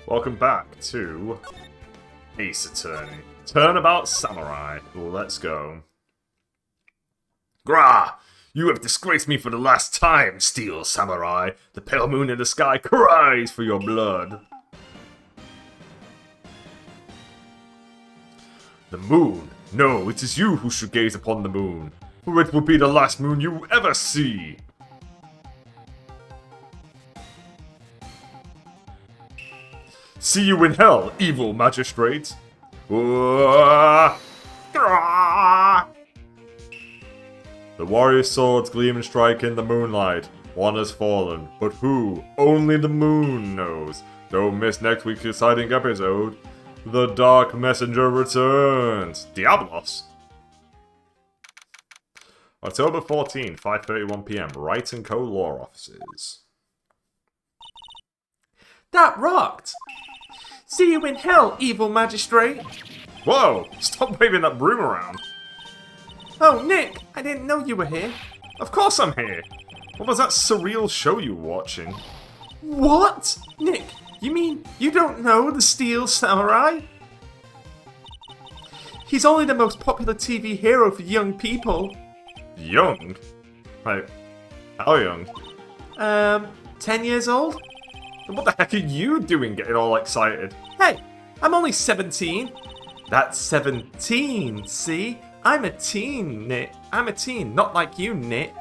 Welcome back to Ace Attorney. Turnabout Samurai. Let's go. Grah! You have disgraced me for the last time, Steel Samurai. The pale moon in the sky cries for your blood. The moon? No, it is you who should gaze upon the moon, for it will be the last moon you ever see. See you in hell, evil magistrate. The warrior's swords gleam and strike in the moonlight. One has fallen, but who? Only the moon knows. Don't miss next week's exciting episode. The Dark Messenger returns. Diablos. October 14, 5:31 PM. Wright & Co. Law Offices. That rocked! See you in hell, evil magistrate! Whoa! Stop waving that broom around. Oh, Nick! I didn't know you were here. Of course I'm here. What was that surreal show you were watching? What? Nick, you mean you don't know the Steel Samurai? He's only the most popular TV hero for young people. Young? Like, how young? 10 years old? And what the heck are you doing getting all excited? Hey, I'm only 17. That's 17, see? I'm a teen, Nick. I'm a teen, not like you, Nick.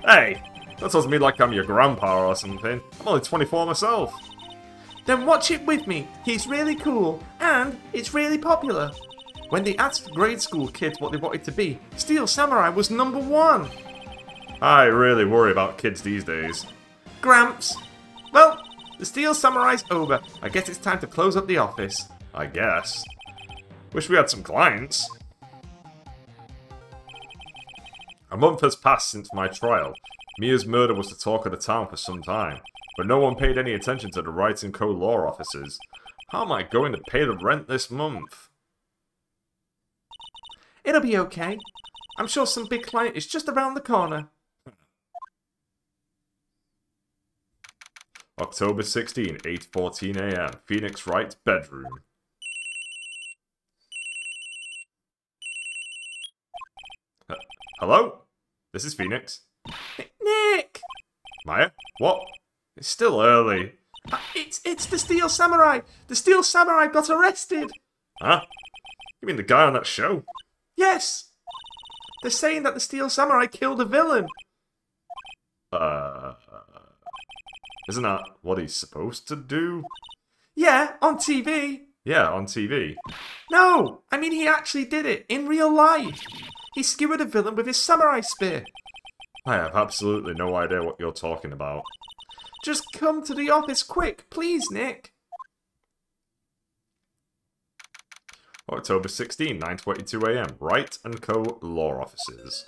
Hey, that doesn't mean like I'm your grandpa or something. I'm only 24 myself. Then watch it with me. He's really cool, and it's really popular. When they asked grade school kids what they wanted to be, Steel Samurai was #1. I really worry about kids these days. Gramps. Well, the Steel Samurai's over. I guess it's time to close up the office. I guess. Wish we had some clients. A month has passed since my trial. Mia's murder was the talk of the town for some time, but no one paid any attention to the Wright & Co. law offices. How am I going to pay the rent this month? It'll be okay. I'm sure some big client is just around the corner. October 16, 8:14 AM. Phoenix Wright's bedroom. Hello? This is Phoenix. Nick! Maya? What? It's still early. It's the Steel Samurai! The Steel Samurai got arrested! Huh? You mean the guy on that show? Yes! They're saying that the Steel Samurai killed a villain. Isn't that what he's supposed to do? Yeah, on TV. Yeah, on TV. No! I mean, he actually did it, in real life. He skewered a villain with his samurai spear. I have absolutely no idea what you're talking about. Just come to the office quick, please, Nick. October 16, 9:22 AM. Wright & Co. Law Offices.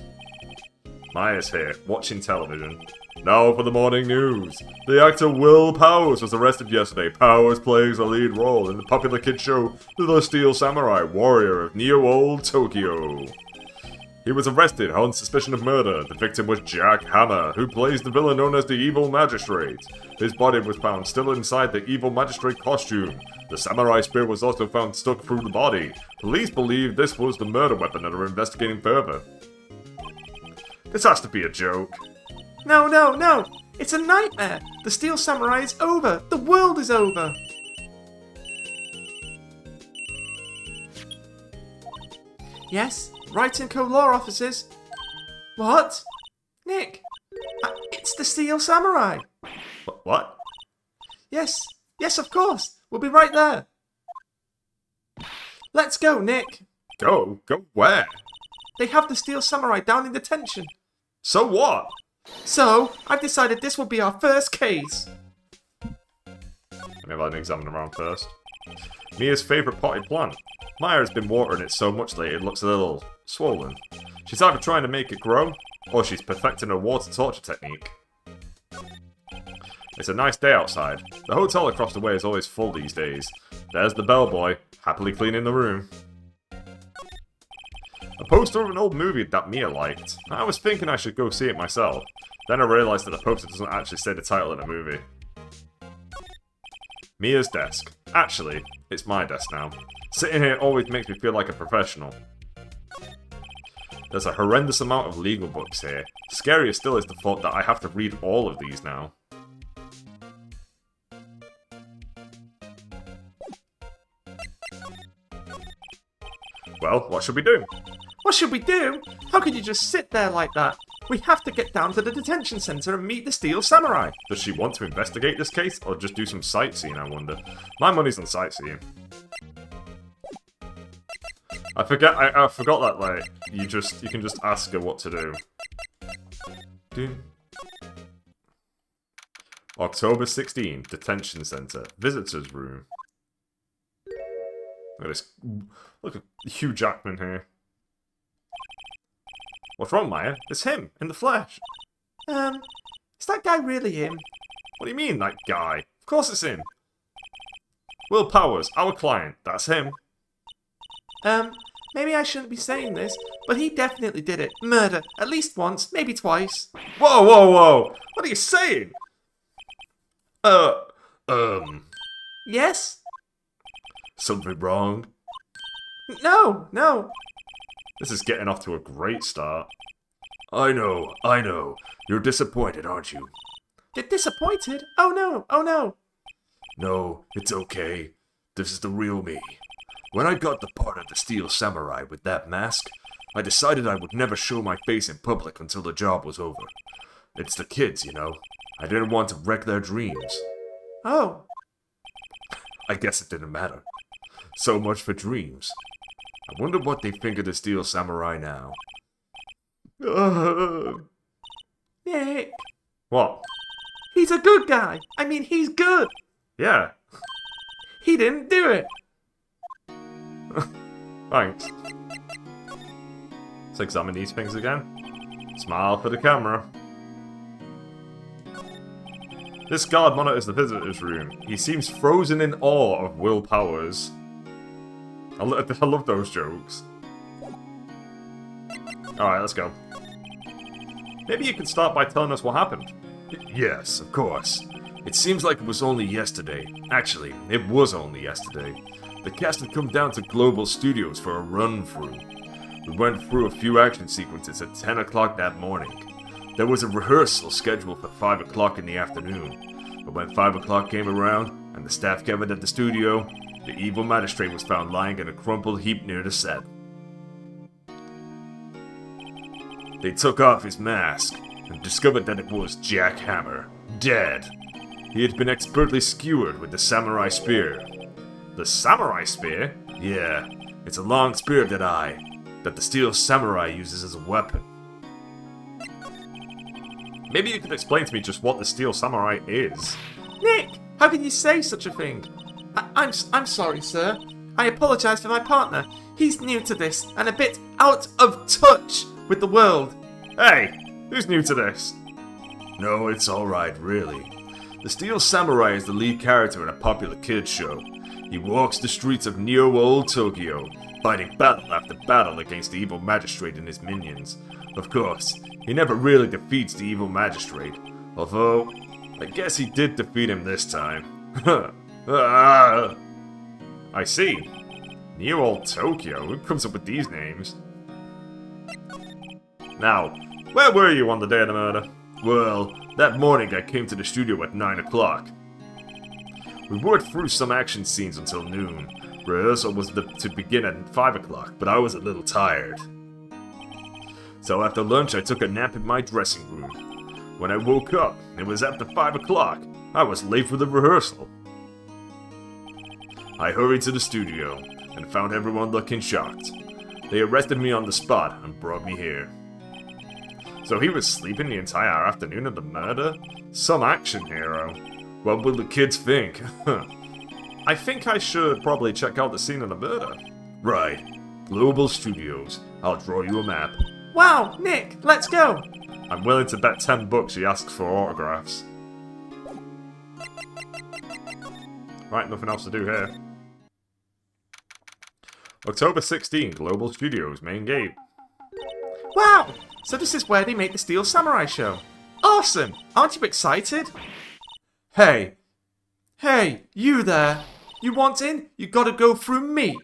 Maya's here, watching television. Now for the morning news. The actor Will Powers was arrested yesterday. Powers plays a lead role in the popular kids show The Steel Samurai, Warrior of Neo-Old Tokyo. He was arrested on suspicion of murder. The victim was Jack Hammer, who plays the villain known as the Evil Magistrate. His body was found still inside the Evil Magistrate costume. The samurai spear was also found stuck through the body. Police believe this was the murder weapon and are investigating further. This has to be a joke. No, no, no! It's a nightmare! The Steel Samurai is over! The world is over! Yes? Wright & Co. Law Offices? What? Nick! It's the Steel Samurai! What? Yes, yes, of course! We'll be right there! Let's go, Nick! Go? Go where? They have the Steel Samurai down in detention. So what? So, I've decided this will be our first case. Let me have an examine around first. Mia's favourite potted plant. Maya has been watering it so much lately it looks a little swollen. She's either trying to make it grow, or she's perfecting her water torture technique. It's a nice day outside. The hotel across the way is always full these days. There's the bellboy, happily cleaning the room. A poster of an old movie that Mia liked. I was thinking I should go see it myself. Then I realised that the poster doesn't actually say the title of the movie. Mia's desk. Actually, it's my desk now. Sitting here always makes me feel like a professional. There's a horrendous amount of legal books here. Scarier still is the thought that I have to read all of these now. Well, what should we do? What should we do? How could you just sit there like that? We have to get down to the detention center and meet the Steel Samurai. Does she want to investigate this case, or just do some sightseeing, I wonder? My money's on sightseeing. I forgot that, like, you can just ask her what to do. October 16, Detention Center, Visitors Room. Look at this. Look at Hugh Jackman here. What's wrong, Maya? It's him, in the flesh. Is that guy really him? What do you mean, that guy? Of course it's him. Will Powers, our client, that's him. Maybe I shouldn't be saying this, but he definitely did it. Murder. At least once, maybe twice. Whoa, whoa, whoa! What are you saying? Yes? Something wrong? No, no. This is getting off to a great start. I know. You're disappointed, aren't you? Disappointed? Oh no, oh no. No, it's okay. This is the real me. When I got the part of the Steel Samurai with that mask, I decided I would never show my face in public until the job was over. It's the kids, you know. I didn't want to wreck their dreams. Oh. I guess it didn't matter. So much for dreams. I wonder what they think of the Steel Samurai now. Nick. What? He's a good guy. I mean, he's good. Yeah. He didn't do it. Thanks. Let's examine these things again. Smile for the camera. This guard monitors the visitors room. He seems frozen in awe of Will Powers. I love those jokes. Alright, let's go. Maybe you could start by telling us what happened. Yes, of course. It seems like it was only yesterday. Actually, it was only yesterday. The cast had come down to Global Studios for a run-through. We went through a few action sequences at 10 o'clock that morning. There was a rehearsal scheduled for 5 o'clock in the afternoon. But when 5 o'clock came around, and the staff gathered at the studio, the evil magistrate was found lying in a crumpled heap near the set. They took off his mask, and discovered that it was Jack Hammer, dead. He had been expertly skewered with the samurai spear. The samurai spear? Yeah, it's a long spear that the Steel Samurai uses as a weapon. Maybe you could explain to me just what the Steel Samurai is. Nick, how can you say such a thing? I'm sorry, sir. I apologise for my partner. He's new to this and a bit out of touch with the world. Hey, who's new to this? No, it's alright, really. The Steel Samurai is the lead character in a popular kids show. He walks the streets of Neo-Old Tokyo, fighting battle after battle against the evil magistrate and his minions. Of course, he never really defeats the evil magistrate, although I guess he did defeat him this time. I see. Neo-Old Tokyo? Who comes up with these names? Now, where were you on the day of the murder? Well, that morning I came to the studio at 9 o'clock. We worked through some action scenes until noon. Rehearsal was to begin at 5 o'clock, but I was a little tired. So after lunch I took a nap in my dressing room. When I woke up, it was after 5 o'clock. I was late for the rehearsal. I hurried to the studio, and found everyone looking shocked. They arrested me on the spot and brought me here. So he was sleeping the entire afternoon of the murder? Some action hero. What will the kids think? I think I should probably check out the scene of the murder. Right. Global Studios. I'll draw you a map. Wow, Nick, let's go. I'm willing to bet 10 bucks he asks for autographs. Right, nothing else to do here. October 16, Global Studios, main gate. Wow, so this is where they make the Steel Samurai show. Awesome, aren't you excited? Hey, Hey, you there! You want in? You gotta go through me!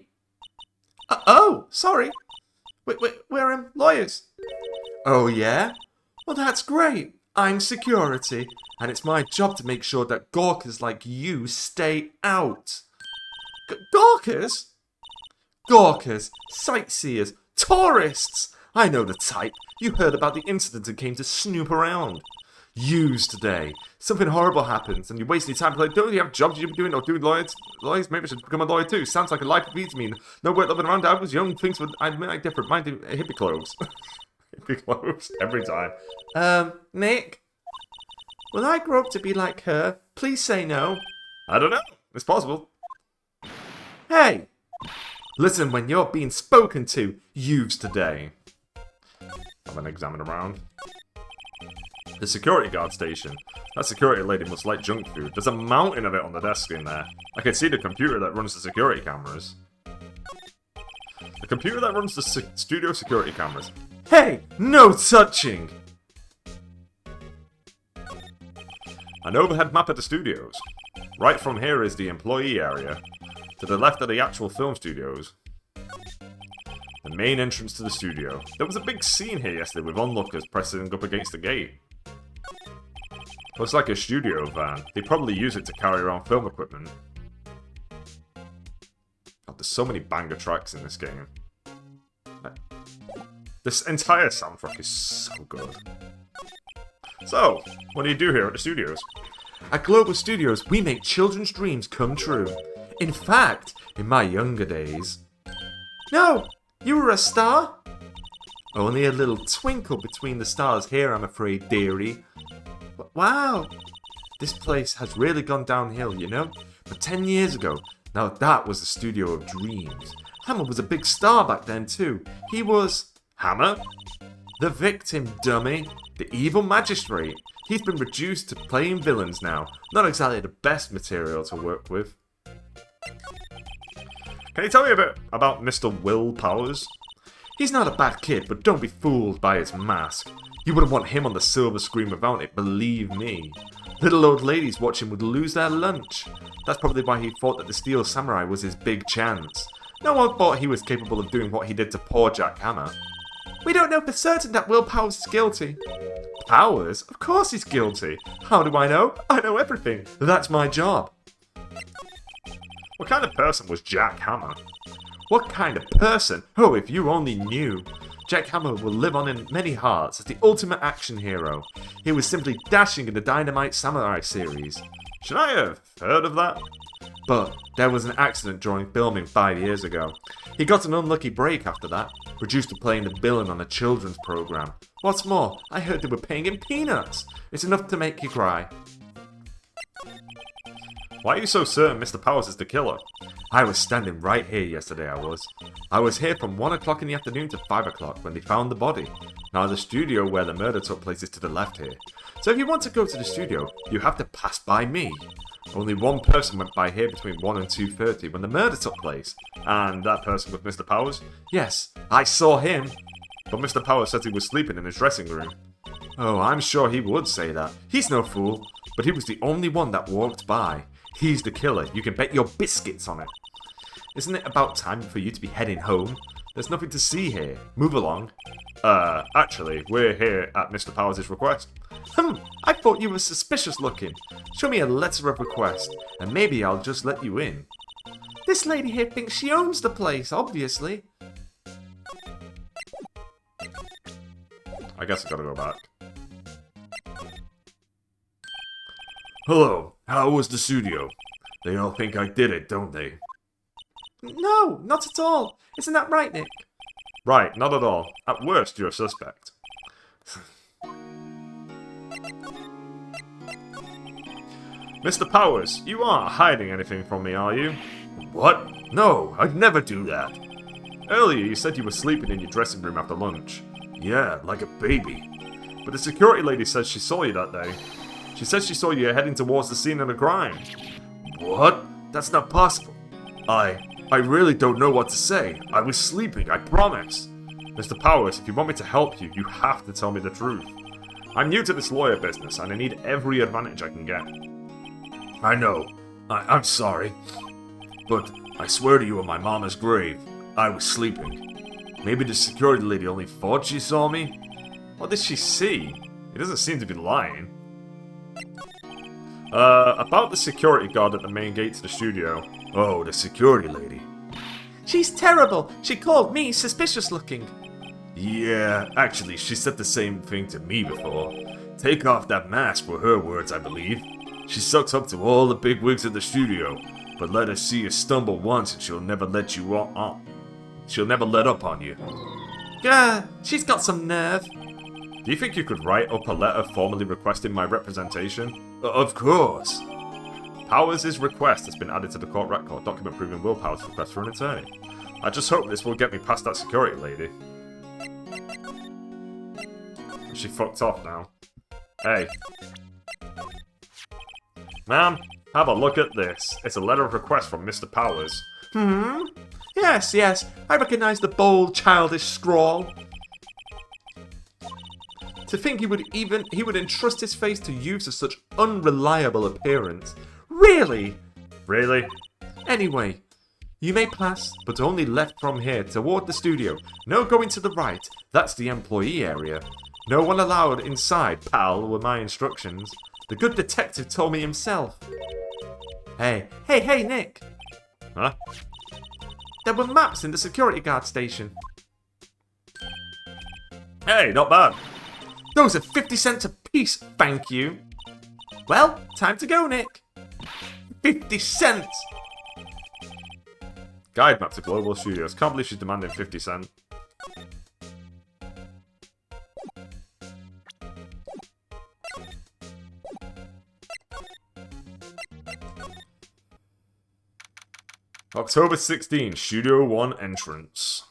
Oh, sorry. We're lawyers. Oh, yeah? Well, that's great. I'm security, and it's my job to make sure that gawkers like you stay out. Gawkers? Gawkers, sightseers, tourists! I know the type. You heard about the incident and came to snoop around. Yous today. Something horrible happens, and you're wasting your time. Like, don't you have jobs you should be doing or doing lawyers? Maybe I should become a lawyer too. Sounds like a life of ease to me. No work living around. I was young. Things would. I like different. Mine do hippie clothes. Hippie clothes every time. Nick, will I grow up to be like her? Please say no. I don't know. It's possible. Hey, listen when you're being spoken to. Yous today. Have an examine around. The security guard station. That security lady must like junk food. There's a mountain of it on the desk in there. I can see the computer that runs the security cameras. The computer that runs the studio security cameras. Hey, no touching! An overhead map of the studios. Right from here is the employee area. To the left are the actual film studios. The main entrance to the studio. There was a big scene here yesterday with onlookers pressing up against the gate. Looks like a studio van. They probably use it to carry around film equipment. God, there's so many banger tracks in this game. This entire soundtrack is so good. So, what do you do here at the studios? At Global Studios, we make children's dreams come true. In fact, in my younger days... No! You were a star? Only a little twinkle between the stars here, I'm afraid, dearie. Wow! This place has really gone downhill, you know? But 10 years ago, now that was the studio of dreams. Hammer was a big star back then, too. He was... Hammer? The victim, dummy. The evil magistrate. He's been reduced to playing villains now. Not exactly the best material to work with. Can you tell me a bit about Mr. Will Powers? He's not a bad kid, but don't be fooled by his mask. You wouldn't want him on the silver screen without it, believe me. Little old ladies watching would lose their lunch. That's probably why he thought that the Steel Samurai was his big chance. No one thought he was capable of doing what he did to poor Jack Hammer. We don't know for certain that Will Powers is guilty. Powers? Of course he's guilty. How do I know? I know everything. That's my job. What kind of person was Jack Hammer? What kind of person? Oh, if you only knew. Jack Hammer will live on in many hearts as the ultimate action hero. He was simply dashing in the Dynamite Samurai series. Should I have heard of that? But there was an accident during filming 5 years ago. He got an unlucky break after that, reduced to playing the villain on a children's program. What's more, I heard they were paying him peanuts. It's enough to make you cry. Why are you so certain Mr. Powers is the killer? I was standing right here yesterday, I was here from 1 o'clock in the afternoon to 5 o'clock when they found the body. Now the studio where the murder took place is to the left here. So if you want to go to the studio, you have to pass by me. Only one person went by here between 1 and 2:30 when the murder took place. And that person was Mr. Powers? Yes, I saw him. But Mr. Powers said he was sleeping in his dressing room. Oh, I'm sure he would say that. He's no fool. But he was the only one that walked by. He's the killer. You can bet your biscuits on it. Isn't it about time for you to be heading home? There's nothing to see here. Move along. Actually, we're here at Mr. Powers' request. I thought you were suspicious looking. Show me a letter of request, and maybe I'll just let you in. This lady here thinks she owns the place, obviously. I guess I gotta go back. Hello, how was the studio? They all think I did it, don't they? No, not at all. Isn't that right, Nick? Right, not at all. At worst, you're a suspect. Mr. Powers, you aren't hiding anything from me, are you? What? No, I'd never do that. Earlier, you said you were sleeping in your dressing room after lunch. Yeah, like a baby. But the security lady says she saw you that day. She says she saw you heading towards the scene of the crime. What? That's not possible. I really don't know what to say. I was sleeping, I promise. Mr. Powers, if you want me to help you, you have to tell me the truth. I'm new to this lawyer business, and I need every advantage I can get. I know. I'm sorry, but I swear to you on my mama's grave, I was sleeping. Maybe the security lady only thought she saw me? What did she see? He doesn't seem to be lying. About the security guard at the main gate to the studio. Oh, the security lady. She's terrible. She called me suspicious looking. Yeah, actually, she said the same thing to me before. Take off that mask were her words, I believe. She sucks up to all the big wigs at the studio, but let her see you stumble once and she'll never let you on. She'll never let up on you. She's got some nerve. Do you think you could write up a letter formally requesting my representation? Of course. Powers' request has been added to the court record, document proving Will Powers' request for an attorney. I just hope this will get me past that security lady. She fucked off now. Hey. Ma'am, have a look at this. It's a letter of request from Mr. Powers. Yes, I recognize the bold, childish scrawl. To think he would entrust his face to use of such unreliable appearance. Really? Really? Anyway, you may pass, but only left from here toward the studio. No going to the right. That's the employee area. No one allowed inside, pal, were my instructions. The good detective told me himself. Hey, Nick. Huh? There were maps in the security guard station. Hey, not bad. Those are 50 cents a piece, thank you. Well, time to go, Nick. 50 cents! Guide map to Global Studios. Can't believe she's demanding 50 cents. October 16, Studio 1 entrance.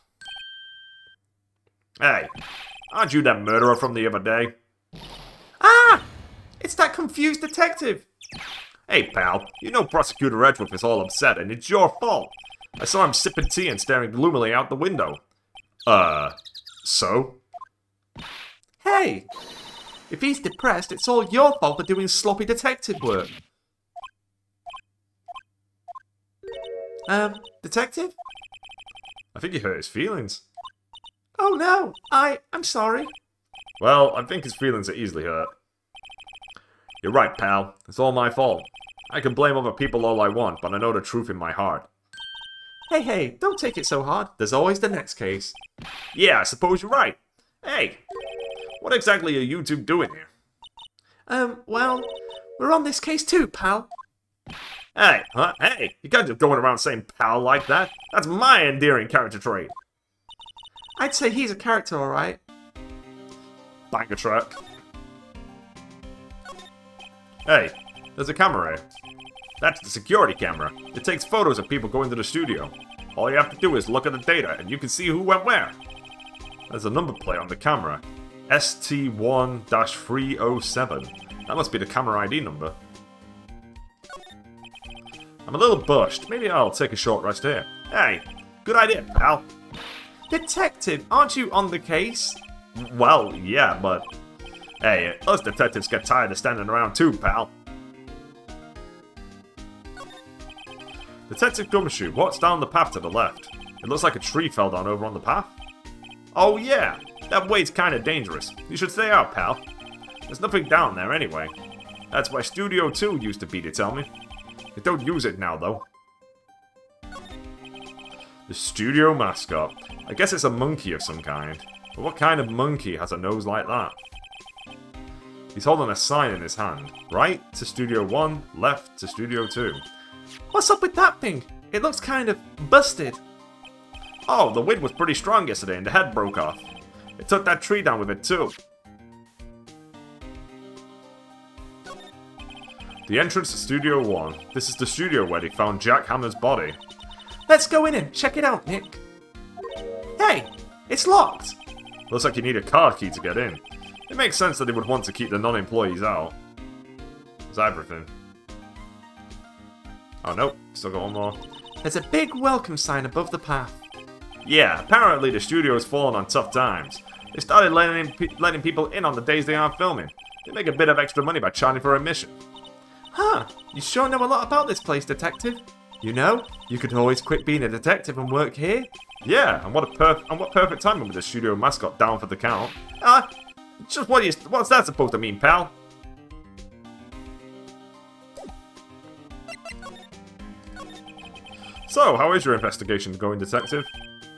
Hey, aren't you that murderer from the other day? Ah! It's that confused detective. Hey, pal, you know Prosecutor Edgeworth is all upset, and it's your fault. I saw him sipping tea and staring gloomily out the window. So? Hey! If he's depressed, it's all your fault for doing sloppy detective work. Detective? I think you hurt his feelings. Oh no, I'm sorry. Well, I think his feelings are easily hurt. You're right, pal. It's all my fault. I can blame other people all I want, but I know the truth in my heart. Hey, don't take it so hard. There's always the next case. Yeah, I suppose you're right. Hey, what exactly are you two doing here? Well, we're on this case too, pal. Hey, huh? Hey, you can't just going around saying pal like that. That's my endearing character trait. I'd say he's a character, alright. Banger track. Hey, there's a camera here. That's the security camera. It takes photos of people going to the studio. All you have to do is look at the data and you can see who went where. There's a number plate on the camera. ST1-307. That must be the camera ID number. I'm a little bushed. Maybe I'll take a short rest here. Hey, good idea, pal. Detective, aren't you on the case? Well, yeah, but... Hey, us detectives get tired of standing around too, pal. Detective Gumshoe, what's down the path to the left? It looks like a tree fell down over on the path. Oh yeah, that way's kinda dangerous. You should stay out, pal. There's nothing down there anyway. That's why Studio 2 used to be, they tell me. They don't use it now, though. The studio mascot. I guess it's a monkey of some kind. But what kind of monkey has a nose like that? He's holding a sign in his hand. Right to Studio 1, left to Studio 2. What's up with that thing? It looks kind of busted. Oh, the wind was pretty strong yesterday and the head broke off. It took that tree down with it too. The entrance to Studio 1. This is the studio where they found Jack Hammer's body. Let's go in and check it out, Nick. Hey, it's locked. Looks like you need a card key to get in. It makes sense that they would want to keep the non-employees out. That's everything. Oh nope, still got one more. There's a big welcome sign above the path. Yeah, apparently the studio's fallen on tough times. They started letting people in on the days they aren't filming. They make a bit of extra money by charging for admission. Huh, you sure know a lot about this place, Detective. You know, you could always quit being a detective and work here. Yeah, and what perfect timing with the studio mascot down for the count. Just what's that supposed to mean, pal? So, how is your investigation going, Detective?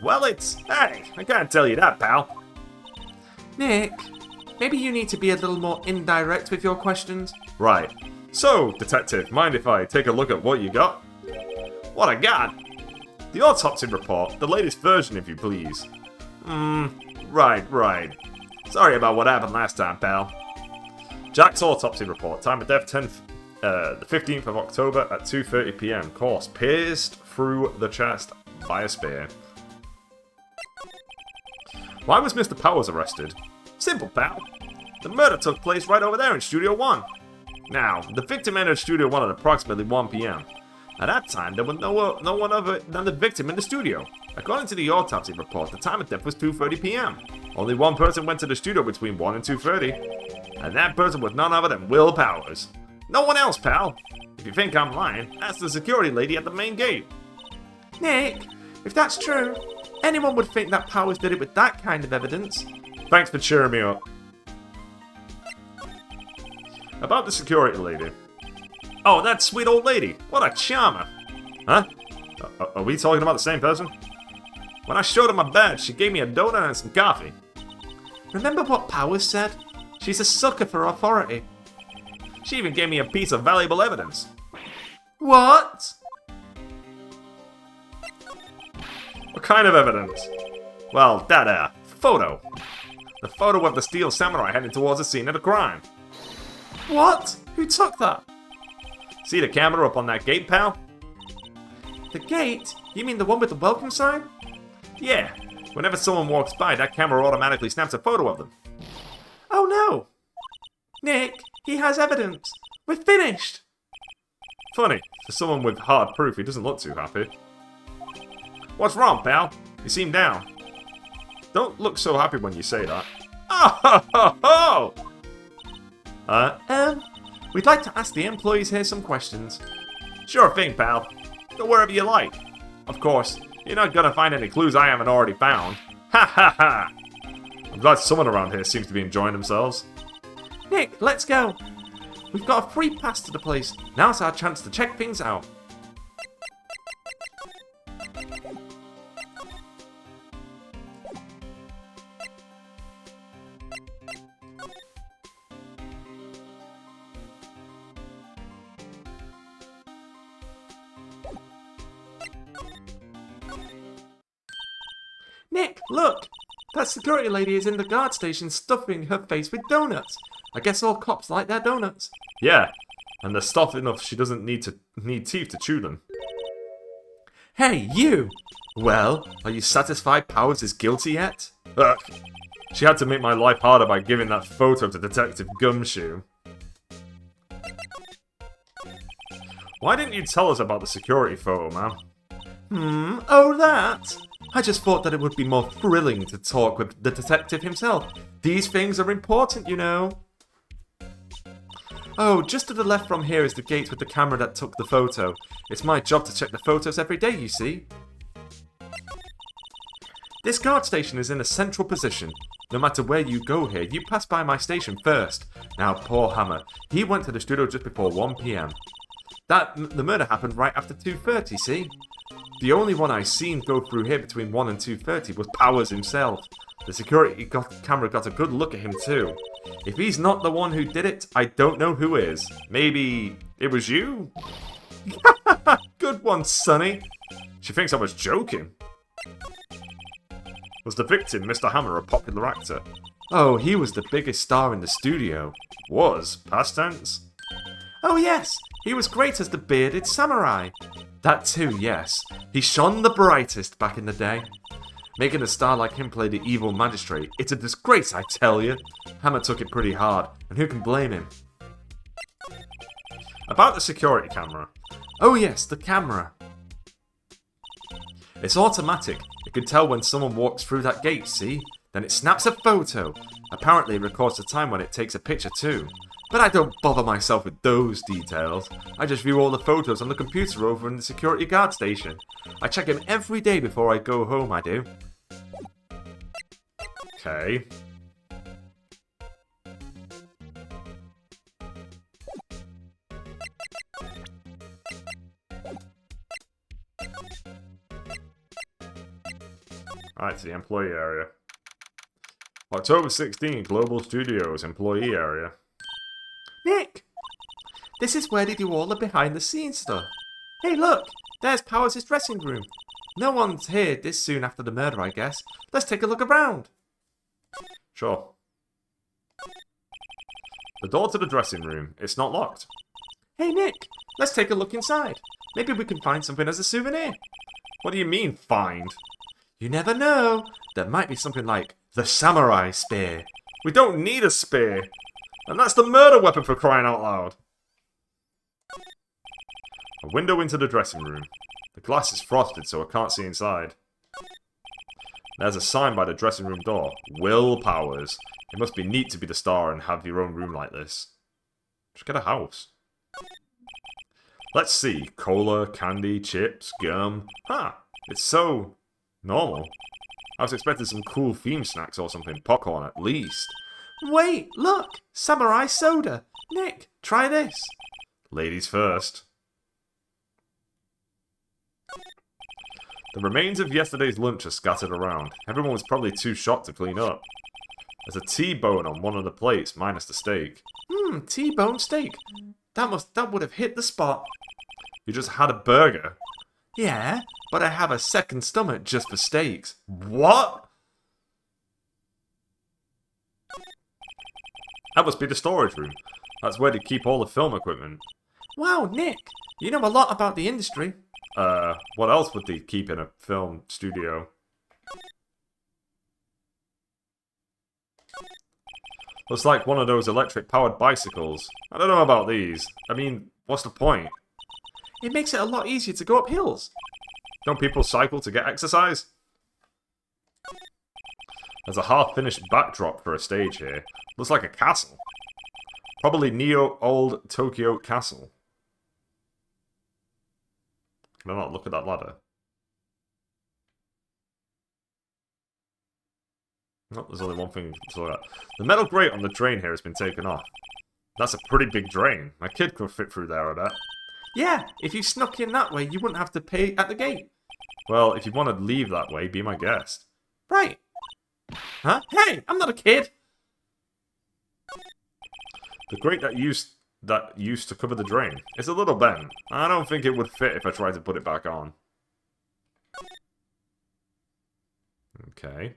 Well, hey, I can't tell you that, pal. Nick, maybe you need to be a little more indirect with your questions. Right. So, Detective, mind if I take a look at what you got? What I got? The autopsy report, the latest version, if you please. Right. Sorry about what happened last time, pal. Jack's autopsy report, time of death the 15th of October at 2:30 PM. Course, pierced through the chest by a spear. Why was Mr. Powers arrested? Simple, pal. The murder took place right over there in Studio 1. Now, the victim entered Studio 1 at approximately 1 PM. At that time, there was no one other than the victim in the studio. According to the autopsy report, the time of death was 2:30 PM. Only one person went to the studio between 1 and 2:30, and that person was none other than Will Powers. No one else, pal. If you think I'm lying, ask the security lady at the main gate. Nick, if that's true, anyone would think that Powers did it with that kind of evidence. Thanks for cheering me up. About the security lady. Oh, that sweet old lady. What a charmer. Huh? Are we talking about the same person? When I showed her my badge, she gave me a donut and some coffee. Remember what Powers said? She's a sucker for authority. She even gave me a piece of valuable evidence. What? What kind of evidence? Well, that photo. The photo of the steel samurai heading towards the scene of the crime. What? Who took that? See the camera up on that gate, pal? The gate? You mean the one with the welcome sign? Yeah. Whenever someone walks by, that camera automatically snaps a photo of them. Oh no! Nick, he has evidence. We're finished! Funny, for someone with hard proof, he doesn't look too happy. What's wrong, pal? You seem down. Don't look so happy when you say that. Oh ho ho ho! We'd like to ask the employees here some questions. Sure thing, pal. Go wherever you like. Of course, you're not gonna find any clues I haven't already found. Ha ha ha! I'm glad someone around here seems to be enjoying themselves. Nick, let's go. We've got a free pass to the place. Now's our chance to check things out. Nick, look! That security lady is in the guard station stuffing her face with donuts. I guess all cops like their donuts. Yeah, and they're stuffed enough she doesn't need teeth to chew them. Hey, you! Well, are you satisfied Powers is guilty yet? Ugh. She had to make my life harder by giving that photo to Detective Gumshoe. Why didn't you tell us about the security photo, man? Oh that? I just thought that it would be more thrilling to talk with the detective himself. These things are important, you know. Oh, just to the left from here is the gate with the camera that took the photo. It's my job to check the photos every day, you see. This guard station is in a central position. No matter where you go here, you pass by my station first. Now, poor Hammer. He went to the studio just before 1 PM. The murder happened right after 2:30, see? The only one I seen go through here between 1 and 2:30 was Powers himself. The security camera got a good look at him too. If he's not the one who did it, I don't know who is. Maybe it was you? Good one, Sonny. She thinks I was joking. Was the victim, Mr. Hammer, a popular actor? Oh, he was the biggest star in the studio. Was? Past tense? Oh yes, he was great as the bearded samurai. That too, yes. He shone the brightest back in the day. Making a star like him play the evil magistrate, it's a disgrace, I tell you. Hammer took it pretty hard, and who can blame him? About the security camera. Oh yes, the camera. It's automatic. It can tell when someone walks through that gate, see? Then it snaps a photo. Apparently it records the time when it takes a picture too. but I don't bother myself with those details. I just view all the photos on the computer over in the security guard station. I check him every day before I go home, I do. Okay. Alright, to the employee area. October 16, Global Studios, employee area. Nick! This is where they do all the behind-the-scenes stuff. Hey, look! There's Powers' dressing room. No one's here this soon after the murder, I guess. Let's take a look around. Sure. The door to the dressing room. It's not locked. Hey, Nick! Let's take a look inside. Maybe we can find something as a souvenir. What do you mean, find? You never know. There might be something like the samurai spear. We don't need a spear. And that's the murder weapon, for crying out loud. A window into the dressing room. The glass is frosted, so I can't see inside. There's a sign by the dressing room door. Will Powers. It must be neat to be the star and have your own room like this. Just get a house. Let's see. Cola, candy, chips, gum. Huh. It's so normal. I was expecting some cool theme snacks or something. Popcorn at least. Wait, look! Samurai soda. Nick, try this. Ladies first. The remains of yesterday's lunch are scattered around. Everyone was probably too shocked to clean up. There's a T-bone on one of the plates, minus the steak. T-bone steak. That would have hit the spot. You just had a burger. Yeah, but I have a second stomach just for steaks. What? That must be the storage room. That's where they keep all the film equipment. Wow, Nick, you know a lot about the industry. What else would they keep in a film studio? Looks like one of those electric-powered bicycles. I don't know about these. I mean, what's the point? It makes it a lot easier to go up hills. Don't people cycle to get exercise? There's a half-finished backdrop for a stage here. Looks like a castle. Probably Neo-Old Tokyo Castle. Can I not look at that ladder? Oh, there's only one thing to look at. The metal grate on the drain here has been taken off. That's a pretty big drain. My kid could fit through there, I bet. Yeah, if you snuck in that way, you wouldn't have to pay at the gate. Well, if you want to leave that way, be my guest. Right. Huh? Hey, I'm not a kid. The grate that used to cover the drain. It's a little bent. I don't think it would fit if I tried to put it back on. Okay.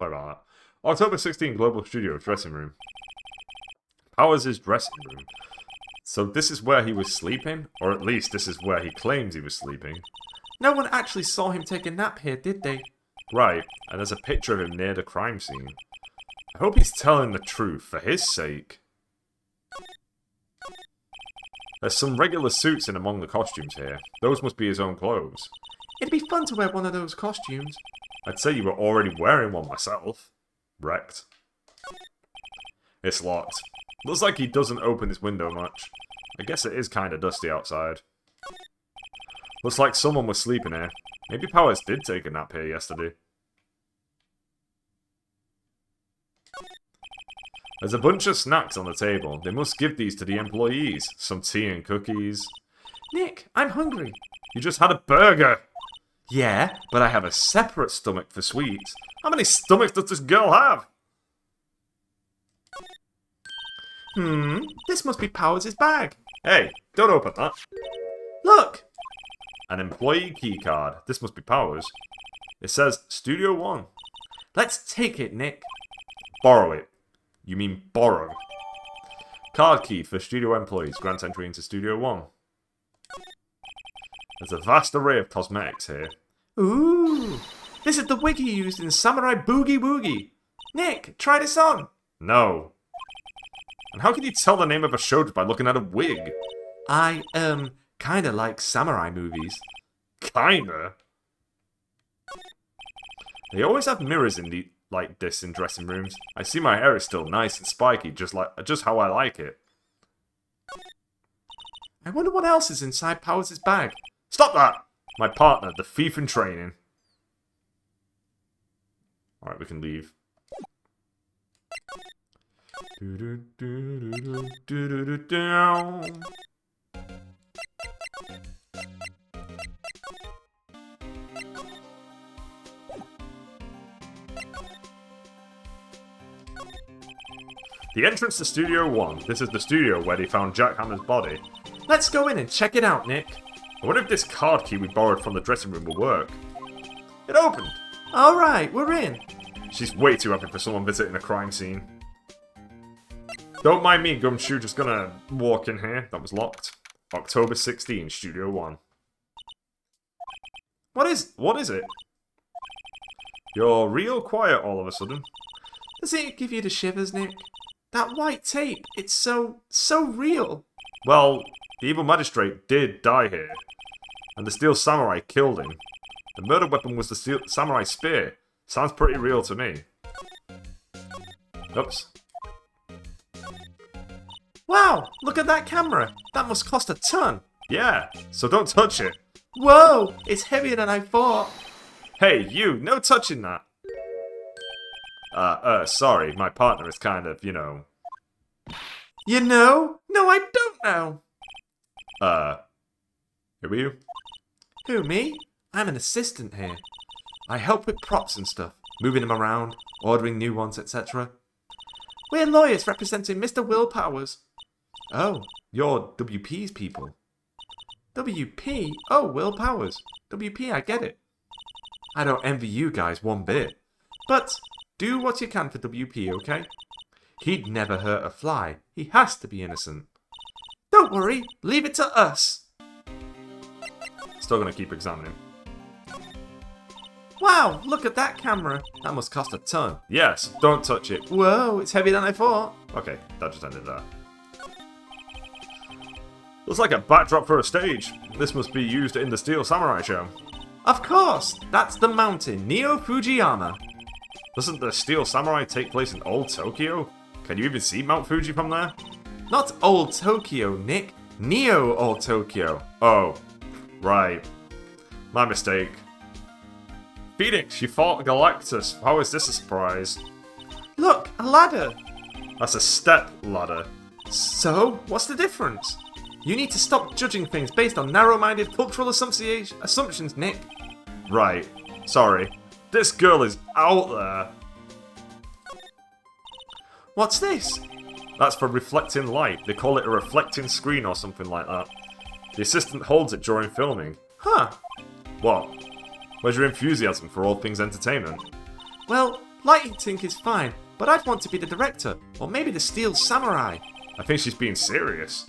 Sorry about that. October 16, Global Studio dressing room. Powers' dressing room. So this is where he was sleeping? Or at least this is where he claims he was sleeping. No one actually saw him take a nap here, did they? Right, and there's a picture of him near the crime scene. I hope he's telling the truth, for his sake. There's some regular suits in among the costumes here. Those must be his own clothes. It'd be fun to wear one of those costumes. I'd say you were already wearing one myself. Wrecked. It's locked. Looks like he doesn't open his window much. I guess it is kinda dusty outside. Looks like someone was sleeping here. Maybe Powers did take a nap here yesterday. There's a bunch of snacks on the table. They must give these to the employees. Some tea and cookies. Nick, I'm hungry. You just had a burger! Yeah, but I have a separate stomach for sweets. How many stomachs does this girl have? This must be Powers' bag. Hey, don't open that. Look! An employee keycard. This must be Powers. It says Studio 1. Let's take it, Nick. Borrow it. You mean borrow. Card key for studio employees. Grant entry into Studio 1. There's a vast array of cosmetics here. Ooh, this is the wig he used in Samurai Boogie Woogie. Nick, try this on. No. And how can you tell the name of a show by looking at a wig? I, kinda like samurai movies. Kinda. They always have mirrors in like this in dressing rooms. I see my hair is still nice and spiky, just how I like it. I wonder what else is inside Powers' bag. Stop that! My partner, the thief in training. Alright, we can leave. The entrance to Studio 1. This is the studio where they found Jack Hammer's body. Let's go in and check it out, Nick. I wonder if this card key we borrowed from the dressing room will work. It opened! Alright, we're in. She's way too happy for someone visiting a crime scene. Don't mind me, Gumshoe, just gonna walk in here. That was locked. October 16, Studio 1. What is it? You're real quiet all of a sudden. Does it give you the shivers, Nick? That white tape, it's so real. Well, the evil magistrate did die here. And the steel samurai killed him. The murder weapon was the steel samurai spear. Sounds pretty real to me. Oops. Wow, look at that camera. That must cost a ton. Yeah, so don't touch it. Whoa, it's heavier than I thought. Hey, you, no touching that. Sorry, my partner is kind of, you know... You know? No, I don't know. Who are you? Who, me? I'm an assistant here. I help with props and stuff, moving them around, ordering new ones, etc. We're lawyers representing Mr. Will Powers. Oh, you're WP's people. WP? Oh, Will Powers. WP, I get it. I don't envy you guys one bit. But do what you can for WP, okay? He'd never hurt a fly. He has to be innocent. Don't worry, leave it to us. Still gonna keep examining. Wow, look at that camera. That must cost a ton. Yes, don't touch it. Whoa, it's heavier than I thought. Okay, that just ended there. Looks like a backdrop for a stage. This must be used in the Steel Samurai show. Of course, that's the mountain, Neo Fujiyama. Doesn't the Steel Samurai take place in old Tokyo? Can you even see Mount Fuji from there? Not old Tokyo, Nick. Neo old Tokyo. Oh, right. My mistake. Phoenix, you fought Galactus. How is this a surprise? Look, a ladder. That's a step ladder. So, what's the difference? You need to stop judging things based on narrow-minded cultural assumptions, Nick. Right. Sorry. This girl is out there. What's this? That's for reflecting light. They call it a reflecting screen or something like that. The assistant holds it during filming. Huh. What? Where's your enthusiasm for all things entertainment? Well, lighting is fine, but I'd want to be the director, or maybe the Steel Samurai. I think she's being serious.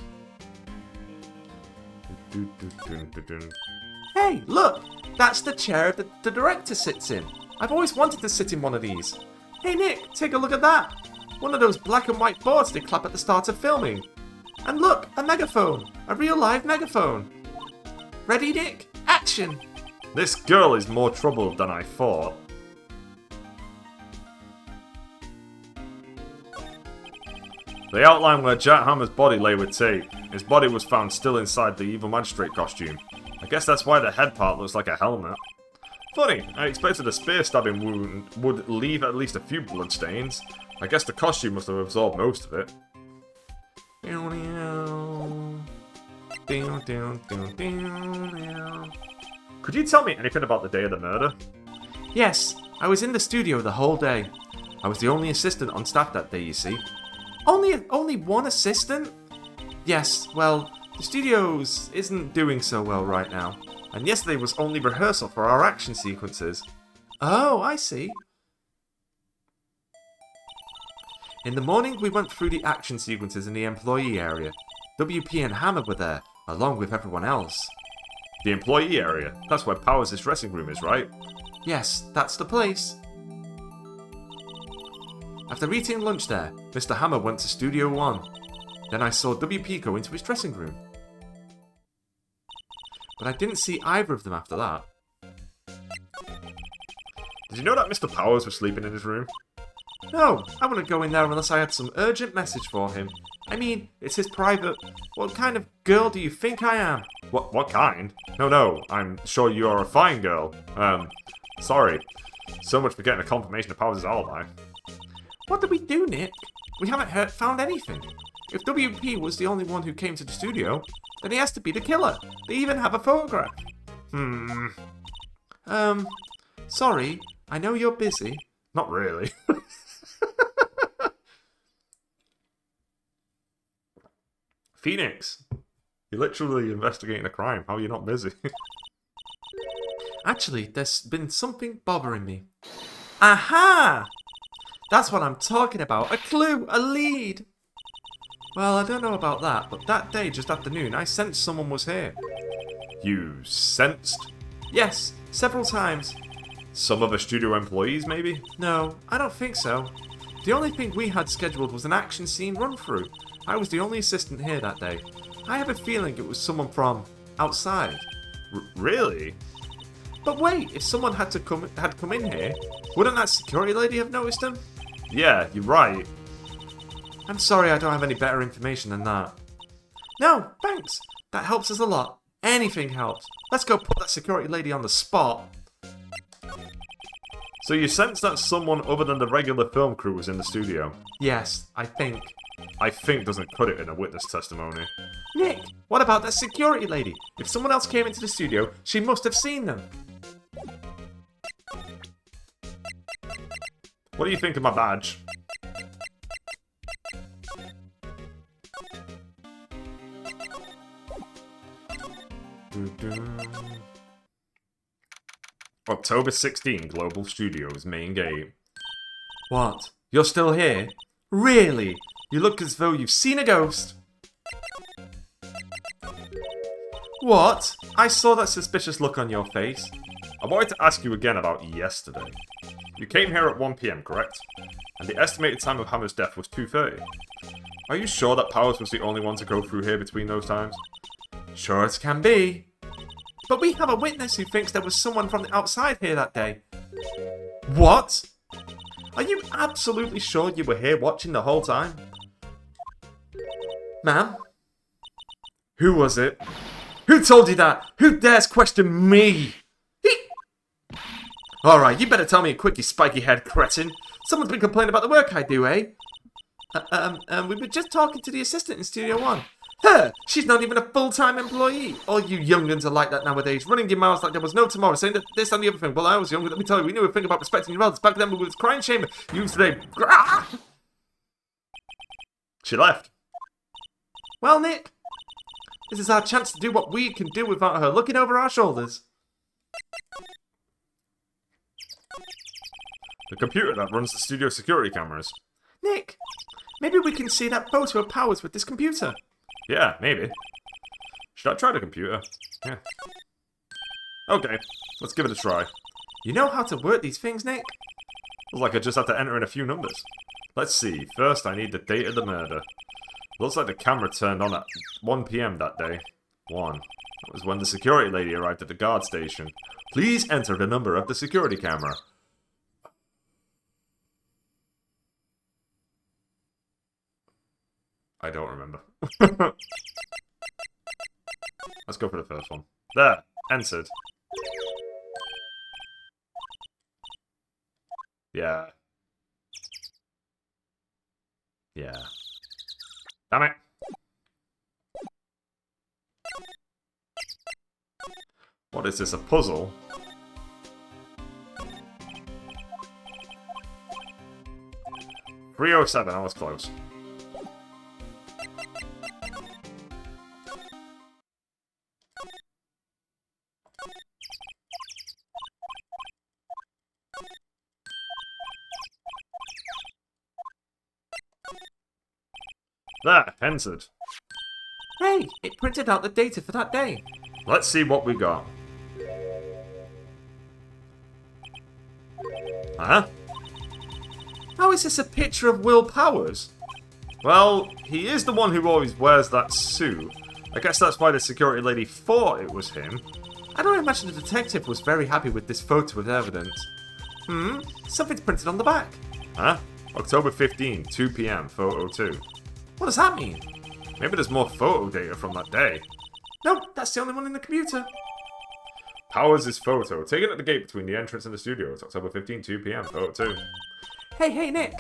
Hey, look! That's the chair the director sits in. I've always wanted to sit in one of these. Hey Nick, take a look at that! One of those black and white boards they clap at the start of filming. And look, a megaphone! A real live megaphone! Ready, Nick? Action! This girl is more troubled than I thought. They outline where Jack Hammer's body lay with tape. His body was found still inside the evil magistrate costume. I guess that's why the head part looks like a helmet. Funny, I expected a spear stabbing wound would leave at least a few bloodstains. I guess the costume must have absorbed most of it. Could you tell me anything about the day of the murder? Yes, I was in the studio the whole day. I was the only assistant on staff that day, you see. Only one assistant? Yes, well, the studios isn't doing so well right now. And yesterday was only rehearsal for our action sequences. Oh, I see. In the morning, we went through the action sequences in the employee area. WP and Hammer were there, along with everyone else. The employee area? That's where Powers' dressing room is, right? Yes, that's the place. After eating lunch there, Mr. Hammer went to Studio 1. Then I saw WP go into his dressing room. But I didn't see either of them after that. Did you know that Mr. Powers was sleeping in his room? No, I wouldn't go in there unless I had some urgent message for him. I mean, it's his private... What kind of girl do you think I am? What kind? No, I'm sure you are a fine girl. Sorry. So much for getting a confirmation of Powers' alibi. What did we do, Nick? We haven't found anything. If WP was the only one who came to the studio, then he has to be the killer. They even have a photograph. Sorry, I know you're busy. Not really. Phoenix, you're literally investigating a crime. How are you not busy? Actually, there's been something bothering me. Aha! That's what I'm talking about. A clue, a lead. Well, I don't know about that, but that day, just after noon, I sensed someone was here. You sensed? Yes, several times. Some other studio employees, maybe? No, I don't think so. The only thing we had scheduled was an action scene run-through. I was the only assistant here that day. I have a feeling it was someone from outside. Really? But wait, if someone had come in here, wouldn't that security lady have noticed him? Yeah, you're right. I'm sorry I don't have any better information than that. No, thanks. That helps us a lot. Anything helps. Let's go put that security lady on the spot. So you sense that someone other than the regular film crew was in the studio? Yes, I think. I think doesn't cut it in a witness testimony. Nick, what about that security lady? If someone else came into the studio, she must have seen them. What do you think of my badge? October 16, Global Studios, main gate. What? You're still here? Really? You look as though you've seen a ghost. What? I saw that suspicious look on your face. I wanted to ask you again about yesterday. You came here at 1 PM, correct? And the estimated time of Hammer's death was 2:30. Are you sure that Powers was the only one to go through here between those times? Sure as can be. But we have a witness who thinks there was someone from the outside here that day. What? Are you absolutely sure you were here watching the whole time? Ma'am? Who was it? Who told you that? Who dares question me? Alright, you better tell me quick, you spiky-haired cretin. Someone's been complaining about the work I do, eh? We were just talking to the assistant in Studio 1. Her! She's not even a full-time employee. All you young'uns are like that nowadays, running your mouths like there was no tomorrow, saying that this and the other thing. Well, I was younger, let me tell you, we knew a thing about respecting your elders. Back then we was crying shame. You today... She left. Well, Nick, this is our chance to do what we can do without her looking over our shoulders. The computer that runs the studio security cameras. Nick, maybe we can see that photo of Powers with this computer. Yeah, maybe. Should I try the computer? Yeah. Okay, let's give it a try. You know how to work these things, Nick? Looks like I just have to enter in a few numbers. Let's see, first I need the date of the murder. Looks like the camera turned on at 1 PM that day. 1. That was when the security lady arrived at the guard station. Please enter the number of the security camera. I don't remember. Let's go for the first one. There! Entered. Yeah. Yeah. Damn it! What is this, a puzzle? .307, I was close. There, entered. Hey, it printed out the data for that day. Let's see what we got. Huh? How is this a picture of Will Powers? Well, he is the one who always wears that suit. I guess that's why the security lady thought it was him. I don't imagine the detective was very happy with this photo of evidence. Something's printed on the back. Huh? October 15, 2 PM, photo 2. What does that mean? Maybe there's more photo data from that day. Nope, that's the only one in the computer. Powers' photo, taken at the gate between the entrance and the studio. It's October 15, 2 PM, photo 2. Hey, Nick.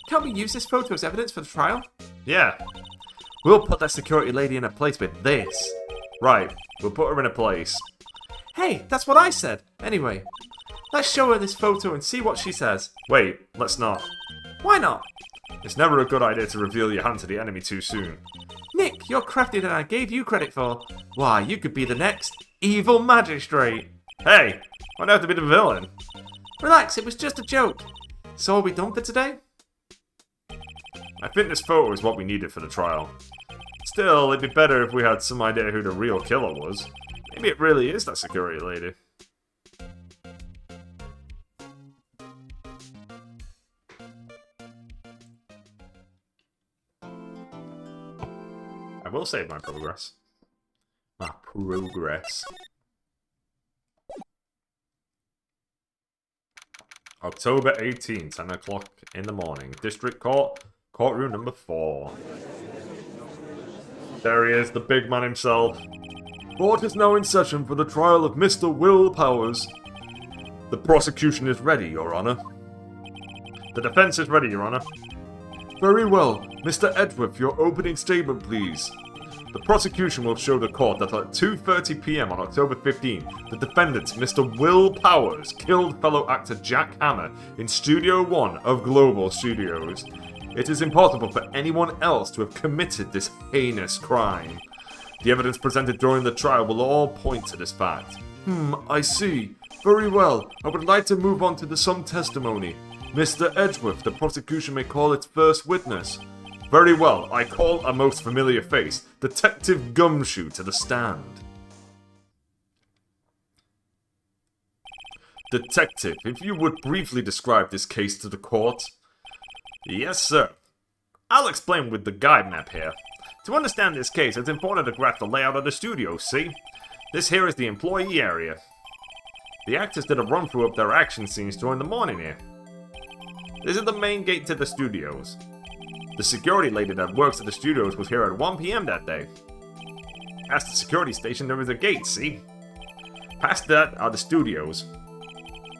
Can't we use this photo as evidence for the trial? Yeah. We'll put that security lady in a place with this. Right, we'll put her in a place. Hey, that's what I said. Anyway, let's show her this photo and see what she says. Wait, let's not. Why not? It's never a good idea to reveal your hand to the enemy too soon. Nick, you're craftier than I gave you credit for. Why, you could be the next evil magistrate. Hey, why do I have to be the villain? Relax, it was just a joke. So are we done for today? I think this photo is what we needed for the trial. Still, it'd be better if we had some idea who the real killer was. Maybe it really is that security lady. I will save my progress. My progress. October 18th, 10 o'clock in the morning. District Court, courtroom number 4. There he is, the big man himself. Court is now in session for the trial of Mr. Will Powers. The prosecution is ready, Your Honor. The defense is ready, Your Honor. Very well. Mr. Edgeworth, your opening statement, please. The prosecution will show the court that at 2:30 PM on October 15, the defendant, Mr. Will Powers, killed fellow actor Jack Hammer in Studio 1 of Global Studios. It is impossible for anyone else to have committed this heinous crime. The evidence presented during the trial will all point to this fact. I see. Very well. I would like to move on to the sum testimony. Mr. Edgeworth, the prosecution may call its first witness. Very well, I call a most familiar face, Detective Gumshoe, to the stand. Detective, if you would briefly describe this case to the court. Yes, sir. I'll explain with the guide map here. To understand this case, it's important to graph the layout of the studio, see? This here is the employee area. The actors did a run-through of their action scenes during the morning here. This is the main gate to the studios. The security lady that works at the studios was here at 1 PM that day. Past the security station there is a gate, see? Past that are the studios.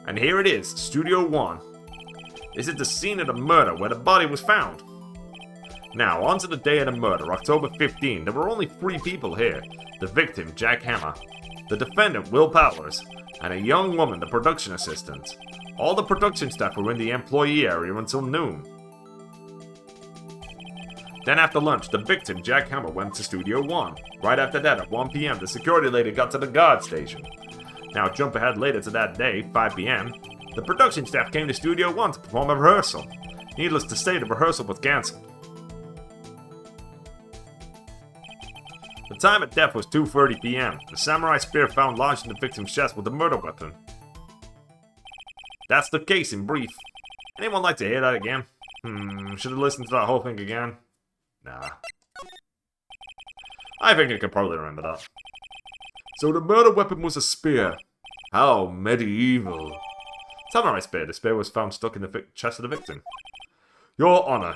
And here it is, Studio 1. This is the scene of the murder where the body was found. Now, on to the day of the murder, October 15. There were only 3 people here. The victim, Jack Hammer. The defendant, Will Powers. And a young woman, the production assistant. All the production staff were in the employee area until noon. Then after lunch, the victim, Jack Hammer, went to Studio 1. Right after that, at 1 PM, the security lady got to the guard station. Now jump ahead later to that day, 5 PM. The production staff came to Studio 1 to perform a rehearsal. Needless to say, the rehearsal was cancelled. The time of death was 2:30 PM. The samurai spear found lodged in the victim's chest with the murder weapon. That's the case in brief. Anyone like to hear that again? Should have listened to that whole thing again? Nah. I think I can probably remember that. So the murder weapon was a spear. How medieval. Samurai spear. The spear was found stuck in the chest of the victim. Your Honor,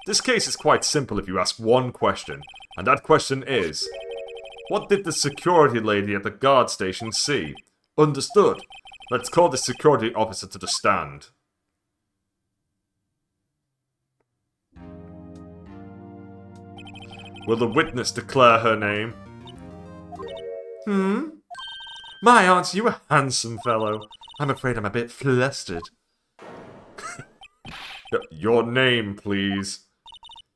this case is quite simple if you ask one question. And that question is, what did the security lady at the guard station see? Understood. Let's call the security officer to the stand. Will the witness declare her name? My, aren't you a handsome fellow? I'm afraid I'm a bit flustered. Your name, please.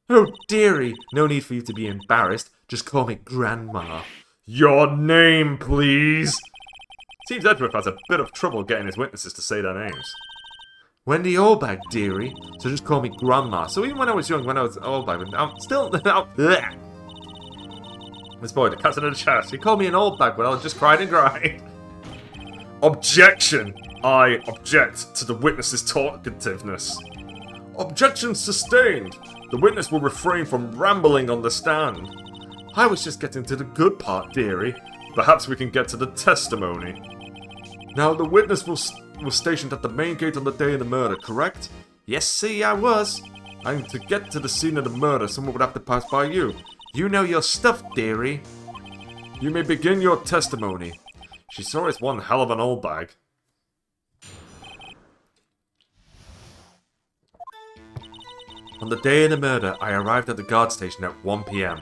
Oh, dearie. No need for you to be embarrassed. Just call me Grandma. Your name, please. Seems Edgeworth has a bit of trouble getting his witnesses to say their names. Wendy Oldbag, dearie. So just call me Grandma. So even when I was young, when I was Oldbag, I'm still... This boy, the cat's in the chest. He called me an Oldbag when I was just crying and crying. Objection! I object to the witness's talkativeness. Objection sustained. The witness will refrain from rambling on the stand. I was just getting to the good part, dearie. Perhaps we can get to the testimony. Now, the witness was stationed at the main gate on the day of the murder, correct? Yes, see, I was. And to get to the scene of the murder, someone would have to pass by you. You know your stuff, dearie. You may begin your testimony. She saw us one hell of an old bag. On the day of the murder, I arrived at the guard station at 1 PM.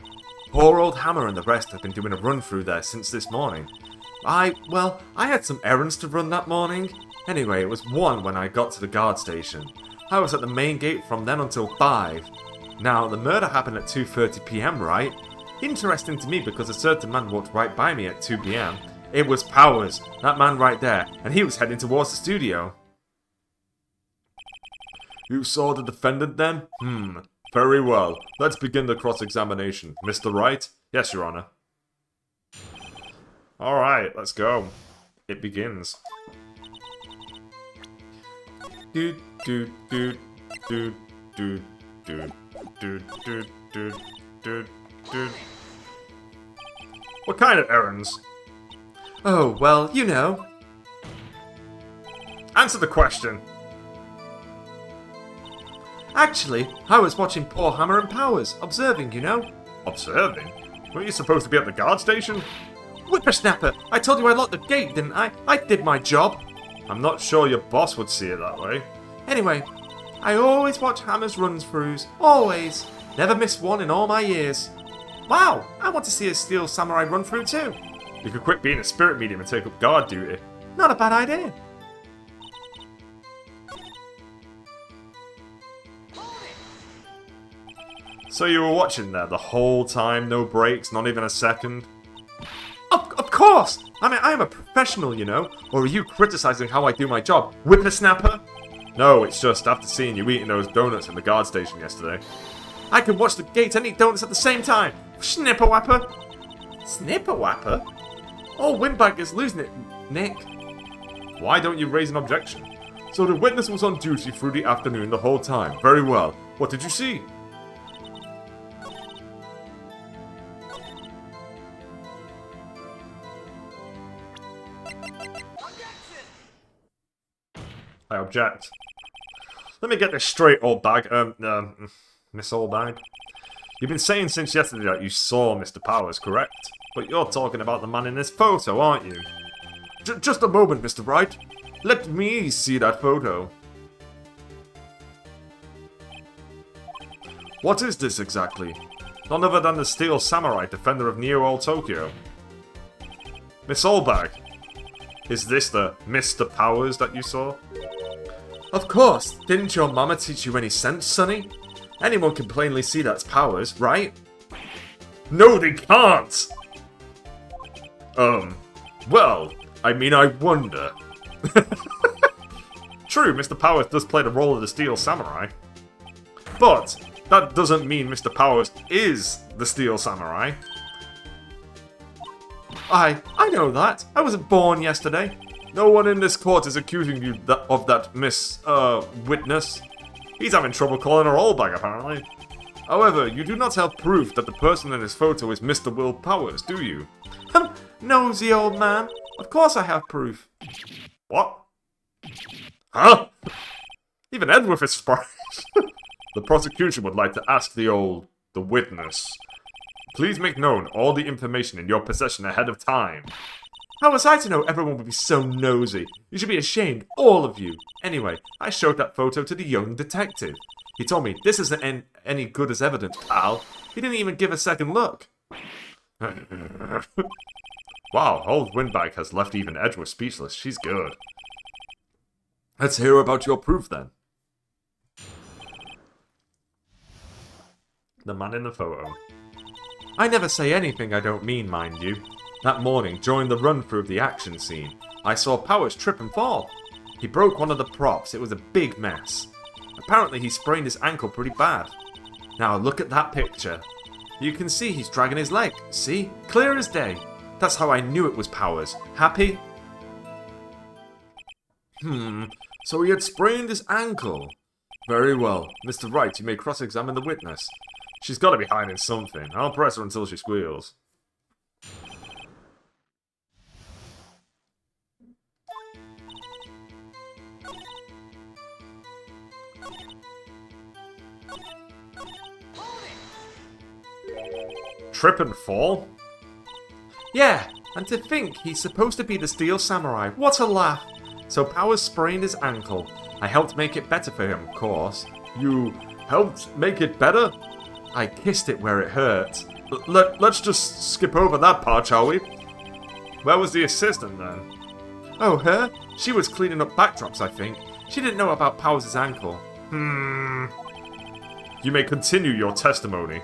Poor old Hammer and the rest have been doing a run through there since this morning. I had some errands to run that morning. Anyway, it was 1 when I got to the guard station. I was at the main gate from then until 5. Now, the murder happened at 2:30 PM, right? Interesting to me because a certain man walked right by me at 2 PM. It was Powers, that man right there, and he was heading towards the studio. You saw the defendant then? Very well. Let's begin the cross-examination. Mr. Wright? Yes, Your Honor. Alright, let's go. It begins. Doot, doot, doot, doot, doot, doot, doot, doot, doot, doot, doot. What kind of errands? Oh, well, you know. Answer the question. Actually, I was watching poor Hammer and Powers, observing, you know. Observing? Weren't you supposed to be at the guard station? Whippersnapper! I told you I locked the gate, didn't I? I did my job. I'm not sure your boss would see it that way. Anyway, I always watch Hammer's run-throughs. Always. Never missed one in all my years. Wow, I want to see a Steel Samurai run-through too. You could quit being a spirit medium and take up guard duty. Not a bad idea. So you were watching there the whole time, no breaks, not even a second? Of course! I mean, I am a professional, you know. Or are you criticizing how I do my job, whippersnapper? No, it's just after seeing you eating those donuts in the guard station yesterday. I could watch the gate and eat donuts at the same time. Snipper-wapper. Snipper-wapper? Oh, Windbag is losing it, Nick. Why don't you raise an objection? So the witness was on duty through the afternoon the whole time. Very well. What did you see? I object. Let me get this straight, old bag. Miss Old Bag. You've been saying since yesterday that you saw Mr. Powers, correct? But you're talking about the man in this photo, aren't you? Just a moment, Mr. Wright. Let me see that photo. What is this exactly? None other than the Steel Samurai, defender of Neo Old Tokyo. Miss Oldbag, is this the Mr. Powers that you saw? Of course. Didn't your mama teach you any sense, Sonny? Anyone can plainly see that's Powers, right? No, they can't! Well, I mean, I wonder. True, Mr. Powers does play the role of the Steel Samurai. But that doesn't mean Mr. Powers is the Steel Samurai. I know that. I wasn't born yesterday. No one in this court is accusing you of that, witness. He's having trouble calling her old bag, apparently. However, you do not have proof that the person in this photo is Mr. Will Powers, do you? Nosy old man. Of course I have proof. What? Huh? Even Edward is surprised. The prosecution would like to ask the witness. Please make known all the information in your possession ahead of time. How was I to know everyone would be so nosy? You should be ashamed, all of you. Anyway, I showed that photo to the young detective. He told me, this isn't any good as evidence, pal. He didn't even give a second look. Wow, old Windbag has left even Edgeworth speechless. She's good. Let's hear about your proof, then. The man in the photo. I never say anything I don't mean, mind you. That morning, during the run-through of the action scene, I saw Powers trip and fall. He broke one of the props. It was a big mess. Apparently he sprained his ankle pretty bad. Now look at that picture. You can see he's dragging his leg. See? Clear as day. That's how I knew it was Powers. Happy? So he had sprained his ankle. Very well. Mr. Wright, you may cross-examine the witness. She's got to be hiding something. I'll press her until she squeals. Trip and fall? Yeah, and to think he's supposed to be the Steel Samurai. What a laugh! So Powers sprained his ankle. I helped make it better for him, of course. You helped make it better? I kissed it where it hurt. Let's just skip over that part, shall we? Where was the assistant then? Oh, her? She was cleaning up backdrops, I think. She didn't know about Powers' ankle. You may continue your testimony.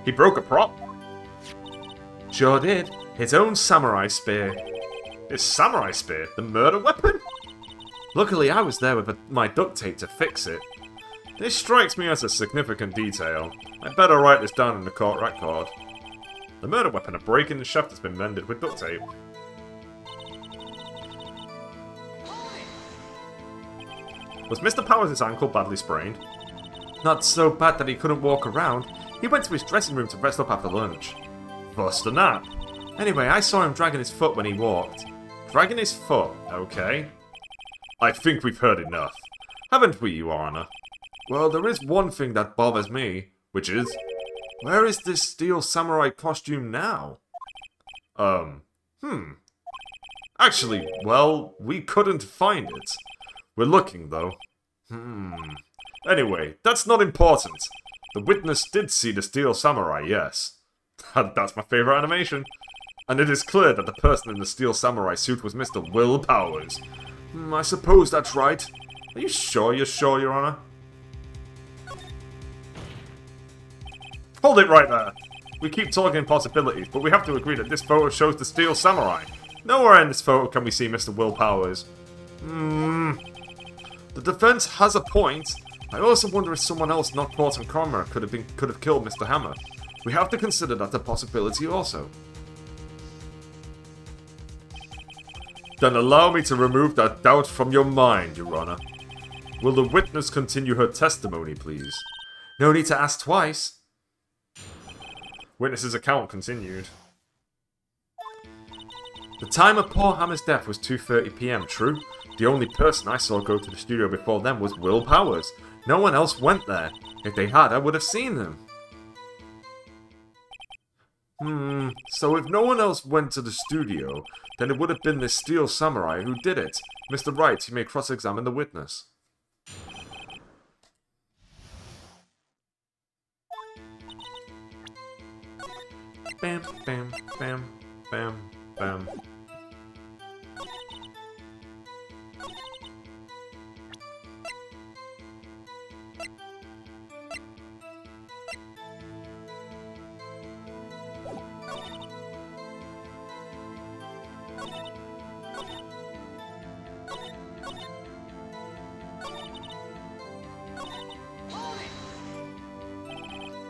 He broke a prop? Sure did. His own samurai spear. His samurai spear? The murder weapon? Luckily I was there with my duct tape to fix it. This strikes me as a significant detail. I'd better write this down in the court record. The murder weapon, a break in the shaft, has been mended with duct tape. Was Mr. Powers' ankle badly sprained? Not so bad that he couldn't walk around. He went to his dressing room to rest up after lunch. Bust a nap. Anyway, I saw him dragging his foot when he walked. Dragging his foot, okay. I think we've heard enough. Haven't we, Your Honor? Well, there is one thing that bothers me, which is... Where is this Steel Samurai costume now? Actually, well, we couldn't find it. We're looking, though. Anyway, that's not important. The witness did see the Steel Samurai, yes. That's my favourite animation. And it is clear that the person in the Steel Samurai suit was Mr. Will Powers. I suppose that's right. Are you sure you're sure, Your Honor? Hold it right there! We keep talking possibilities, but we have to agree that this photo shows the Steel Samurai. Nowhere in this photo can we see Mr. Will Powers. The defense has a point. I also wonder if someone else not caught on camera could have killed Mr. Hammer. We have to consider that a possibility also. Then allow me to remove that doubt from your mind, Your Honor. Will the witness continue her testimony, please? No need to ask twice. Witness's account continued. The time of poor Hammer's death was 2:30 PM, true? The only person I saw go to the studio before them was Will Powers. No one else went there. If they had, I would have seen them. So if no one else went to the studio, then it would have been this Steel Samurai who did it. Mr. Wright, you may cross-examine the witness. Bam, bam, bam, bam, bam.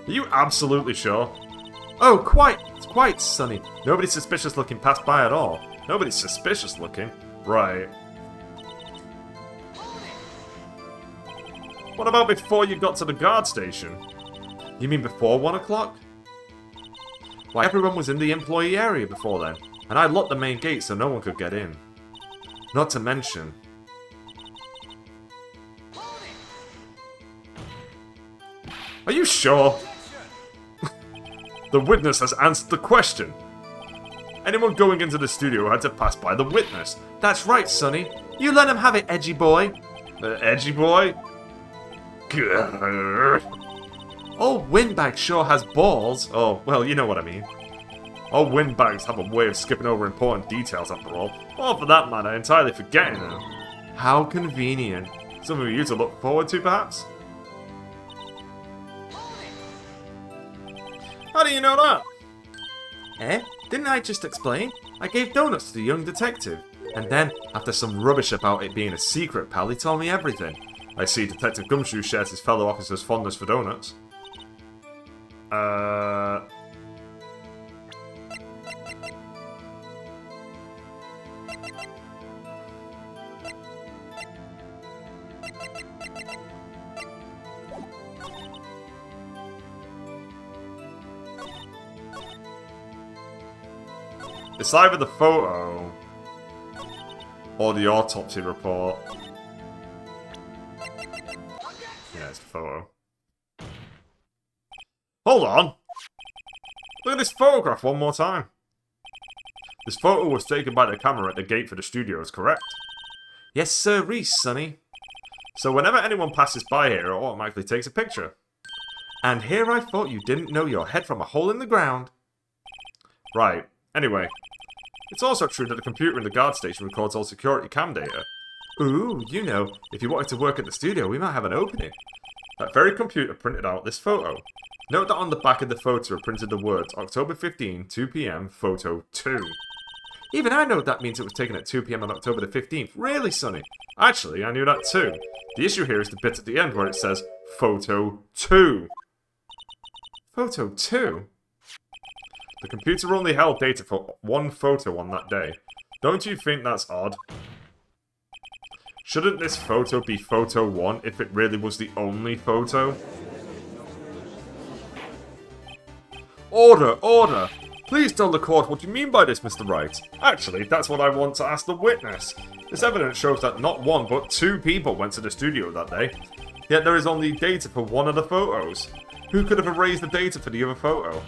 Are you absolutely sure? Oh, quite, Sonny. Nobody's suspicious looking passed by at all. Nobody's suspicious looking. Right. What about before you got to the guard station? You mean before 1 o'clock? Why, everyone was in the employee area before then, and I locked the main gate so no one could get in. Not to mention... Are you sure? The witness has answered the question. Anyone going into the studio had to pass by the witness. That's right, Sonny. You let him have it, edgy boy. Edgy boy? Grrr. Old Windbag sure has balls. Oh, well, you know what I mean. Old Windbags have a way of skipping over important details after all. Or for that matter, entirely forgetting them. How convenient. Something for you to look forward to, perhaps? How do you know that? Eh? Didn't I just explain? I gave donuts to the young detective. And then, after some rubbish about it being a secret, pal, he told me everything. I see Detective Gumshoe shares his fellow officer's fondness for donuts. It's either the photo or the autopsy report. Yeah, it's the photo. Hold on! Look at this photograph one more time. This photo was taken by the camera at the gate for the studios, correct? Yes, sir, Reese, sonny. So whenever anyone passes by here, it automatically takes a picture. And here I thought you didn't know your head from a hole in the ground. Right. Anyway, it's also true that the computer in the guard station records all security cam data. Ooh, you know, if you wanted to work at the studio, we might have an opening. That very computer printed out this photo. Note that on the back of the photo are printed the words October 15, 2 PM, photo 2. Even I know that means it was taken at 2 PM on October the 15th. Really, sonny? Actually, I knew that too. The issue here is the bit at the end where it says photo 2. Photo 2? The computer only held data for one photo on that day. Don't you think that's odd? Shouldn't this photo be photo 1 if it really was the only photo? Order! Order! Please tell the court what you mean by this, Mr. Wright. Actually, that's what I want to ask the witness. This evidence shows that not one but two people went to the studio that day. Yet there is only data for one of the photos. Who could have erased the data for the other photo?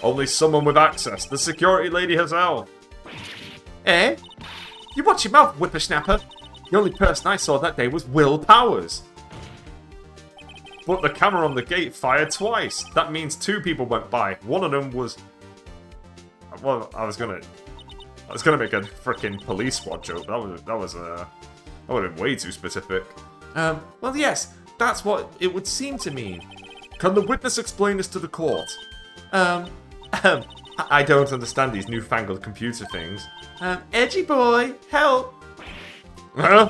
Only someone with access, the security lady herself. Eh? You watch your mouth, whippersnapper. The only person I saw that day was Will Powers. But the camera on the gate fired twice. That means two people went by. One of them was... Well, I was gonna make a freaking police squad joke. That would have been way too specific. Well, yes, that's what it would seem to mean. Can the witness explain this to the court? I don't understand these newfangled computer things. Edgy boy, help! Huh?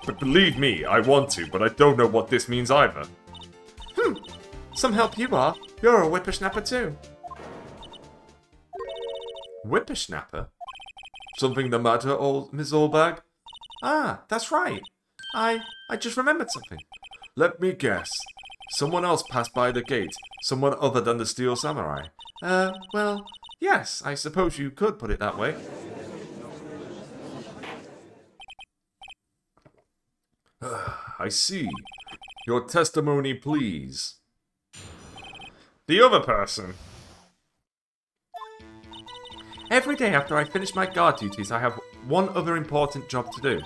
But believe me, I want to, but I don't know what this means either. Some help you are. You're a whippersnapper too. Whippersnapper? Something the matter, Miss Oldbag? Ah, that's right. I just remembered something. Let me guess. Someone else passed by the gate. Someone other than the Steel Samurai. Well, yes, I suppose you could put it that way. I see. Your testimony, please. The other person. Every day after I finish my guard duties, I have one other important job to do.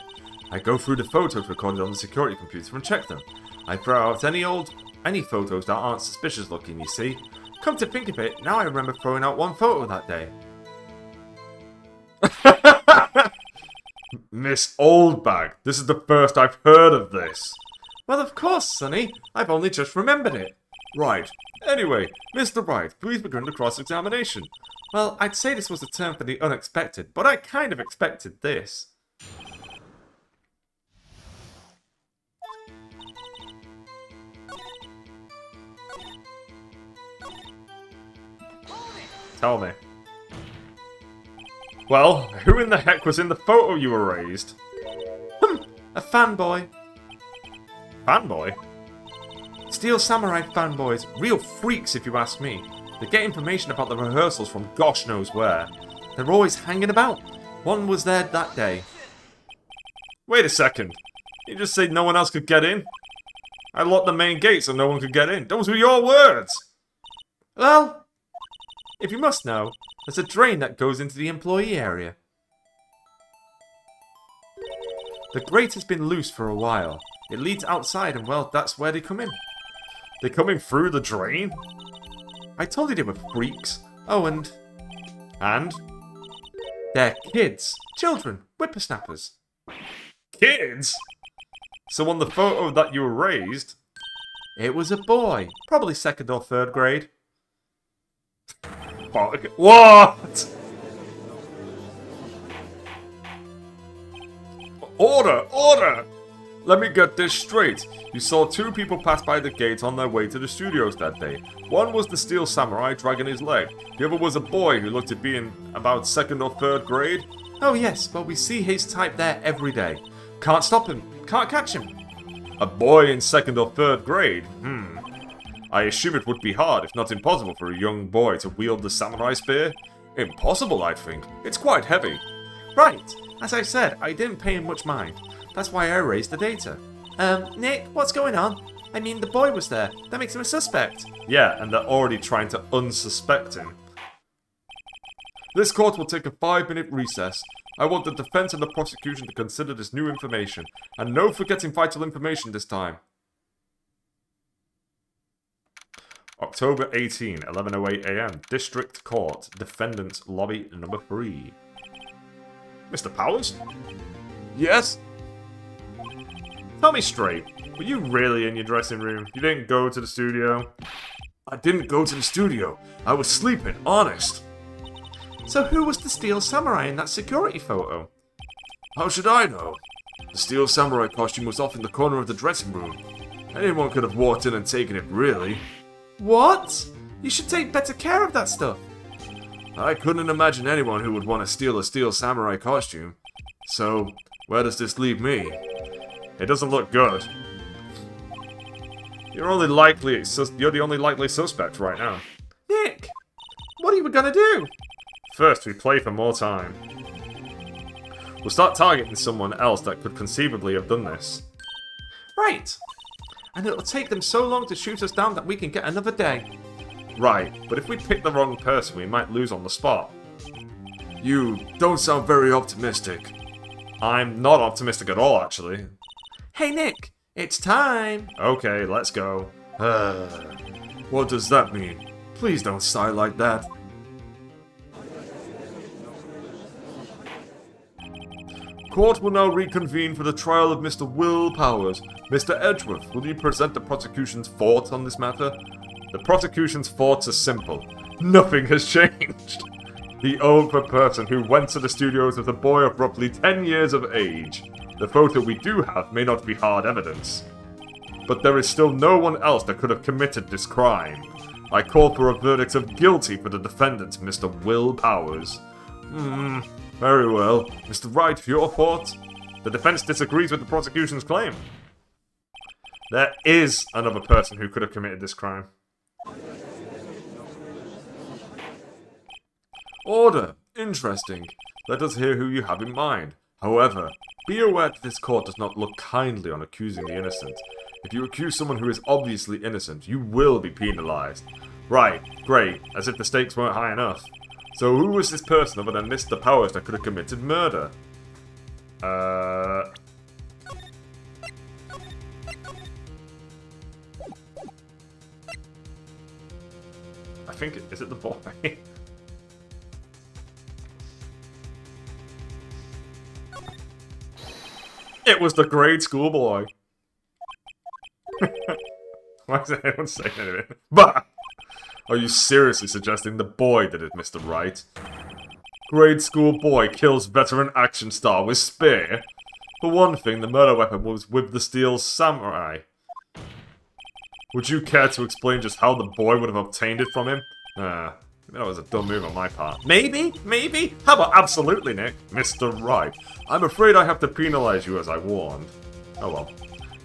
I go through the photos recorded on the security computer and check them. I throw out any photos that aren't suspicious looking, you see. Come to think of it, now I remember throwing out one photo that day. Miss Oldbag, this is the first I've heard of this. Well, of course, Sonny. I've only just remembered it. Right. Anyway, Mr. Wright, please begin the cross-examination. Well, I'd say this was a term for the unexpected, but I kind of expected this. Tell me. Well, who in the heck was in the photo you erased? A fanboy. Fanboy? Steel Samurai fanboys. Real freaks, if you ask me. They get information about the rehearsals from gosh knows where. They're always hanging about. One was there that day. Wait a second. You just said no one else could get in? I locked the main gate so no one could get in. Those were your words! Well, if you must know, there's a drain that goes into the employee area. The grate has been loose for a while. It leads outside and, well, that's where they come in. They're coming through the drain? I told you they were freaks. Oh, and... And? They're kids. Children. Whippersnappers. Kids? So on the photo that you erased... It was a boy. Probably 2nd or 3rd grade. What? Order! Order! Let me get this straight. You saw two people pass by the gate on their way to the studios that day. One was the Steel Samurai dragging his leg. The other was a boy who looked to be in about 2nd or 3rd grade. Oh yes, well we see his type there every day. Can't stop him. Can't catch him. A boy in 2nd or 3rd grade? I assume it would be hard, if not impossible, for a young boy to wield the samurai spear. Impossible, I'd think. It's quite heavy. Right. As I said, I didn't pay him much mind. That's why I raised the data. Nick, what's going on? I mean, the boy was there. That makes him a suspect. Yeah, and they're already trying to unsuspect him. This court will take a 5-minute recess. I want the defense and the prosecution to consider this new information. And no forgetting vital information this time. October 18, 11:08 AM. District Court. Defendant's Lobby number 3. Mr. Powers? Yes? Tell me straight. Were you really in your dressing room? You didn't go to the studio? I didn't go to the studio. I was sleeping, honest. So who was the Steel Samurai in that security photo? How should I know? The Steel Samurai costume was off in the corner of the dressing room. Anyone could have walked in and taken it, really. What? You should take better care of that stuff. I couldn't imagine anyone who would want to steal a Steel Samurai costume. So, where does this leave me? It doesn't look good. You're the only likely suspect right now. Nick, what are we gonna do? First, we play for more time. We'll start targeting someone else that could conceivably have done this. Right. And it'll take them so long to shoot us down that we can get another day. Right, but if we pick the wrong person, we might lose on the spot. You don't sound very optimistic. I'm not optimistic at all, actually. Hey Nick, it's time. Okay, let's go. What does that mean? Please don't sigh like that. Court will now reconvene for the trial of Mr. Will Powers. Mr. Edgeworth, will you present the prosecution's thoughts on this matter? The prosecution's thoughts are simple. Nothing has changed. The older person who went to the studios was a boy of roughly 10 years of age. The photo we do have may not be hard evidence. But there is still no one else that could have committed this crime. I call for a verdict of guilty for the defendant, Mr. Will Powers. Very well. Mr. Wright, your thoughts? The defense disagrees with the prosecution's claim. There is another person who could have committed this crime. Order. Interesting. Let us hear who you have in mind. However, be aware that this court does not look kindly on accusing the innocent. If you accuse someone who is obviously innocent, you will be penalized. Right, great, as if the stakes weren't high enough. So who was this person other than Mr. Powers that could have committed murder? I think is it the boy? It was the grade school boy. Why is anyone saying anything? Bah! Are you seriously suggesting the boy did it, Mr. Wright? Grade school boy kills veteran action star with spear? For one thing, the murder weapon was with the Steel Samurai. Would you care to explain just how the boy would have obtained it from him? That was a dumb move on my part. Maybe? Maybe? How about absolutely, Nick? Mr. Wright, I'm afraid I have to penalize you as I warned. Oh well.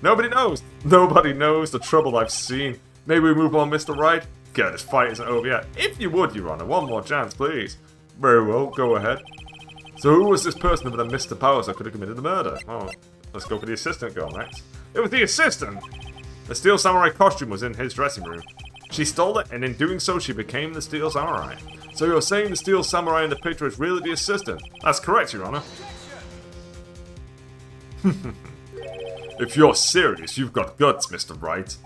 Nobody knows. Nobody knows the trouble I've seen. May we move on, Mr. Wright? Yeah, this fight isn't over yet. If you would, Your Honor, one more chance, please. Very well, go ahead. So who was this person other than Mr. Powers that could have committed the murder? Oh, let's go for the assistant girl next. It was the assistant! The Steel Samurai costume was in his dressing room. She stole it, and in doing so, she became the Steel Samurai. So you're saying the Steel Samurai in the picture is really the assistant? That's correct, Your Honor. If you're serious, you've got guts, Mr. Wright.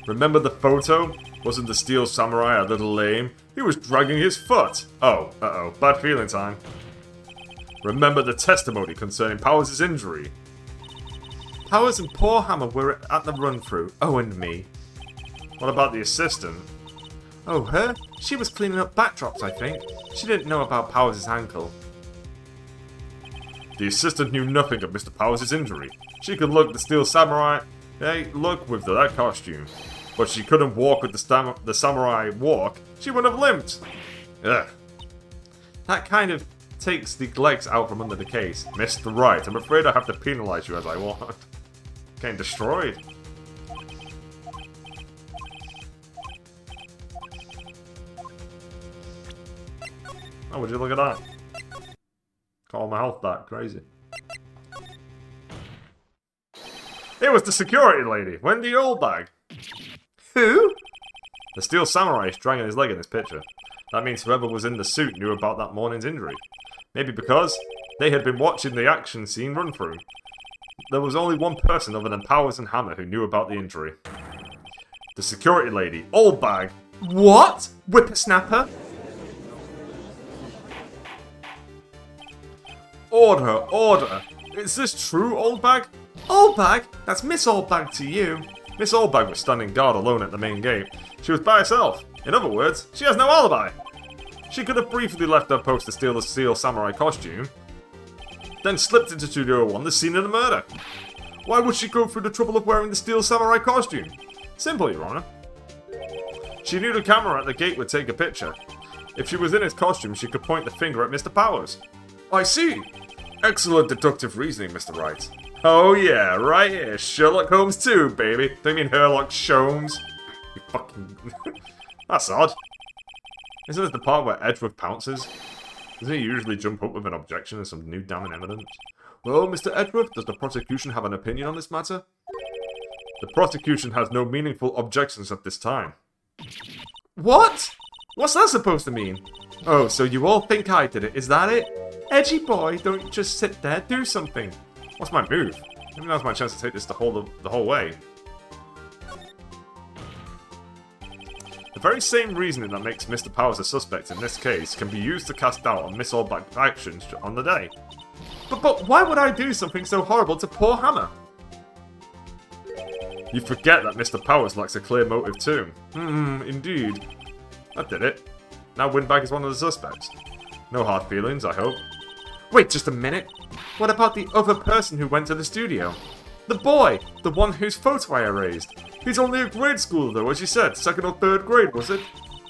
Remember the photo? Wasn't the Steel Samurai a little lame? He was dragging his foot. Oh, uh-oh, bad feeling time. Remember the testimony concerning Powers' injury? Powers and poor Hammer were at the run-through, oh and me. What about the assistant? Oh, her? She was cleaning up backdrops, I think. She didn't know about Powers' ankle. The assistant knew nothing of Mr. Powers' injury. She could look the Steel Samurai look with that costume. But she couldn't walk with the samurai walk. She would have limped. Ugh. That kind of takes the legs out from under the case. Mr. Wright, I'm afraid I have to penalize you as I want. Getting destroyed. Oh, would you look at that? Call my health back. Crazy. It was the security lady, Wendy Oldbag. Who? The Steel Samurai is dragging his leg in this picture. That means whoever was in the suit knew about that morning's injury. Maybe because they had been watching the action scene run through. There was only one person other than Powers and Hammer who knew about the injury. The security lady, Oldbag. What? Whippersnapper? Order, order. Is this true, Oldbag? Oldbag? That's Miss Oldbag to you. Miss Oldbag was standing guard alone at the main gate. She was by herself. In other words, she has no alibi. She could have briefly left her post to steal the Steel Samurai costume, then slipped into Studio 1 the scene of the murder. Why would she go through the trouble of wearing the Steel Samurai costume? Simple, Your Honor. She knew the camera at the gate would take a picture. If she was in his costume, she could point the finger at Mr. Powers. I see. Excellent deductive reasoning, Mr. Wright. Oh yeah, right here. Sherlock Holmes 2, baby. Don't you mean Sherlock Sholmes? You fucking... That's odd. Isn't this the part where Edgeworth pounces? Doesn't he usually jump up with an objection and some new damning evidence? Well, Mr. Edgeworth, does the prosecution have an opinion on this matter? The prosecution has no meaningful objections at this time. What? What's that supposed to mean? Oh, so you all think I did it, is that it? Edgy boy, don't just sit there, do something. What's my move? Maybe now's my chance to take this the whole way. The very same reasoning that makes Mr. Powers a suspect in this case can be used to cast doubt on Miss Oldbag's actions on the day. But why would I do something so horrible to poor Hammer? You forget that Mr. Powers lacks a clear motive too. Indeed. That did it. Now Windbag is one of the suspects. No hard feelings, I hope. Wait just a minute. What about the other person who went to the studio? The boy! The one whose photo I erased. He's only a grade schooler though, as you said. 2nd or 3rd grade, was it?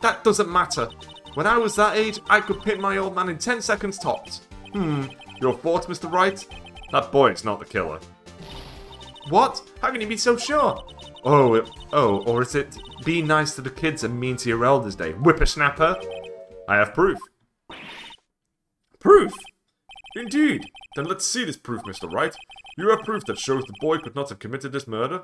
That doesn't matter. When I was that age, I could pin my old man in 10 seconds tops. Your thoughts, Mr. Wright? That boy is not the killer. What? How can you be so sure? Or is it be nice to the kids and mean to your elders day? Whippersnapper? I have proof. Proof? Indeed. Then let's see this proof, Mr. Wright. You have proof that shows the boy could not have committed this murder?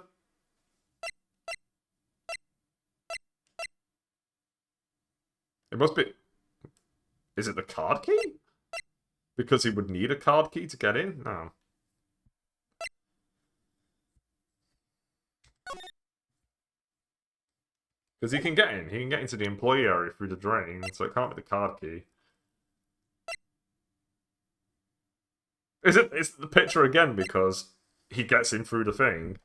It must be... Is it the card key? Because he would need a card key to get in? No. Because he can get in. He can get into the employee area through the drain, so it can't be the card key. It's the picture again because he gets in through the thing.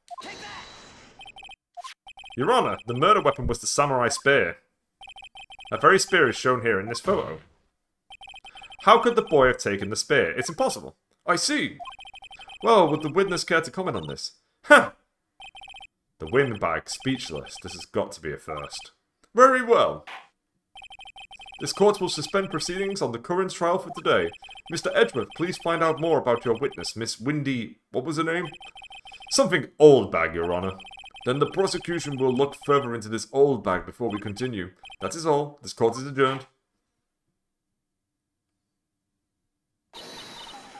Your Honor, the murder weapon was the samurai spear. That very spear is shown here in this photo. How could the boy have taken the spear? It's impossible. I see. Well, would the witness care to comment on this? Huh! The Windbag, speechless. This has got to be a first. Very well. This court will suspend proceedings on the current trial for today. Mr. Edgeworth, please find out more about your witness, Miss Windy... What was her name? Something Oldbag, Your Honor. Then the prosecution will look further into this Oldbag before we continue. That is all. This court is adjourned.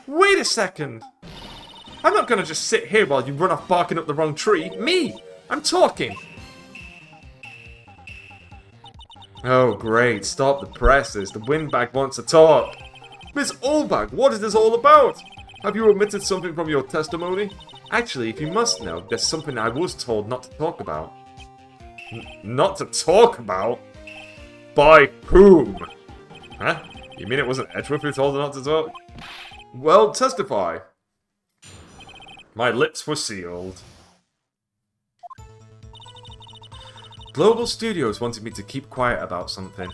Wait a second! I'm not gonna just sit here while you run off barking up the wrong tree. Me! I'm talking! Oh great, stop the presses. The Windbag wants to talk. Miss Oldbag, what is this all about? Have you omitted something from your testimony? Actually, if you must know, there's something I was told not to talk about. Not to talk about? By whom? Huh? You mean it wasn't Edgeworth who told her not to talk? Well, testify. My lips were sealed. Global Studios wanted me to keep quiet about something.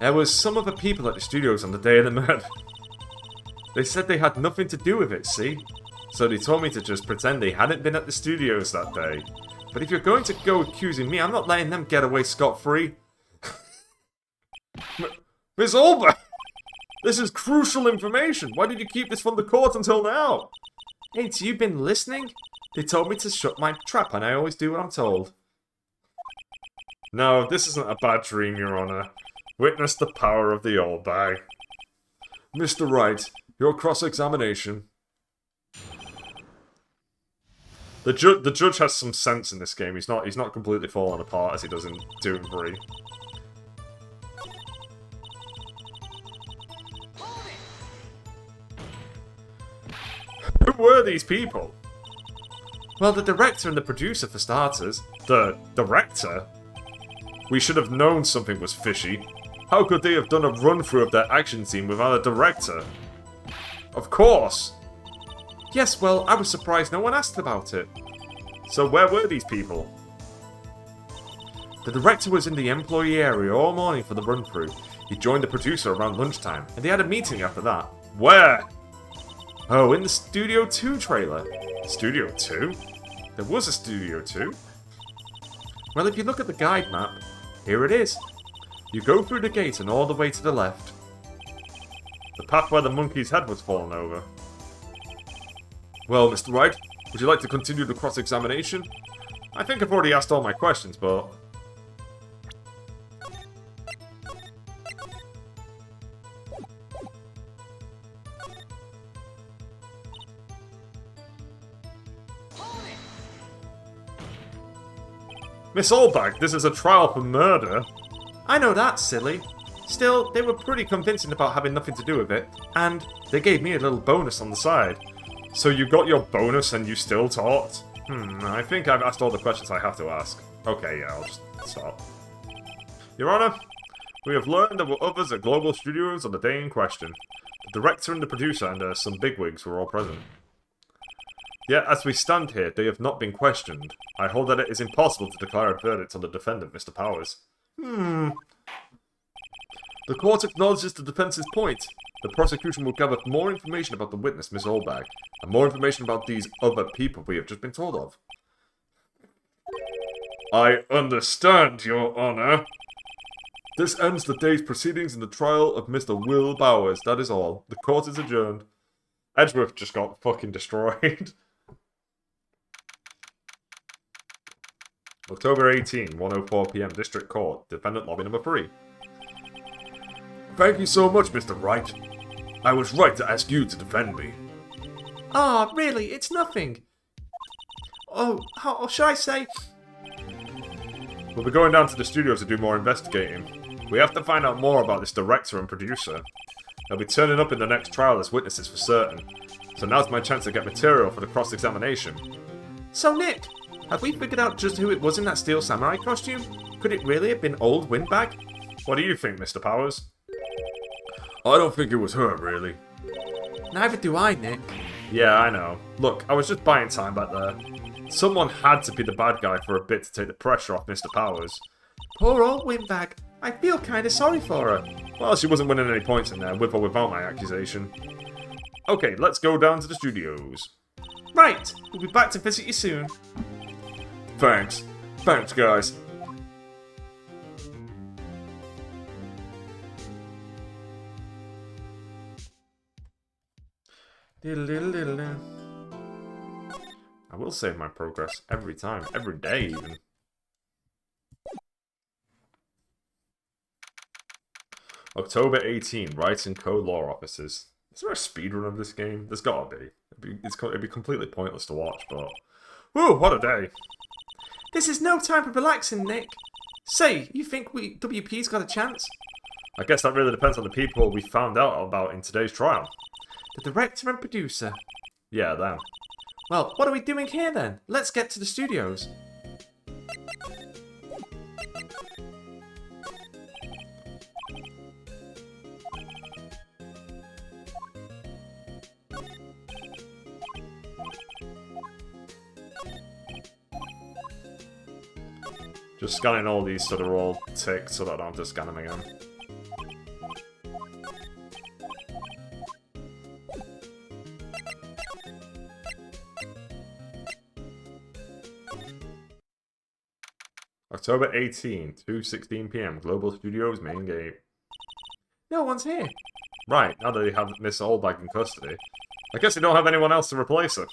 There was some other people at the studios on the day of the murder. They said they had nothing to do with it, see? So they told me to just pretend they hadn't been at the studios that day. But if you're going to go accusing me, I'm not letting them get away scot-free. Miss Olber! This is crucial information! Why did you keep this from the court until now? Ain't you been listening? They told me to shut my trap, and I always do what I'm told. No, this isn't a bad dream, Your Honor. Witness the power of the old bag. Mr. Wright, your cross-examination. The judge has some sense in this game. He's not completely falling apart as he does in Doom 3. Who were these people? Well, the director and the producer, for starters. The director? We should have known something was fishy. How could they have done a run-through of their action scene without a director? Of course! Yes, well, I was surprised no one asked about it. So where were these people? The director was in the employee area all morning for the run-through. He joined the producer around lunchtime, and they had a meeting after that. Where? Oh, in the Studio 2 trailer. Studio 2? There was a Studio 2? Well, if you look at the guide map, here it is. You go through the gate and all the way to the left. The path where the monkey's head was fallen over. Well, Mr. Wright, would you like to continue the cross-examination? I think I've already asked all my questions, but... Miss Oldbag, this is a trial for murder. I know that, silly. Still, they were pretty convincing about having nothing to do with it, and they gave me a little bonus on the side. So you got your bonus and you still talked? I think I've asked all the questions I have to ask. Okay, yeah, I'll just stop. Your Honor, we have learned there were others at Global Studios on the day in question. The director and the producer and some bigwigs were all present. Yet, as we stand here, they have not been questioned. I hold that it is impossible to declare a verdict on the defendant, Mr. Powers. The court acknowledges the defense's point. The prosecution will gather more information about the witness, Miss Oldbag, and more information about these other people we have just been told of. I understand, Your Honor. This ends the day's proceedings in the trial of Mr. Will Bowers. That is all. The court is adjourned. Edgeworth just got fucking destroyed. October 18, 1:04 PM, District Court, Defendant Lobby Number 3. Thank you so much, Mr. Wright. I was right to ask you to defend me. Ah, really? It's nothing. Oh, how should I say? We'll be going down to the studio to do more investigating. We have to find out more about this director and producer. They'll be turning up in the next trial as witnesses for certain. So now's my chance to get material for the cross-examination. So, Nick, have we figured out just who it was in that steel samurai costume? Could it really have been old Windbag? What do you think, Mr. Powers? I don't think it was her, really. Neither do I, Nick. Yeah, I know. Look, I was just buying time back there. Someone had to be the bad guy for a bit to take the pressure off Mr. Powers. Poor old Windbag. I feel kinda sorry for her. Well, she wasn't winning any points in there, with or without my accusation. Okay, let's go down to the studios. Right, we'll be back to visit you soon. Thanks. Thanks, guys. I will save my progress every time, every day even. October 18, Wright & Co. Law Offices. Is there a speedrun of this game? There's gotta be. It'd be completely pointless to watch, but... Woo, what a day! This is no time for relaxing, Nick. Say, you think WP's got a chance? I guess that really depends on the people we found out about in today's trial. The director and producer. Yeah, them. Well, what are we doing here then? Let's get to the studios. Just scanning all these so they're all ticked so that I don't have to scan them again. October 18, 2:16 p.m. Global Studios main gate. No one's here. Right, now that they have Miss Oldbag in custody, I guess they don't have anyone else to replace her.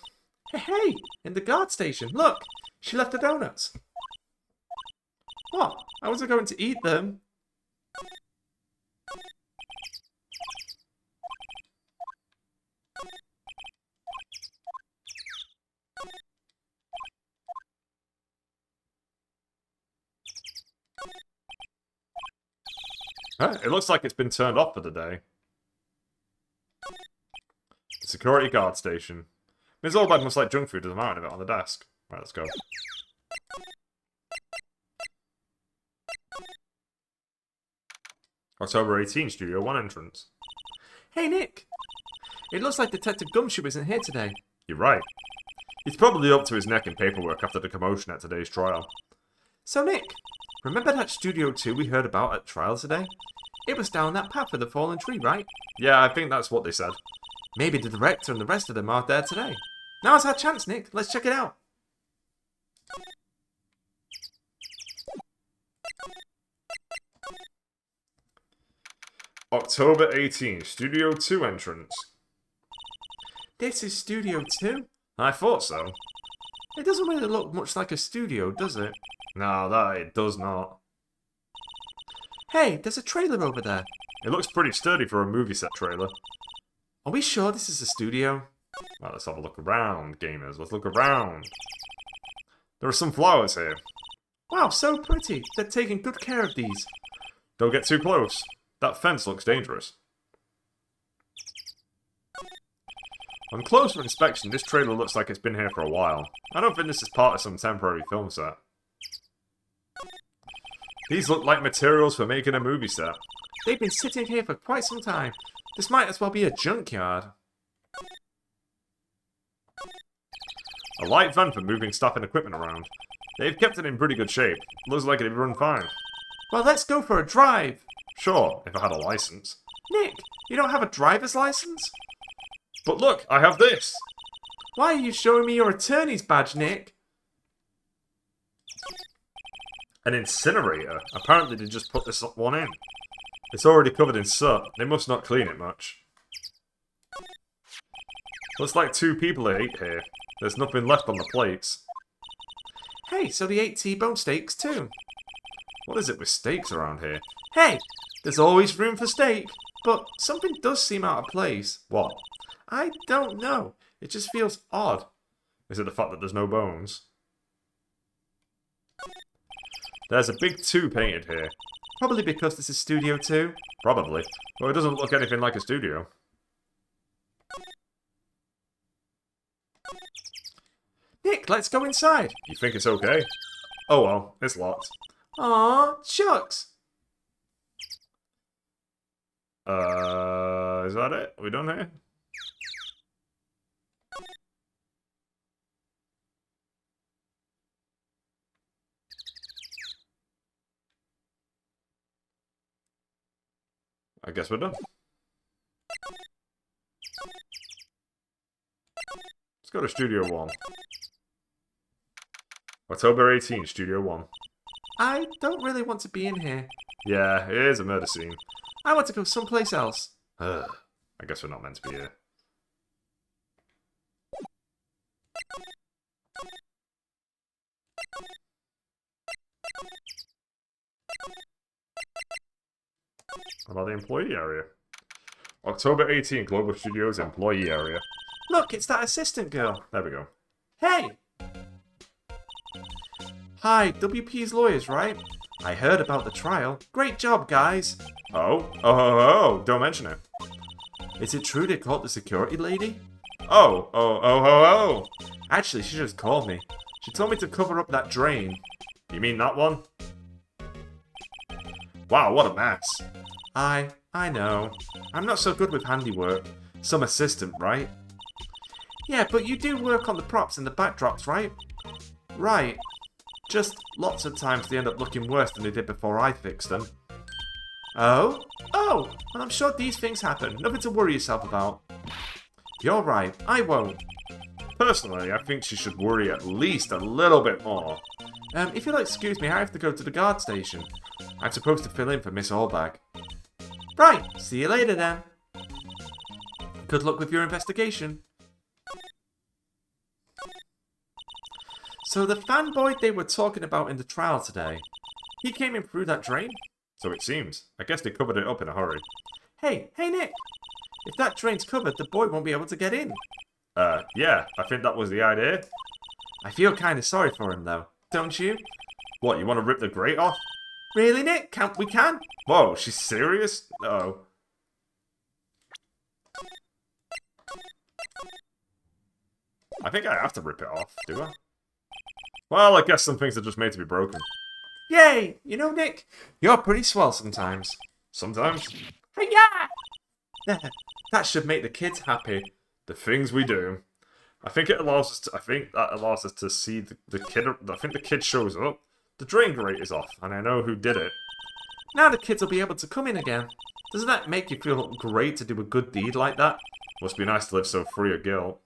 Hey, in the guard station, look! She left the donuts. What? I wasn't going to eat them. Huh? It looks like it's been turned off for the day. The security guard station. Ms. Oldbag must like junk food as a amount of it on the desk. Right, let's go. October 18, Studio 1 entrance. Hey, Nick! It looks like Detective Gumshoe isn't here today. You're right. He's probably up to his neck in paperwork after the commotion at today's trial. So, Nick, remember that Studio 2 we heard about at trial today? It was down that path with the fallen tree, right? Yeah, I think that's what they said. Maybe the director and the rest of them are there today. Now's our chance, Nick. Let's check it out. October 18, Studio 2 entrance. This is Studio 2? I thought so. It doesn't really look much like a studio, does it? No, that it does not. Hey, there's a trailer over there. It looks pretty sturdy for a movie set trailer. Are we sure this is a studio? Well, let's have a look around, gamers. Let's look around. There are some flowers here. Wow, so pretty. They're taking good care of these. Don't get too close. That fence looks dangerous. On closer inspection, this trailer looks like it's been here for a while. I don't think this is part of some temporary film set. These look like materials for making a movie set. They've been sitting here for quite some time. This might as well be a junkyard. A light van for moving stuff and equipment around. They've kept it in pretty good shape. Looks like it'd run fine. Well, let's go for a drive. Sure, if I had a license. Nick, you don't have a driver's license? But look, I have this! Why are you showing me your attorney's badge, Nick? An incinerator? Apparently they just put this one in. It's already covered in soot. They must not clean it much. Looks like 2 people ate here. There's nothing left on the plates. Hey, so they ate T-bone steaks too. What is it with steaks around here? Hey, there's always room for steak. But something does seem out of place. What? I don't know. It just feels odd. Is it the fact that there's no bones? There's a big 2 painted here. Probably because this is Studio 2. Probably. Well, it doesn't look anything like a studio. Nick, let's go inside. You think it's okay? Oh well, it's locked. Aw, shucks. Is that it? Are we done here? I guess we're done. Let's go to Studio 1. October 18, Studio 1. I don't really want to be in here. Yeah, it is a murder scene. I want to go someplace else. Ugh, I guess we're not meant to be here. What about the employee area? October 18, Global Studios employee area. Look, it's that assistant girl. There we go. Hey! Hi, WP's lawyers, right? I heard about the trial. Great job, guys. Oh, don't mention it. Is it true they caught the security lady? Oh. Actually, she just called me. She told me to cover up that drain. You mean that one? Wow, what a mess. I know. I'm not so good with handiwork. Some assistant, right? Yeah, but you do work on the props and the backdrops, right? Right. Just lots of times they end up looking worse than they did before I fixed them. Oh? Oh! Well, I'm sure these things happen. Nothing to worry yourself about. You're right. I won't. Personally, I think she should worry at least a little bit more. If you'll excuse me, I have to go to the guard station. I'm supposed to fill in for Miss Allbag. Right, see you later then. Good luck with your investigation. So the fanboy they were talking about in the trial today, he came in through that drain? So it seems. I guess they covered it up in a hurry. Hey Nick! If that drain's covered, the boy won't be able to get in. Yeah, I think that was the idea. I feel kinda sorry for him though, don't you? What, you want to rip the grate off? Really, Nick? We can? Whoa, she's serious? Uh-oh. I think I have to rip it off, do I? Well, I guess some things are just made to be broken. Yay! You know, Nick, you're pretty swell sometimes. Sometimes. Hiya! That should make the kids happy. The things we do. I think that allows us to see the kid. I think the kid shows up. The drain grate is off, and I know who did it. Now the kids will be able to come in again. Doesn't that make you feel great to do a good deed like that? Must be nice to live so free of guilt.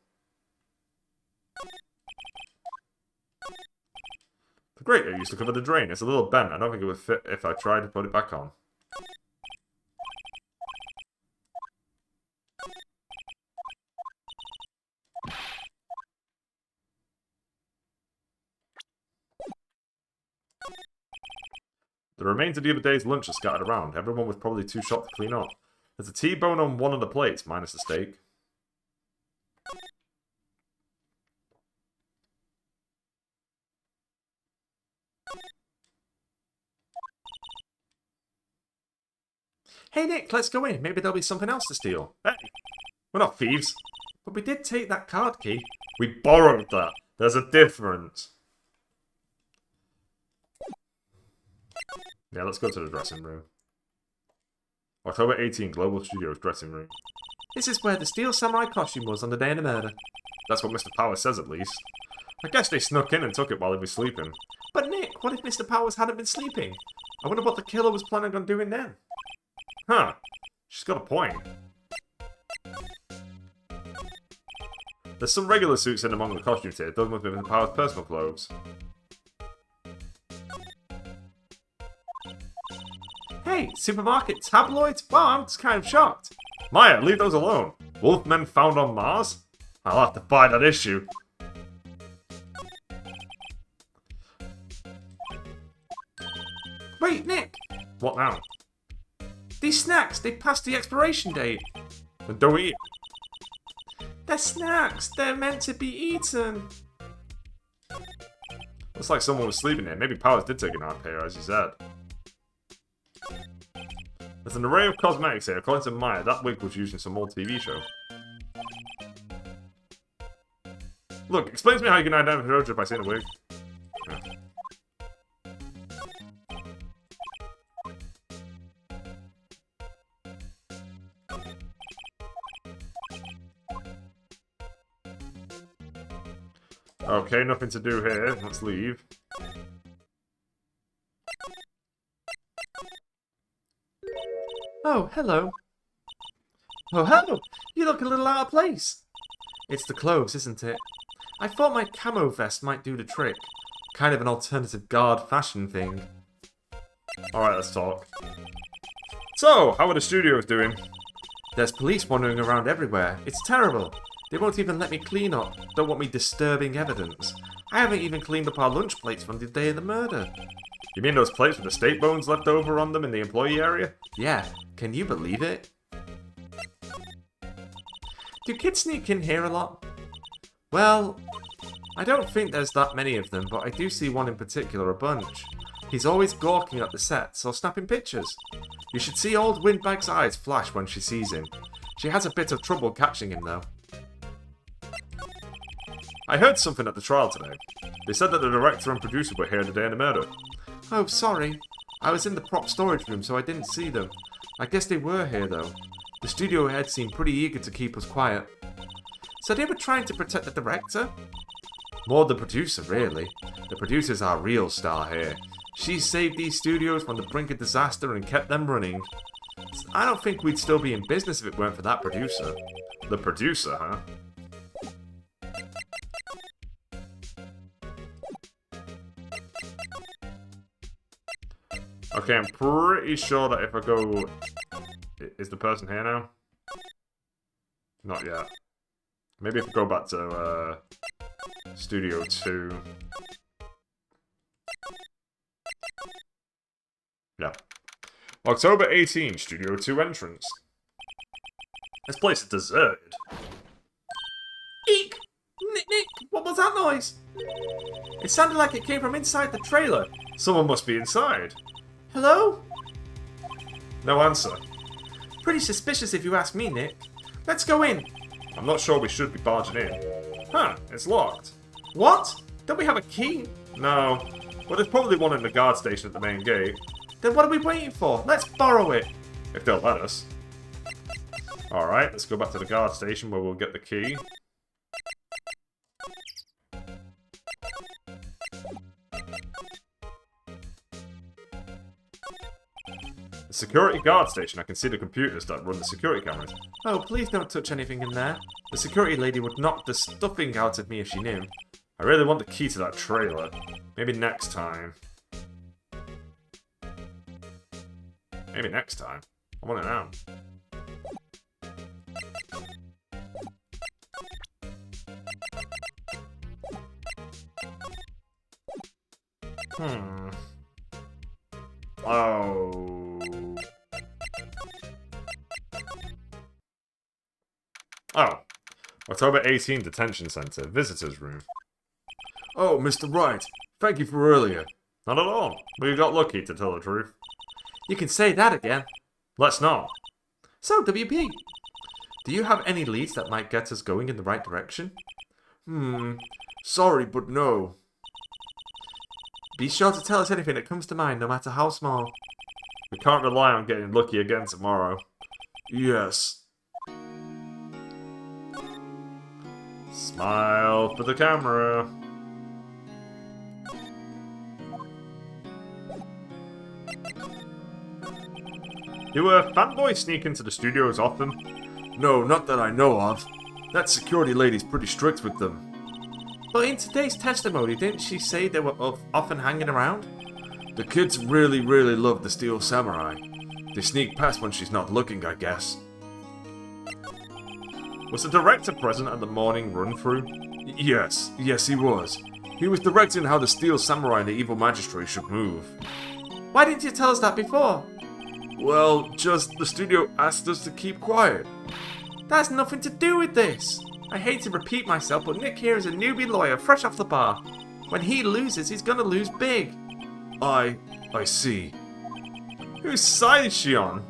The grate used to cover the drain. It's a little bent. I don't think it would fit if I tried to put it back on. The remains of the other day's lunch are scattered around. Everyone was probably too shocked to clean up. There's a T-bone on one of the plates, minus the steak. Hey Nick, let's go in. Maybe there'll be something else to steal. Hey, we're not thieves. But we did take that card key. We borrowed that. There's a difference. Yeah, let's go to the dressing room. October 18, Global Studios dressing room. This is where the Steel Samurai costume was on the day of the murder. That's what Mr. Power says, at least. I guess they snuck in and took it while he was sleeping. But Nick, what if Mr. Powers hadn't been sleeping? I wonder what the killer was planning on doing then. Huh. She's got a point. There's some regular suits in among the costumes here. Those must be Mr. Power's personal clothes. Hey, supermarket tabloids? Wow, I'm just kind of shocked. Maya, leave those alone. Wolfmen found on Mars? I'll have to buy that issue. Wait, Nick! What now? These snacks, they passed the expiration date. Then don't eat. They're snacks. They're meant to be eaten. Looks like someone was sleeping here. Maybe Powers did take a nap here, as you said. There's an array of cosmetics here. According to Maya, that wig was used in some old TV show. Look, explain to me how you can identify Roger by seeing a wig. Yeah. Okay, nothing to do here. Let's leave. Oh, hello. Oh, hello! You look a little out of place. It's the clothes, isn't it? I thought my camo vest might do the trick. Kind of an alternative guard fashion thing. Alright, let's talk. So, how are the studios doing? There's police wandering around everywhere. It's terrible. They won't even let me clean up. Don't want me disturbing evidence. I haven't even cleaned up our lunch plates from the day of the murder. You mean those plates with the steak bones left over on them in the employee area? Yeah, can you believe it? Do kids sneak in here a lot? Well, I don't think there's that many of them, but I do see one in particular a bunch. He's always gawking at the sets or snapping pictures. You should see old Windbag's eyes flash when she sees him. She has a bit of trouble catching him though. I heard something at the trial today. They said that the director and producer were here the day of the murder. Oh, sorry. I was in the prop storage room, so I didn't see them. I guess they were here, though. The studio head seemed pretty eager to keep us quiet. So they were trying to protect the director? More the producer, really. The producer's our real star here. She saved these studios from the brink of disaster and kept them running. I don't think we'd still be in business if it weren't for that producer. The producer, huh? Okay, I'm pretty sure that if I go... Is the person here now? Not yet. Maybe if I go back to, Studio 2. Yeah. October 18, Studio 2 entrance. This place is deserted. Eek! Nick, what was that noise? It sounded like it came from inside the trailer. Someone must be inside. Hello? No answer. Pretty suspicious if you ask me, Nick. Let's go in. I'm not sure we should be barging in. Huh, it's locked. What? Don't we have a key? No, but there's probably one in the guard station at the main gate. Then what are we waiting for? Let's borrow it. If they'll let us. Alright, let's go back to the guard station where we'll get the key. The security guard station, I can see the computers that run the security cameras. Oh, please don't touch anything in there. The security lady would knock the stuffing out of me if she knew. I really want the key to that trailer. Maybe next time. Maybe next time. I want it now. Oh. Oh. October 18, Detention Center. Visitors Room. Oh, Mr. Wright. Thank you for earlier. Not at all. We got lucky, to tell the truth. You can say that again. Let's not. So, WP, do you have any leads that might get us going in the right direction? Sorry, but no. Be sure to tell us anything that comes to mind, no matter how small. We can't rely on getting lucky again tomorrow. Yes. Smile for the camera. Do fanboys sneak into the studios often? No, not that I know of. That security lady's pretty strict with them. But in today's testimony, didn't she say they were often hanging around? The kids really love the Steel Samurai. They sneak past when she's not looking, I guess. Was the director present at the morning run-through? Yes, he was. He was directing how the Steel Samurai and the Evil Magistrate should move. Why didn't you tell us that before? Well, just the studio asked us to keep quiet. That has nothing to do with this. I hate to repeat myself, but Nick here is a newbie lawyer fresh off the bar. When he loses, he's gonna lose big. I see. Whose side is she on?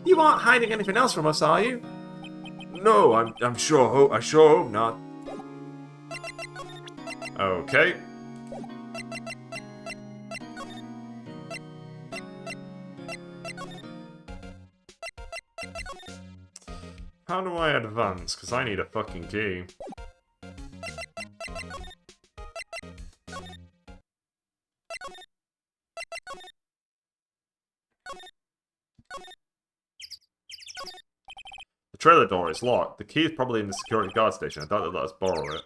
You aren't hiding anything else from us, are you? No, I sure hope not. Okay. How do I advance? Because I need a fucking key. The trailer door is locked. The key is probably in the security guard station. I doubt they'll let us borrow it.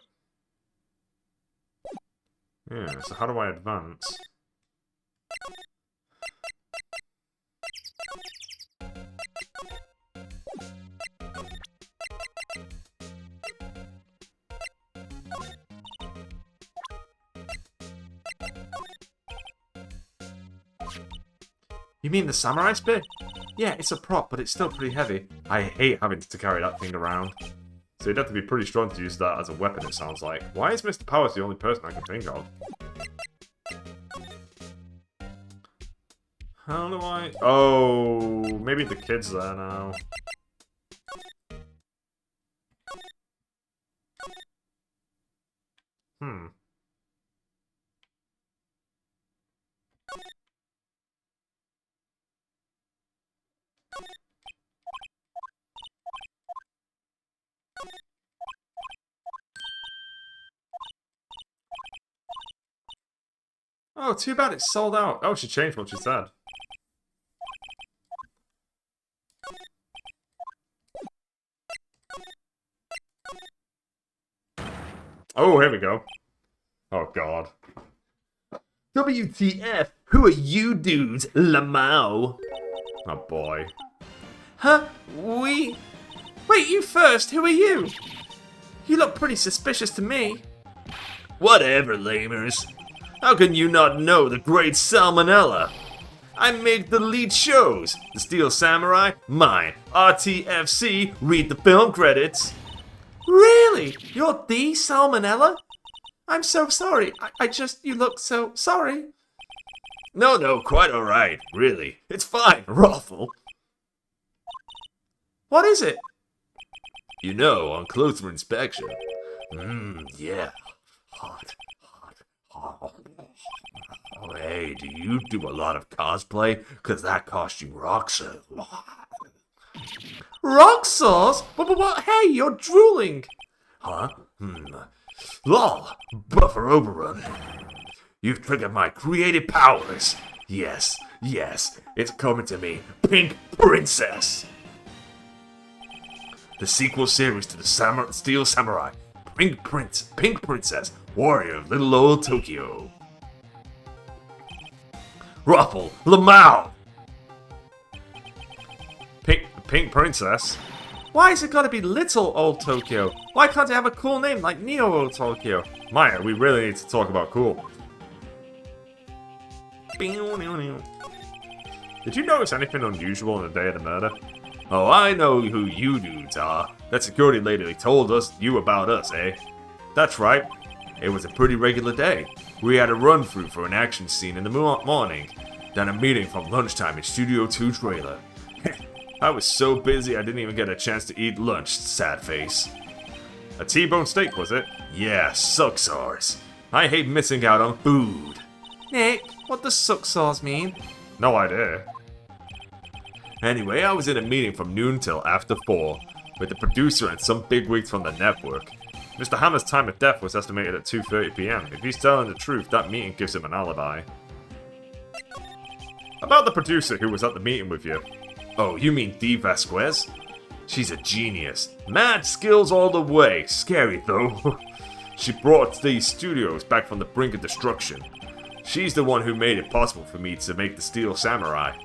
Yeah, so how do I advance? You mean the samurai spear? Yeah, it's a prop, but it's still pretty heavy. I hate having to carry that thing around. So you'd have to be pretty strong to use that as a weapon, it sounds like. Why is Mr. Powers the only person I can think of? How do I... Oh, maybe the kid's there now. Oh, too bad it's sold out. Oh, she changed what she said. Oh, here we go. Oh, God. WTF? Who are you dudes, Lamau? Oh boy. Huh? Wait, you first. Who are you? You look pretty suspicious to me. Whatever, lamers. How can you not know the great Salmonella? I make the lead shows. The Steel Samurai, mine. RTFC, read the film credits. Really? You're the Salmonella? I'm so sorry. You look so sorry. No, quite alright, really. It's fine, Ruffle. What is it? You know, on closer inspection. Yeah. Hot. Oh, hey, do you do a lot of cosplay? Cause that costume rocks a lot. Rock sauce? What? Hey, you're drooling. Huh? Lol, buffer overrun. You've triggered my creative powers. Yes, it's coming to me. Pink Princess. The sequel series to the Steel Samurai. Pink Princess, warrior of little old Tokyo. Ruffle, Lamau. Pink Princess? Why has it gotta be little old Tokyo? Why can't it have a cool name like Neo Old Tokyo? Maya, we really need to talk about cool. Did you notice anything unusual on the day of the murder? Oh, I know who you dudes are. That security lady told you about us, eh? That's right. It was a pretty regular day. We had a run-through for an action scene in the morning, then a meeting from lunchtime in Studio 2 trailer. I was so busy I didn't even get a chance to eat lunch, sad face. A T-bone steak, was it? Yeah, sucksars. I hate missing out on food. Nick, what does sucksars mean? No idea. Anyway, I was in a meeting from noon till after 4, with the producer and some bigwigs from the network. Mr. Hammer's time of death was estimated at 2:30 PM. If he's telling the truth, that meeting gives him an alibi. About the producer who was at the meeting with you. Oh, you mean Dee Vasquez? She's a genius. Mad skills all the way. Scary, though. She brought these studios back from the brink of destruction. She's the one who made it possible for me to make the Steel Samurai.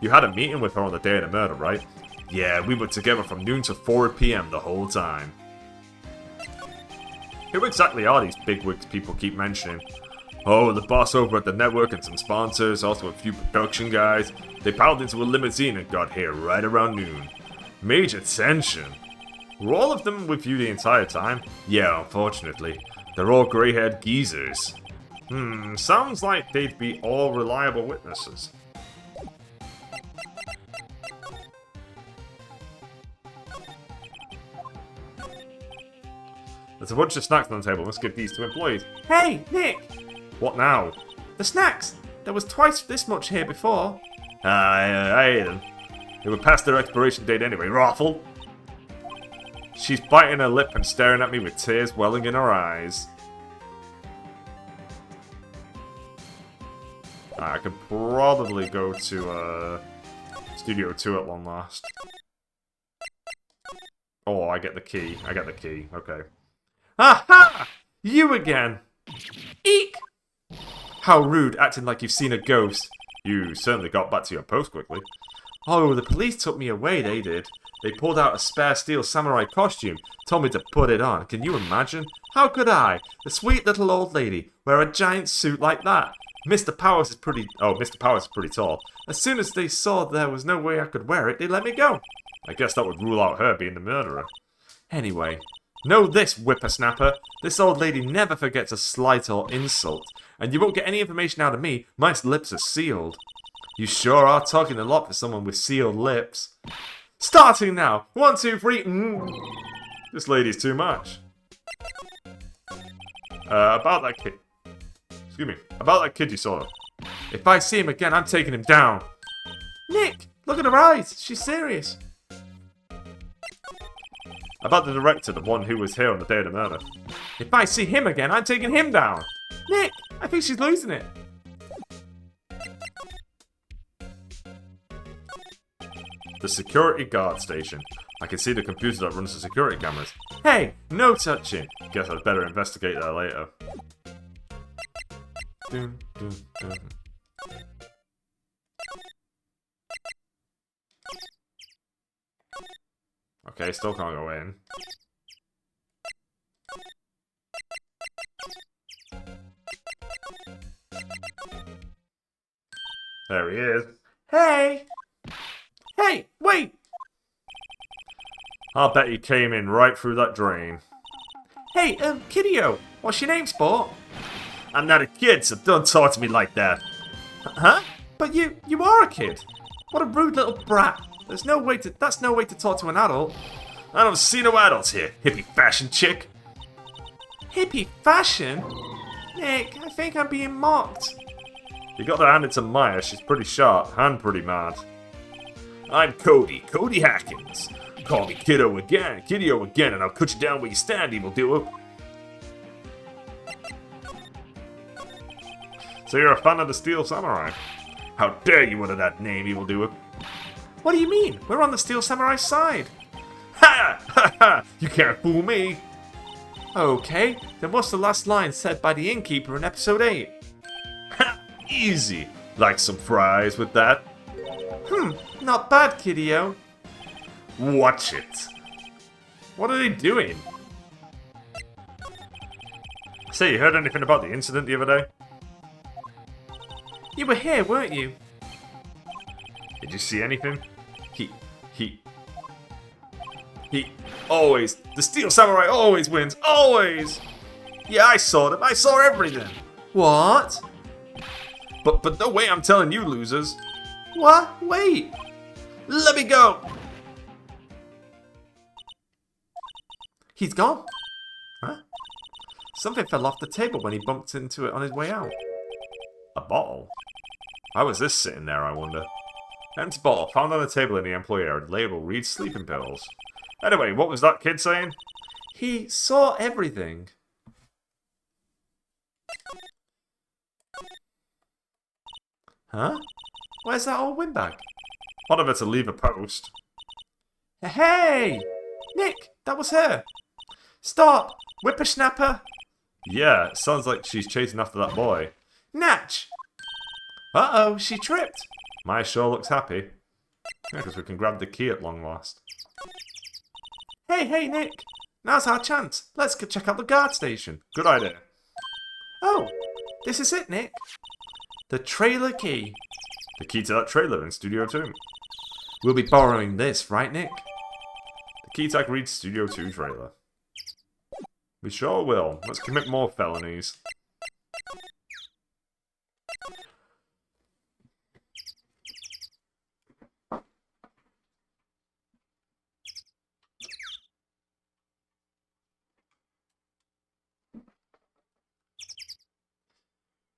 You had a meeting with her on the day of the murder, right? Yeah, we were together from noon to 4 PM the whole time. Who exactly are these bigwigs people keep mentioning? Oh, the boss over at the network and some sponsors, also a few production guys. They piled into a limousine and got here right around noon. Major tension. Were all of them with you the entire time? Yeah, unfortunately. They're all grey-haired geezers. Sounds like they'd be all reliable witnesses. There's a bunch of snacks on the table. Let's give these to employees. Hey, Nick! What now? The snacks! There was twice this much here before. I ate them. They were past their expiration date anyway, Raffle. She's biting her lip and staring at me with tears welling in her eyes. I could probably go to Studio 2 at long last. Oh, I get the key. Okay. Aha! You again! Eek! How rude, acting like you've seen a ghost. You certainly got back to your post quickly. Oh, the police took me away, they did. They pulled out a spare Steel Samurai costume, told me to put it on. Can you imagine? How could I, the sweet little old lady, wear a giant suit like that? Mr. Powers is pretty tall. As soon as they saw there was no way I could wear it, they let me go. I guess that would rule out her being the murderer. Anyway, know this, whippersnapper. This old lady never forgets a slight or insult, and you won't get any information out of me. My lips are sealed. You sure are talking a lot for someone with sealed lips. Starting now. 1, 2, 3. This lady's too much. About that kid. Excuse me. About that kid you saw. If I see him again, I'm taking him down. Nick, look at her eyes. She's serious. About the director, the one who was here on the day of the murder. If I see him again, I'm taking him down. Nick, I think she's losing it. The security guard station. I can see the computer that runs the security cameras. Hey, no touching. Guess I'd better investigate that later. Okay, still can't go in. There he is. Hey! Hey, wait! I'll bet he came in right through that drain. Hey, Kiddio, what's your name, sport? I'm not a kid, so don't talk to me like that. Huh? But you are a kid. What a rude little brat. That's no way to talk to an adult. I don't see no adults here, hippie fashion chick. Hippie fashion? Nick, I think I'm being mocked. You got to hand it to Maya, she's pretty sharp and pretty mad. I'm Cody Hackins. Call me Kiddo again, and I'll cut you down where you stand, evildoer. So you're a fan of the Steel Samurai? How dare you utter that name, evildoer? What do you mean? We're on the Steel Samurai side. Ha! Ha ha! You can't fool me! Okay, then what's the last line said by the innkeeper in episode 8? Ha! Easy! Like some fries with that? Not bad, Kiddio. Watch it! What are they doing? Say, you heard anything about the incident the other day? You were here, weren't you? Did you see anything? He always, the Steel Samurai always wins, always! Yeah, I saw them, I saw everything! What? But no way I'm telling you, losers! What? Wait! Let me go! He's gone. Huh? Something fell off the table when he bumped into it on his way out. A bottle? How was this sitting there, I wonder? Empty bottle found on the table in the employee area. Label reads sleeping pills. Anyway, what was that kid saying? He saw everything. Huh? Where's that old windbag? One of her to leave a post. Hey! Nick, that was her. Stop! Whippersnapper! Yeah, it sounds like she's chasing after that boy. Natch! Uh-oh, she tripped. Maya sure looks happy. Yeah, because we can grab the key at long last. Hey, Nick. Now's our chance. Let's go check out the guard station. Good idea. Oh, this is it, Nick. The trailer key. The key to that trailer in Studio 2. We'll be borrowing this, right, Nick? The key tag reads Studio 2 trailer. We sure will. Let's commit more felonies.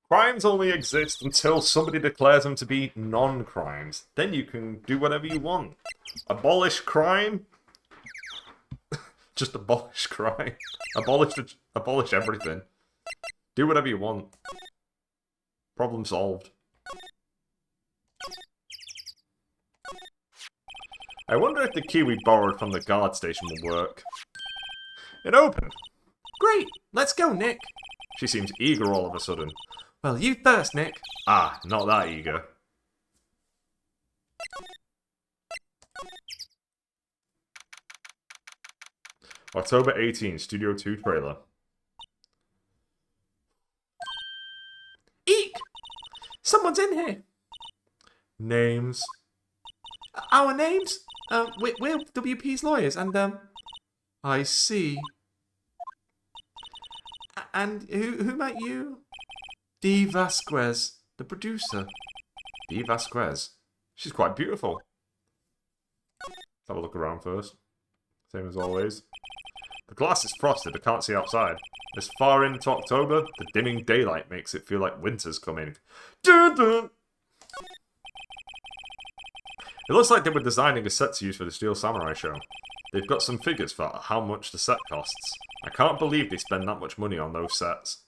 Crimes only exist until somebody declares them to be non-crimes. Then you can do whatever you want. Abolish crime? Just abolish crime. Abolish everything. Do whatever you want. Problem solved. I wonder if the key we borrowed from the guard station will work. It opened. Great, let's go, Nick. She seems eager all of a sudden. Well, you first, Nick. Ah, not that eager. October 18, Studio 2 trailer. Eek! Someone's in here. Names. Our names? We're WP's lawyers, and, I see. And who might you? Dee Vasquez, the producer. Dee Vasquez. She's quite beautiful. Let's have a look around first. Same as always. The glass is frosted, I can't see outside. This far into October, the dimming daylight makes it feel like winter's coming. Dun dun! It looks like they were designing a set to use for the Steel Samurai show. They've got some figures for how much the set costs. I can't believe they spend that much money on those sets.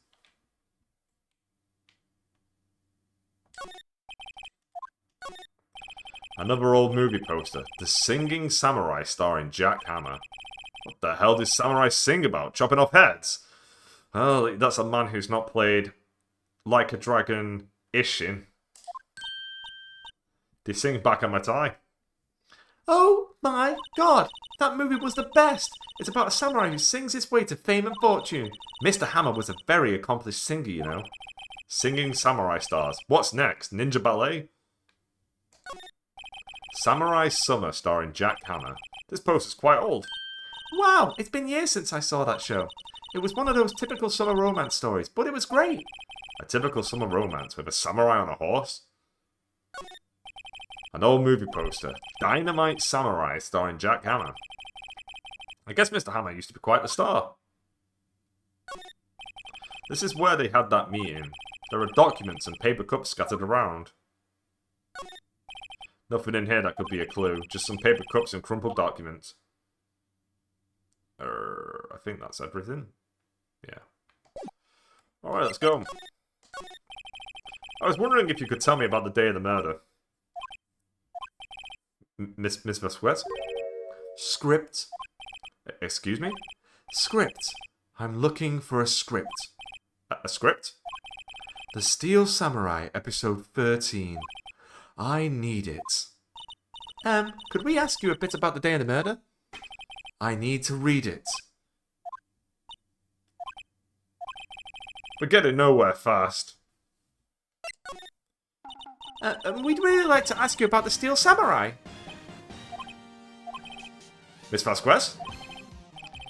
Another old movie poster. The Singing Samurai starring Jack Hammer. What the hell does Samurai sing about? Chopping off heads? Well, that's a man who's not played Like a Dragon Ishin. They sing Bakamatai. Oh my god, that movie was the best. It's about a samurai who sings his way to fame and fortune. Mr. Hammer was a very accomplished singer, you know. Singing samurai stars. What's next? Ninja Ballet? Samurai Summer starring Jack Hammer. This poster's quite old. Wow, it's been years since I saw that show. It was one of those typical summer romance stories, but it was great. A typical summer romance with a samurai on a horse? An old movie poster. Dynamite Samurai starring Jack Hammer. I guess Mr. Hammer used to be quite the star. This is where they had that meeting. There are documents and paper cups scattered around. Nothing in here that could be a clue. Just some paper cups and crumpled documents. I think that's everything. Yeah. Alright, let's go. I was wondering if you could tell me about the day of the murder. Miss Vasquez? Script. Excuse me? Script. I'm looking for a script. A script? The Steel Samurai, episode 13. I need it. Could we ask you a bit about the day of the murder? I need to read it. We're getting nowhere fast. We'd really like to ask you about the Steel Samurai. Miss Vasquez?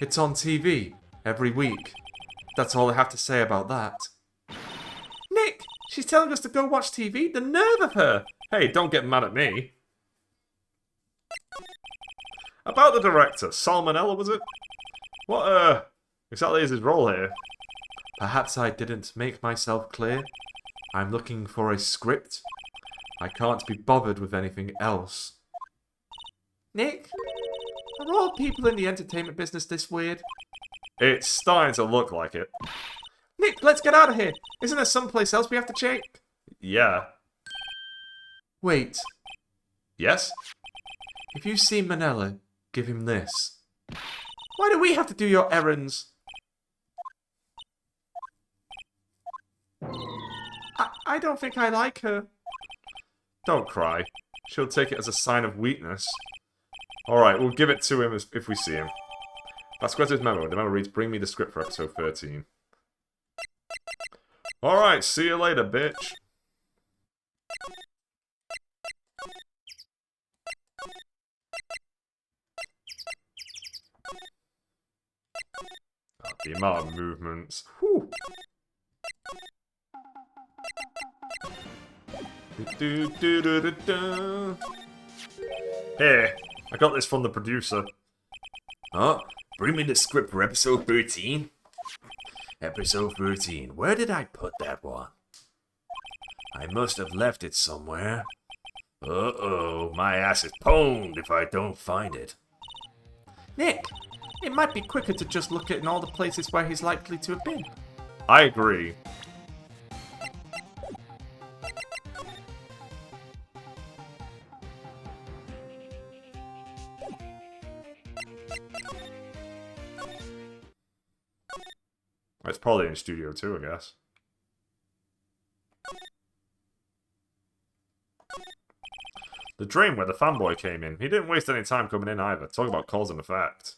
It's on TV every week. That's all I have to say about that. Nick, she's telling us to go watch TV. The nerve of her! Hey, don't get mad at me. About the director, Salmonella, was it? What, exactly is his role here? Perhaps I didn't make myself clear. I'm looking for a script. I can't be bothered with anything else. Nick, are all people in the entertainment business this weird? It's starting to look like it. Nick, let's get out of here. Isn't there someplace else we have to check? Yeah. Wait. Yes? If you see Manella, give him this. Why do we have to do your errands? I don't think I like her. Don't cry. She'll take it as a sign of weakness. Alright, we'll give it to him if we see him. Vasquez's memo. The memo reads, bring me the script for episode 13. Alright, see you later, bitch. Oh, the amount of movements. Whew. Here, I got this from the producer. Huh? Bring me the script for episode 13? Episode 13. Where did I put that one? I must have left it somewhere. Uh-oh, my ass is pwned if I don't find it. Nick, it might be quicker to just look at in all the places where he's likely to have been. I agree. It's probably in Studio 2, I guess. The dream where the fanboy came in. He didn't waste any time coming in either. Talk about cause and effect.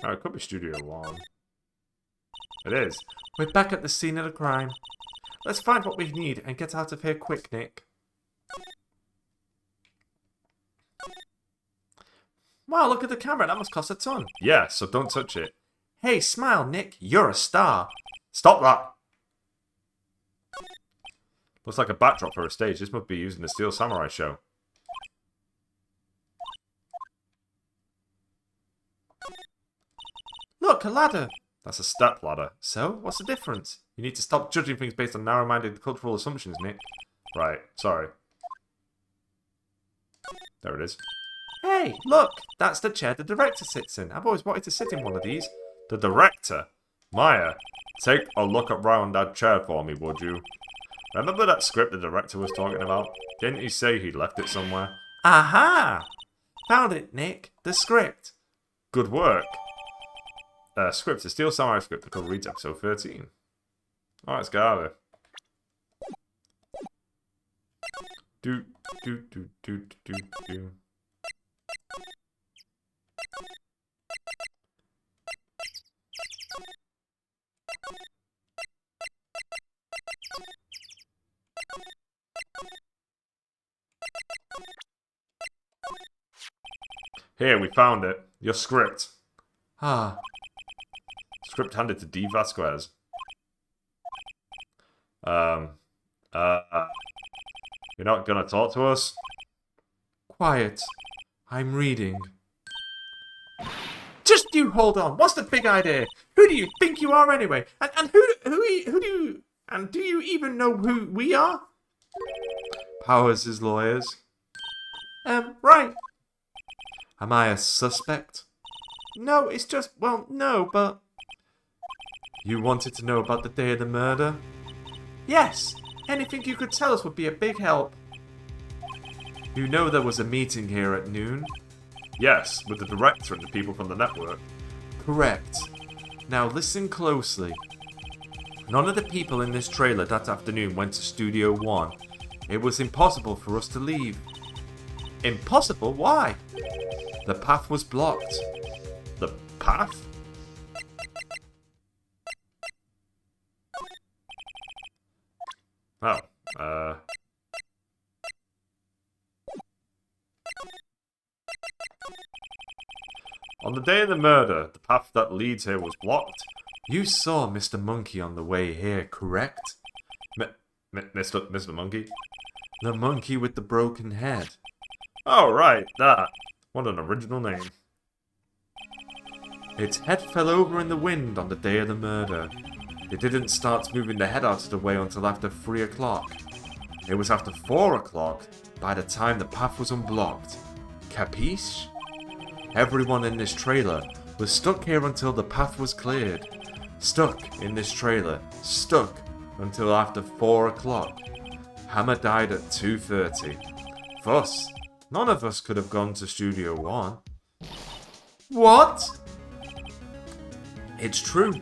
Oh, it could be Studio 1. It is. We're back at the scene of the crime. Let's find what we need and get out of here quick, Nick. Wow, look at the camera. That must cost a ton. Yeah, so don't touch it. Hey, smile, Nick. You're a star. Stop that! Looks like a backdrop for a stage. This must be used in the Steel Samurai show. Look, a ladder. That's a step ladder. So, what's the difference? You need to stop judging things based on narrow-minded cultural assumptions, Nick. Right, sorry. There it is. Hey, look! That's the chair the director sits in. I've always wanted to sit in one of these. The director? Maya, take a look around that chair for me, would you? Remember that script the director was talking about? Didn't he say he left it somewhere? Aha! Found it, Nick. The script. Good work. Script, the Steel Samurai script. The cover reads episode 13. Alright, let's get out of here. Do, do, do, do, do, do. Here, we found it. Your script. Ah. Script handed to D. Vasquez. You're not gonna talk to us? Quiet. I'm reading. Just you hold on. What's the big idea? Who do you think you are anyway? And who do you... And do you even know who we are? Powers' lawyers. Right. Am I a suspect? No, it's just... Well, no, but... You wanted to know about the day of the murder? Yes. Anything you could tell us would be a big help. You know there was a meeting here at noon? Yes, with the director and the people from the network. Correct. Now listen closely. None of the people in this trailer that afternoon went to Studio 1. It was impossible for us to leave. Impossible? Why? The path was blocked. The path? Oh, On the day of the murder, the path that leads here was blocked. You saw Mr. Monkey on the way here, correct? Mr. Monkey? The monkey with the broken head. Oh, right, that. What an original name. Its head fell over in the wind on the day of the murder. It didn't start moving the head out of the way until after 3 o'clock. It was after 4 o'clock by the time the path was unblocked. Capiche? Everyone in this trailer was stuck here until the path was cleared. Stuck in this trailer. Stuck until after 4 o'clock. Hammer died at 2:30. Thus, none of us could have gone to Studio 1. What? It's true.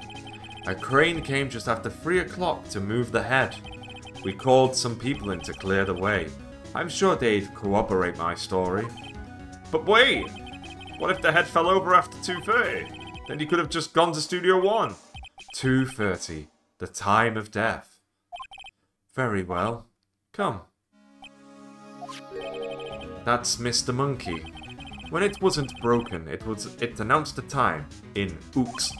A crane came just after 3 o'clock to move the head. We called some people in to clear the way. I'm sure they'd corroborate my story. But wait! What if the head fell over after 2:30? Then you could have just gone to Studio 1. 2:30. The time of death. Very well. Come. That's Mr. Monkey. When it wasn't broken, it announced the time in ooks.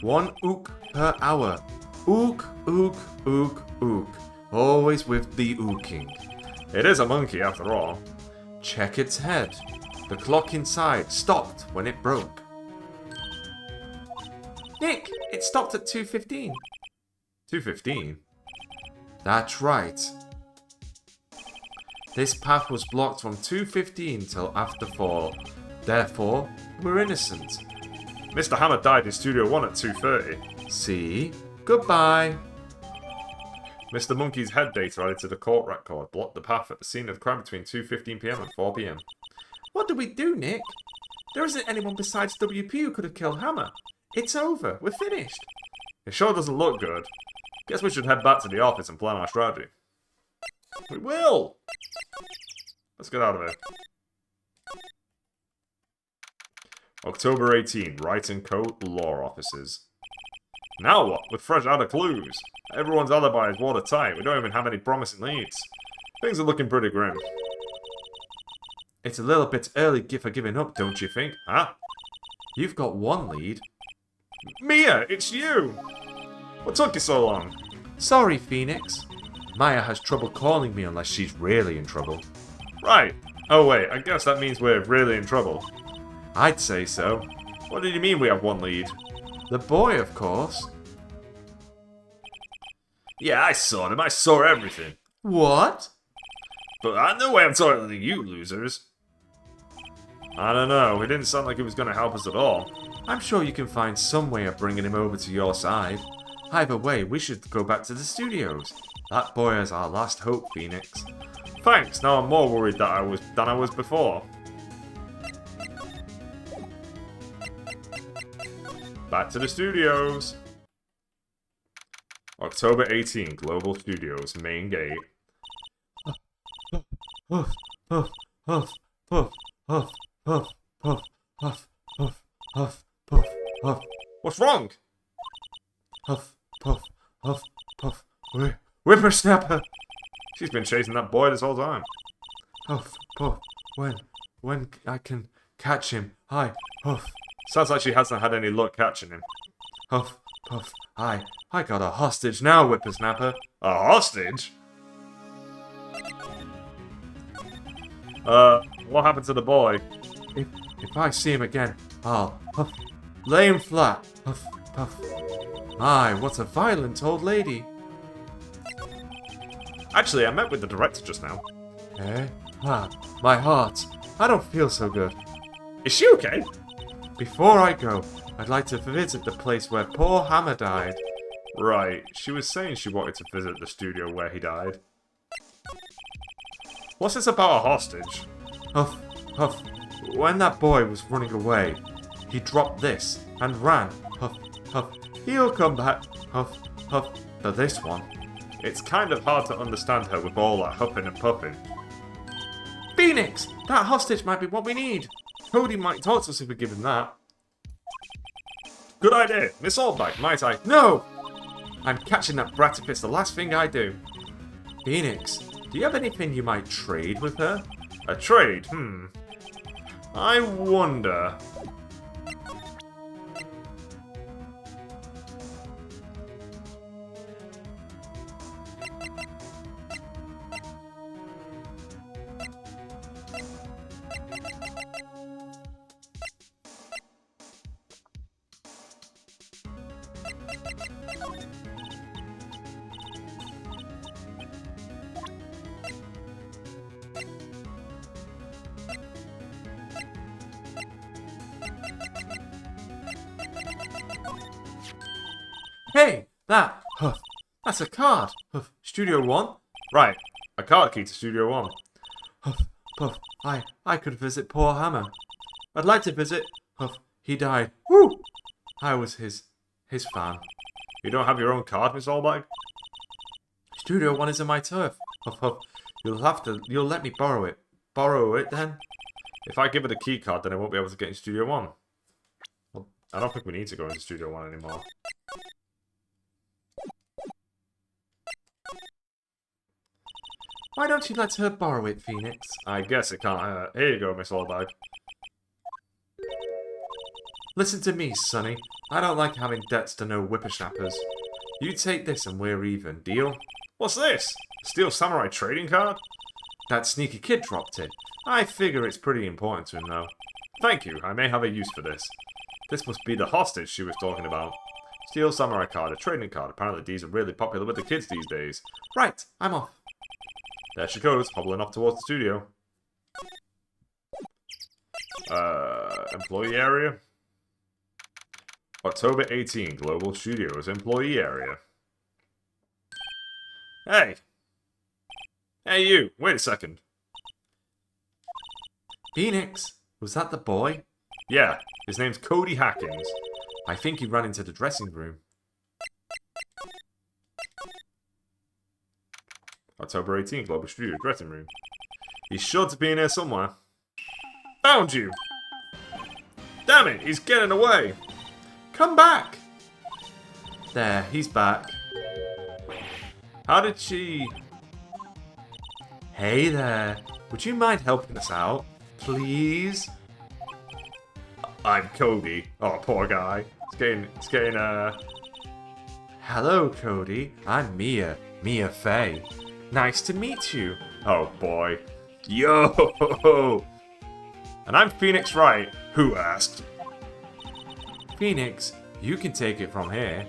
1 ook per hour. Ook, ook, ook, ook. Always with the ooking. It is a monkey after all. Check its head. The clock inside stopped when it broke. Nick, it stopped at 2:15. 2:15? That's right. This path was blocked from 2:15 till after 4. Therefore, we're innocent. Mr. Hammer died in Studio 1 at 2:30. See? Goodbye. Mr. Monkey's head data added to the court record blocked the path at the scene of the crime between 2:15 PM and 4 PM. What do we do, Nick? There isn't anyone besides WP who could have killed Hammer. It's over. We're finished. It sure doesn't look good. Guess we should head back to the office and plan our strategy. We will! Let's get out of here. October 18, Wright & Co. Law Offices. Now what? We're fresh out of clues. Everyone's alibi is watertight. We don't even have any promising leads. Things are looking pretty grim. It's a little bit early for giving up, don't you think? Huh? You've got one lead. Mia, it's you! What took you so long? Sorry, Phoenix. Maya has trouble calling me unless she's really in trouble. Right. Oh wait, I guess that means we're really in trouble. I'd say so. What do you mean we have one lead? The boy, of course. Yeah, I saw him. I saw everything. What? But I know way I'm talking to you losers. I don't know, he didn't sound like he was going to help us at all. I'm sure you can find some way of bringing him over to your side. Either way, we should go back to the studios. That boy is our last hope, Phoenix. Thanks, now I'm more worried than I was before. Back to the studios. October 18, Global Studios, main gate. Huff, huff, huff, huff, huff, huff, huff, huff, huff, huff, puff, huff, What's wrong? huff, puff, huff, puff. Whippersnapper! She's been chasing that boy this whole time. Huff, puff. When I can catch him. Hi, huff, Sounds like she hasn't had any luck catching him. huff, puff. I got a hostage now, Whippersnapper. A hostage? What happened to the boy? If I see him again, I'll huff, lay him flat. Huff, puff. My, what a violent old lady. Actually, I met with the director just now. Eh? Ah, my heart. I don't feel so good. Is she okay? Before I go, I'd like to visit the place where poor Hammer died. Right, she was saying she wanted to visit the studio where he died. What's this about a hostage? Huff, huff. When that boy was running away, he dropped this and ran. Huff, huff. He'll come back. Huff, huff. For this one. It's kind of hard to understand her with all that huffing and puffing. Phoenix! That hostage might be what we need. Cody might talk to us if we give him that. Good idea. Miss Oldbag, might I? No! I'm catching that brat if it's the last thing I do. Phoenix, do you have anything you might trade with her? A trade? I wonder. Hey, huff, that's a card. Huff, Studio One. Right, a card key to Studio One. Huff, puff, I could visit poor Hammer. I'd like to visit. Huff, he died. Woo! I was his fan. You don't have your own card, Miss Oldbag? Studio One is in my turf. Huff, huff. You'll let me borrow it. Borrow it then? If I give her the key card, then I won't be able to get in Studio One. Well, I don't think we need to go into Studio One anymore. Why don't you let her borrow it, Phoenix? I guess it can't hurt. Here you go, Miss Oldbag. Listen to me, Sonny. I don't like having debts to no whippersnappers. You take this and we're even, deal? What's this? Steel Samurai trading card? That sneaky kid dropped it. I figure it's pretty important to him, though. Thank you, I may have a use for this. This must be the hostage she was talking about. Steel Samurai card, a trading card. Apparently these are really popular with the kids these days. Right, I'm off. There she goes, hobbling off towards the studio. Employee area? October 18, Global Studios, employee area. Hey! Hey you, wait a second. Phoenix, was that the boy? Yeah, his name's Cody Hackins. I think he ran into the dressing room. October 18, Global Studio dressing room. He's sure to be in here somewhere. Found you! Damn it, he's getting away! Come back! There, he's back. How did she... Hey there, would you mind helping us out, please? I'm Cody. Oh, poor guy. It's getting, Hello, Cody. I'm Mia Fey. Nice to meet you. Oh, boy. Yo! And I'm Phoenix Wright. Who asked? Phoenix, you can take it from here.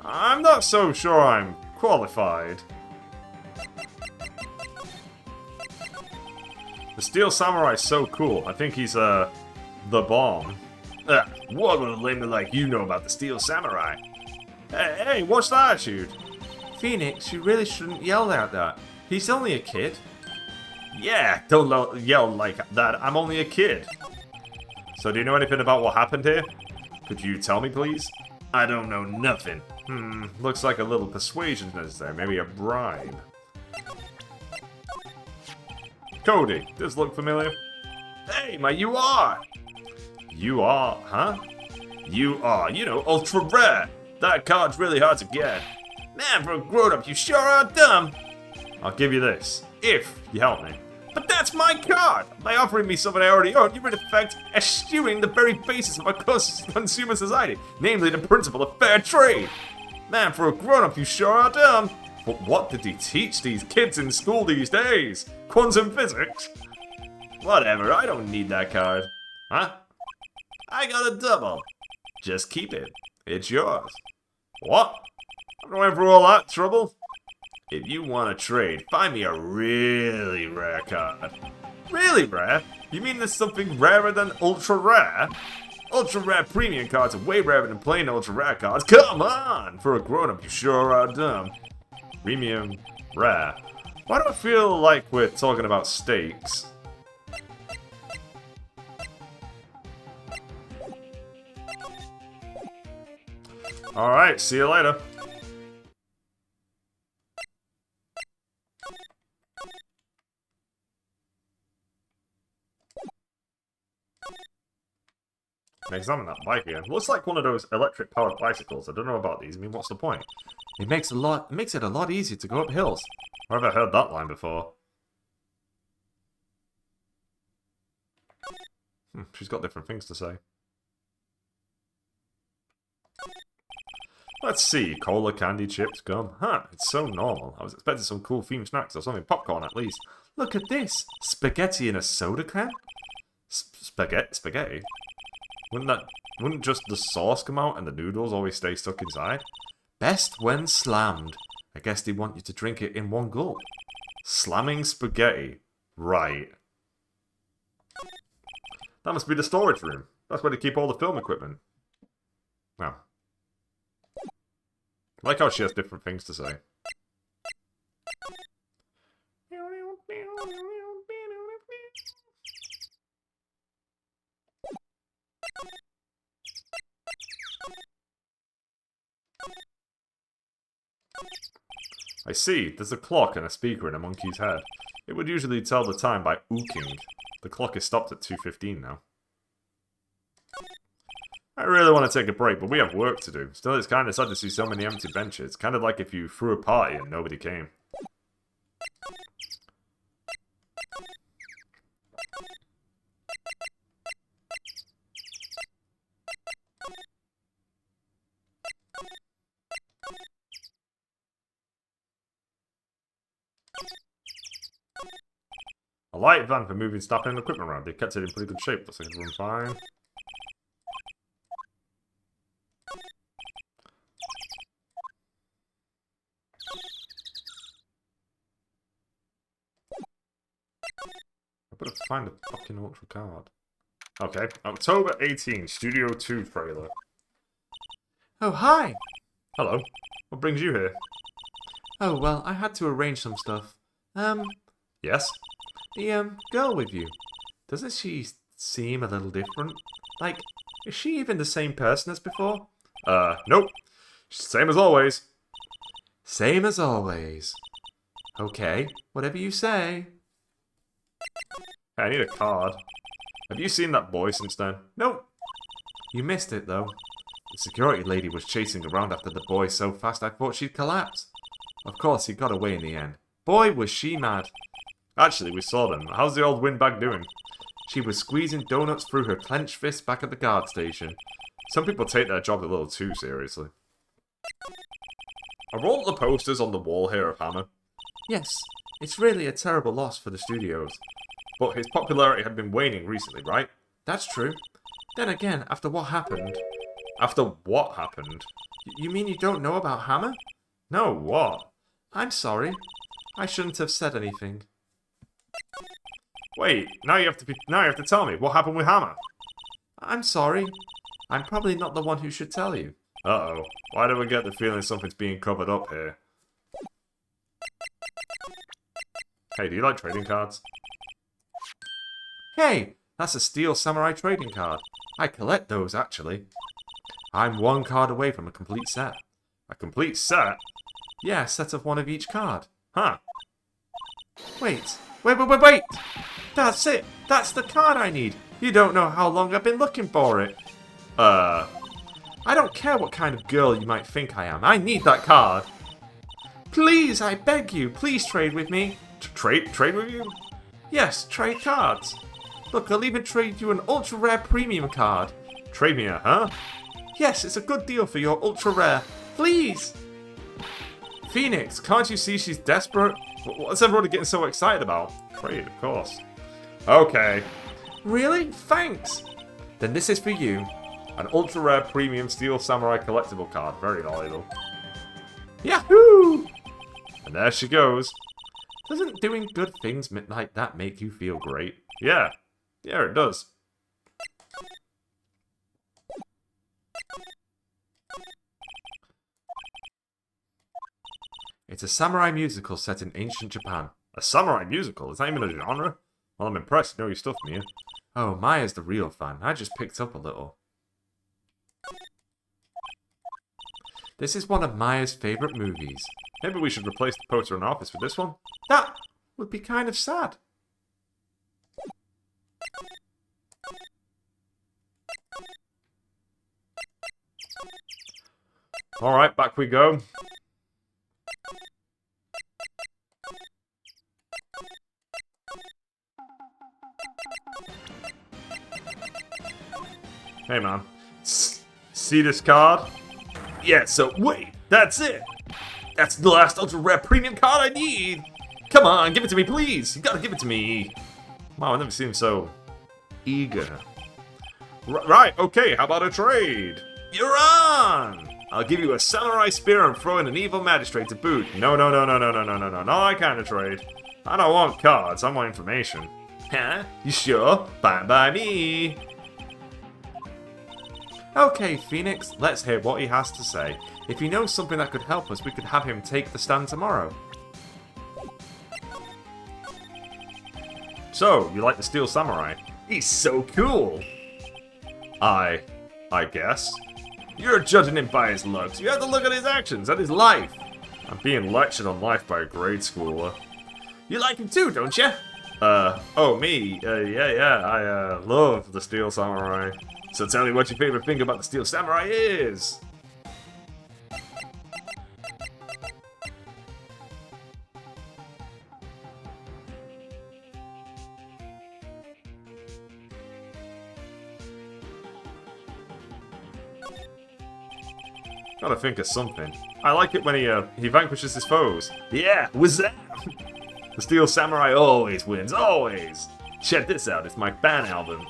I'm not so sure I'm qualified. The Steel Samurai's so cool. I think he's The bomb. What would a layman like you know about the Steel Samurai? Hey, what's the attitude? Phoenix, you really shouldn't yell like that. He's only a kid. Yeah, don't yell like that. I'm only a kid. So do you know anything about what happened here? Could you tell me, please? I don't know nothing. Looks like a little persuasion is there. Maybe a bribe. Cody, does look familiar? Hey, you are! You are, huh? You are, ultra rare. That card's really hard to get. Man, for a grown-up, you sure are dumb. I'll give you this, if you help me. But that's my card! By offering me something I already own, you're in effect eschewing the very basis of our consumer society, namely the principle of fair trade. Man, for a grown-up, you sure are dumb. But what did he teach these kids in school these days? Quantum physics? Whatever, I don't need that card. Huh? I got a double. Just keep it. It's yours. What? I'm going through all that trouble? If you want to trade, find me a really rare card. Really rare? You mean there's something rarer than ultra rare? Ultra rare premium cards are way rarer than plain ultra rare cards. Come on! For a grown-up, you sure are dumb. Premium rare. Why do I feel like we're talking about stakes? Alright, see you later. Examine that bike again. Looks like one of those electric-powered bicycles. I don't know about these. I mean, what's the point? It makes it a lot easier to go up hills. Where have I heard that line before? She's got different things to say. Let's see. Cola, candy, chips, gum. Huh, it's so normal. I was expecting some cool themed snacks or something. Popcorn, at least. Look at this. Spaghetti in a soda can? Spaghetti? Wouldn't just the sauce come out and the noodles always stay stuck inside? Best when slammed. I guess they want you to drink it in one gulp. Slamming spaghetti. Right. That must be the storage room. That's where they keep all the film equipment. Wow. I like how she has different things to say. I see. There's a clock and a speaker in a monkey's head. It would usually tell the time by ooking. The clock is stopped at 2:15 now. I really want to take a break, but we have work to do. Still, it's kind of sad to see so many empty benches. Kind of like if you threw a party and nobody came. A light van for moving staff and equipment around. They kept it in pretty good shape. Looks like it's run fine. I better find a fucking ultra card. Okay, October 18, Studio 2 trailer. Oh, hi! Hello. What brings you here? Oh, well, I had to arrange some stuff. Yes? The, girl with you. Doesn't she seem a little different? Like, is she even the same person as before? Nope. Same as always. Same as always. Okay, whatever you say. Hey, I need a card. Have you seen that boy since then? Nope. You missed it, though. The security lady was chasing around after the boy so fast I thought she'd collapse. Of course, he got away in the end. Boy, was she mad. Actually, we saw them. How's the old windbag doing? She was squeezing donuts through her clenched fist back at the guard station. Some people take their job a little too seriously. Are all the posters on the wall here of Hammer? Yes, it's really a terrible loss for the studios. But his popularity had been waning recently, right? That's true. Then again, after what happened... After what happened? You mean you don't know about Hammer? No, what? I'm sorry. I shouldn't have said anything. Wait, now you have to tell me what happened with Hammer. I'm sorry. I'm probably not the one who should tell you. Uh-oh. Why do we get the feeling something's being covered up here? Hey, do you like trading cards? Hey, that's a Steel Samurai trading card. I collect those, actually. I'm one card away from a complete set. A complete set? Yeah, a set of one of each card. Huh. Wait. That's it. That's the card I need. You don't know how long I've been looking for it. I don't care what kind of girl you might think I am. I need that card. Please, I beg you, please trade with me. Trade with you? Yes, trade cards. Look, I'll even trade you an ultra rare premium card. Trade me a, huh? Yes, it's a good deal for your ultra rare. Please. Phoenix, can't you see she's desperate? What's everybody getting so excited about? Trade, of course. Okay. Really? Thanks. Then this is for you. An ultra rare premium Steel Samurai collectible card. Very valuable. Yahoo! And there she goes. Doesn't doing good things like that make you feel great? Yeah. Yeah, it does. It's a samurai musical set in ancient Japan. A samurai musical? Is that even a genre? Well, I'm impressed. You know your stuff, Mia. Oh, Maya's the real fan. I just picked up a little. This is one of Maya's favourite movies. Maybe we should replace the poster in our office with this one? That would be kind of sad. Alright, back we go. Hey, man. See this card? Yeah, so wait, that's it! That's the last ultra rare premium card I need! Come on, give it to me, please! You gotta give it to me! Wow, I've never seen him so eager. Right, okay, how about a trade? You're on! I'll give you a samurai spear and throw in an evil magistrate to boot. No, not that kind of trade. I don't want cards, I want information. Huh? You sure? Fine by me! Okay, Phoenix, let's hear what he has to say. If he knows something that could help us, we could have him take the stand tomorrow. So, you like the Steel Samurai? He's so cool! I guess. You're judging him by his looks. You have to look at his actions and his life. I'm being lectured on life by a grade schooler. You like him too, don't you? Oh, me? Yeah, I, love the Steel Samurai. So tell me what your favorite thing about the Steel Samurai is! Gotta think of something. I like it when he vanquishes his foes. Yeah, what's that? The Steel Samurai always wins, always! Check this out, it's my fan album.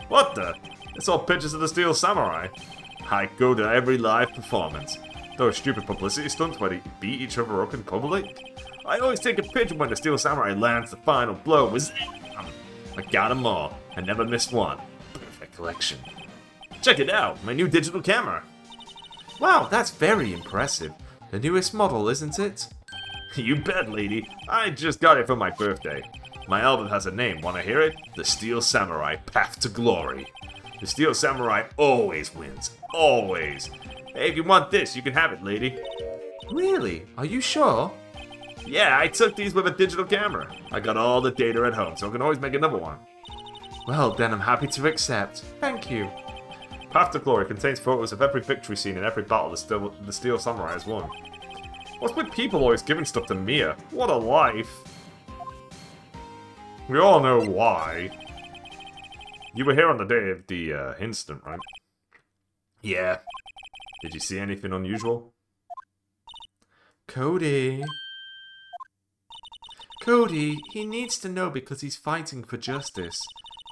What the? It's all pictures of the Steel Samurai. I go to every live performance. Those stupid publicity stunts where they beat each other up in public. I always take a picture when the Steel Samurai lands the final blow. I got them all. I never missed one. Perfect collection. Check it out, my new digital camera. Wow, that's very impressive. The newest model, isn't it? You bet, lady. I just got it for my birthday. My album has a name, wanna hear it? The Steel Samurai Path to Glory. The Steel Samurai always wins. Always. Hey, if you want this, you can have it, lady. Really? Are you sure? Yeah, I took these with a digital camera. I got all the data at home, so I can always make another one. Well, then I'm happy to accept. Thank you. Path to Glory contains photos of every victory scene in every battle the Steel Samurai has won. What's with people always giving stuff to Mia? What a life. We all know why. You were here on the day of the incident, right? Yeah. Did you see anything unusual? Cody, he needs to know because he's fighting for justice.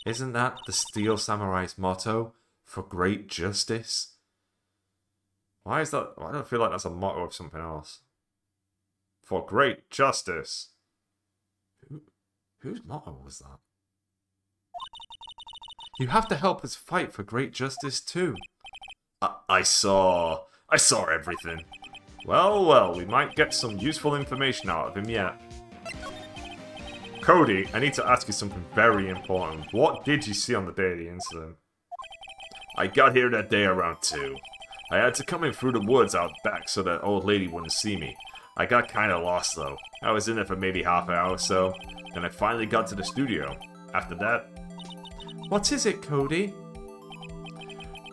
Isn't that the Steel Samurai's motto? For great justice? Why is that? I don't feel like that's a motto of something else. For great justice. Whose motto was that? You have to help us fight for great justice too. I saw everything. Well, we might get some useful information out of him yet. Cody, I need to ask you something very important. What did you see on the day of the incident? I got here that day around 2. I had to come in through the woods out back so that old lady wouldn't see me. I got kinda lost though. I was in there for maybe half an hour or so, then I finally got to the studio. After that... What is it, Cody?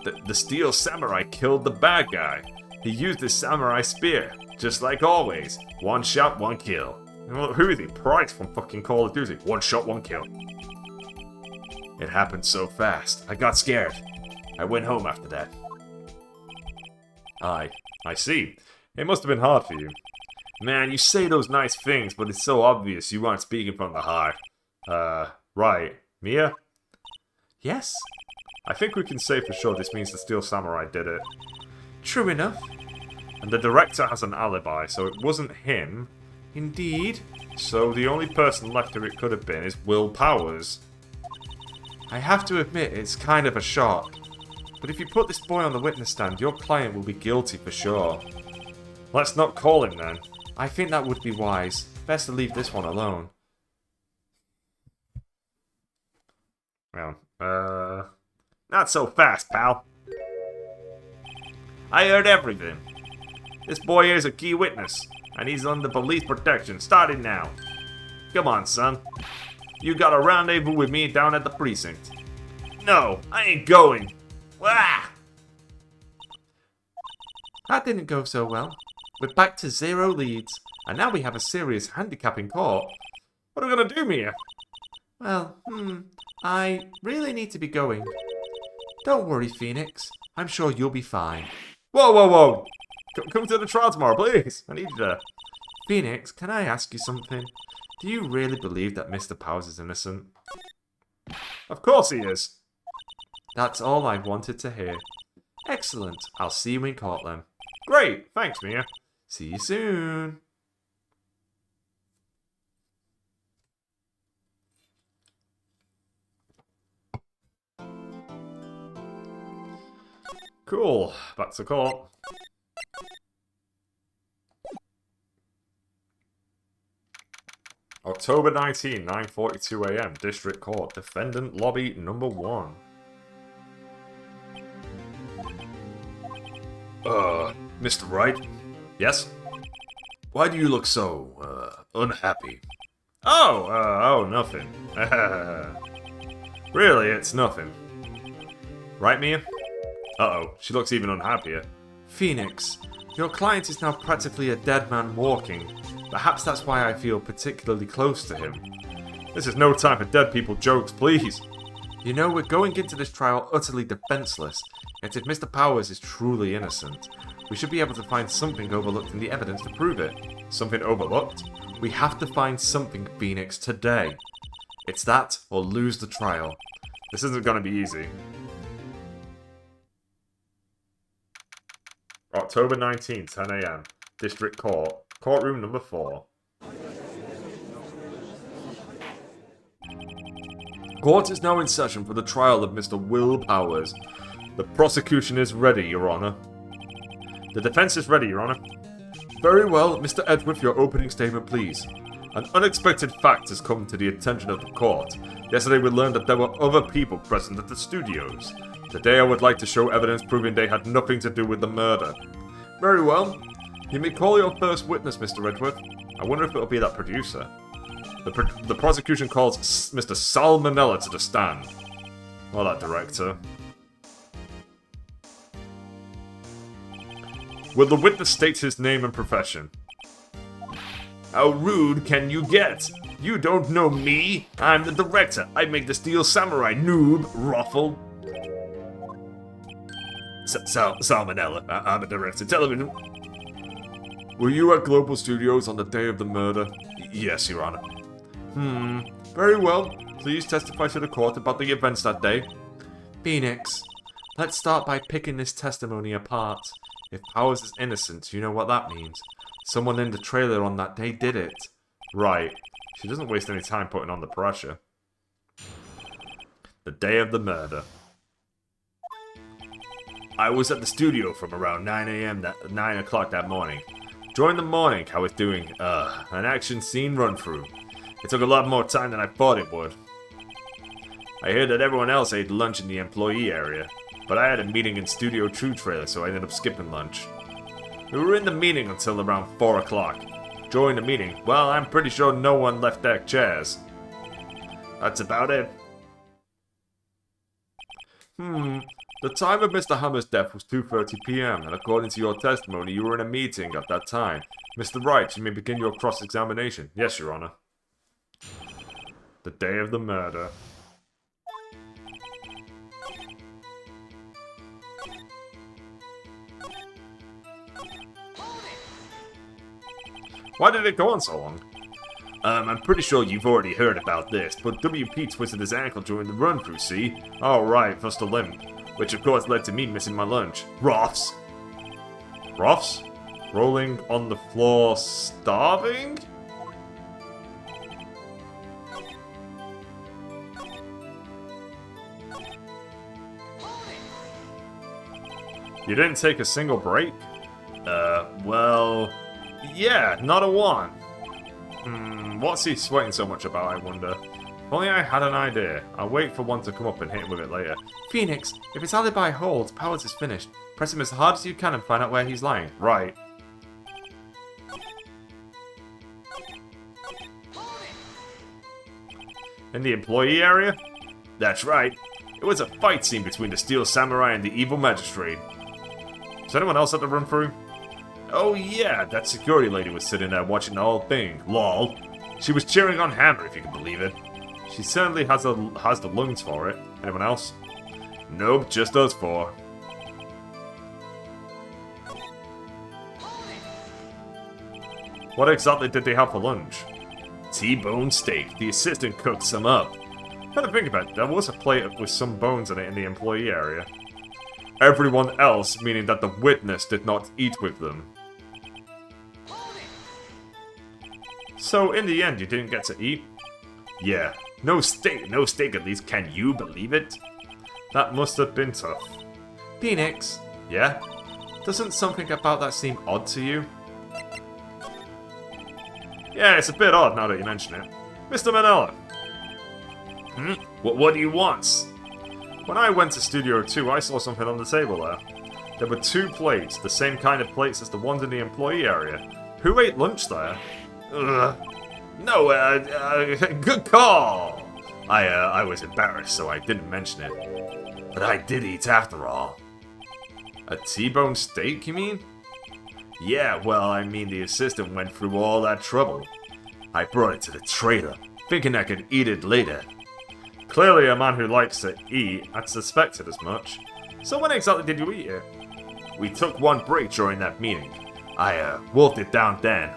The Steel Samurai killed the bad guy. He used his samurai spear, just like always. 1 shot, 1 kill. Who is he? Price from fucking Call of Duty. 1 shot, 1 kill. It happened so fast. I got scared. I went home after that. I see. It must have been hard for you. Man, you say those nice things, but it's so obvious you aren't speaking from the heart. Right. Mia? Yes? I think we can say for sure this means the Steel Samurai did it. True enough. And the director has an alibi, so it wasn't him. Indeed. So the only person left who it could have been is Will Powers. I have to admit, it's kind of a shock. But if you put this boy on the witness stand, your client will be guilty for sure. Let's not call him then. I think that would be wise. Best to leave this one alone. Well, not so fast, pal. I heard everything. This boy is a key witness, and he's under police protection starting now. Come on, son. You got a rendezvous with me down at the precinct. No, I ain't going. Wah! That didn't go so well. We're back to 0 leads, and now we have a serious handicap in court. What are we gonna do, Mia? Well, I really need to be going. Don't worry, Phoenix. I'm sure you'll be fine. Whoa! Come to the trial tomorrow, please. I need you there. Phoenix, can I ask you something? Do you really believe that Mr. Powers is innocent? Of course he is. That's all I wanted to hear. Excellent. I'll see you in court then. Great. Thanks, Mia. See you soon. Cool. Back to court. October 19, 9:42 AM, District Court, Defendant Lobby Number 1. Mr. Wright? Yes? Why do you look so, unhappy? Nothing. Really, it's nothing. Right, Mia? Uh-oh, she looks even unhappier. Phoenix, your client is now practically a dead man walking. Perhaps that's why I feel particularly close to him. This is no time for dead people jokes, please. You know, we're going into this trial utterly defenseless. Yet if Mr. Powers is truly innocent, we should be able to find something overlooked in the evidence to prove it. Something overlooked? We have to find something, Phoenix, today. It's that or lose the trial. This isn't gonna be easy. October 19, 10 AM, District Court, Courtroom Number 4. Court is now in session for the trial of Mr. Will Powers. The prosecution is ready, Your Honor. The defense is ready, Your Honor. Very well, Mr. Edgeworth, your opening statement, please. An unexpected fact has come to the attention of the court. Yesterday we learned that there were other people present at the studios. Today I would like to show evidence proving they had nothing to do with the murder. Very well. You may call your first witness, Mr. Edgeworth. I wonder if it'll be that producer. The prosecution calls Mr. Salmonella to the stand. Or that director. Will the witness state his name and profession? How rude can you get? You don't know me. I'm the director. I make the Steel Samurai, noob, ruffle. Salmonella. I'm a director. Television. Were you at Global Studios on the day of the murder? Yes, Your Honor. Very well. Please testify to the court about the events that day. Phoenix, let's start by picking this testimony apart. If Powers is innocent, you know what that means. Someone in the trailer on that day did it. Right. She doesn't waste any time putting on the pressure. The day of the murder. I was at the studio from around 9 o'clock that morning. During the morning, I was doing, an action scene run-through. It took a lot more time than I thought it would. I heard that everyone else ate lunch in the employee area, but I had a meeting in Studio True Trailer, so I ended up skipping lunch. We were in the meeting until around 4 o'clock. During the meeting, well, I'm pretty sure no one left their chairs. That's about it. The time of Mr. Hammer's death was 2:30 p.m., and according to your testimony, you were in a meeting at that time. Mr. Wright, you may begin your cross-examination. Yes, Your Honor. The day of the murder. Why did it go on so long? I'm pretty sure you've already heard about this, but WP twisted his ankle during the run-through, see? Oh right, first a limp. Which of course led to me missing my lunch. Roths! Roths? Rolling on the floor, starving? You didn't take a single break? Well... yeah, not a one. What's he sweating so much about, I wonder? If only I had an idea. I'll wait for one to come up and hit him with it later. Phoenix, if his alibi holds, Powers is finished. Press him as hard as you can and find out where he's lying. Right. In the employee area? That's right. It was a fight scene between the Steel Samurai and the evil magistrate. Is anyone else at the run-through? Oh yeah, that security lady was sitting there watching the whole thing. Lol. She was cheering on Hammer, if you can believe it. She certainly has the lungs for it. Anyone else? Nope, just us four. What exactly did they have for lunch? T-bone steak. The assistant cooked some up. Gotta think about it, there was a plate with some bones in it in the employee area. Everyone else, meaning that the witness did not eat with them. So, in the end, you didn't get to eat? Yeah. No steak at least, can you believe it? That must have been tough. Phoenix, Yeah? doesn't something about that seem odd to you? Yeah, it's a bit odd now that you mention it. Mr. Manella. What do you want? When I went to Studio 2, I saw something on the table there. There were 2 plates, the same kind of plates as the ones in the employee area. Who ate lunch there? No, good call! I was embarrassed, so I didn't mention it. But I did eat after all. A T-bone steak, you mean? Yeah, well, I mean the assistant went through all that trouble. I brought it to the trailer, thinking I could eat it later. Clearly a man who likes to eat, I'd suspected as much. So when exactly did you eat it? We took one break during that meeting. I wolfed it down then.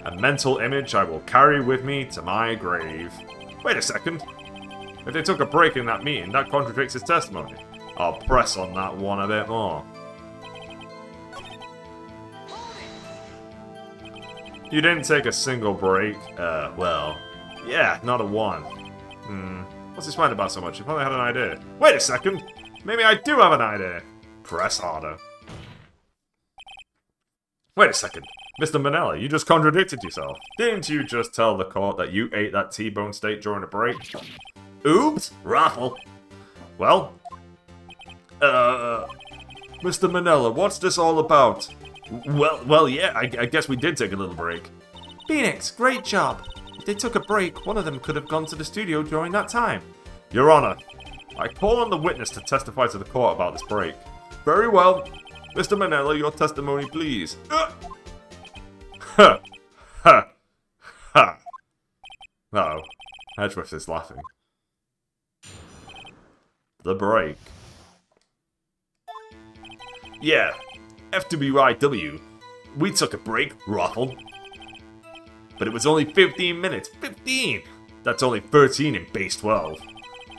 A mental image I will carry with me to my grave. Wait a second. If they took a break in that meeting, that contradicts his testimony. I'll press on that one a bit more. You didn't take a single break? Well, yeah, not a one. What's he smiling about so much? If only I had an idea. Wait a second! Maybe I do have an idea! Press harder. Wait a second. Mr. Manella, you just contradicted yourself. Didn't you just tell the court that you ate that T-bone steak during a break? Oops! Raffle! Well? Mr. Manella, what's this all about? Well, yeah, I guess we did take a little break. Phoenix, great job. If they took a break, one of them could have gone to the studio during that time. Your Honor, I call on the witness to testify to the court about this break. Very well. Mr. Manella, your testimony, please. Ha! Ha! Ha! Uh-oh. Hedgeworth is laughing. The break. Yeah, FWIW. We took a break, Ruffle. But it was only 15 minutes. 15! That's only 13 in base 12.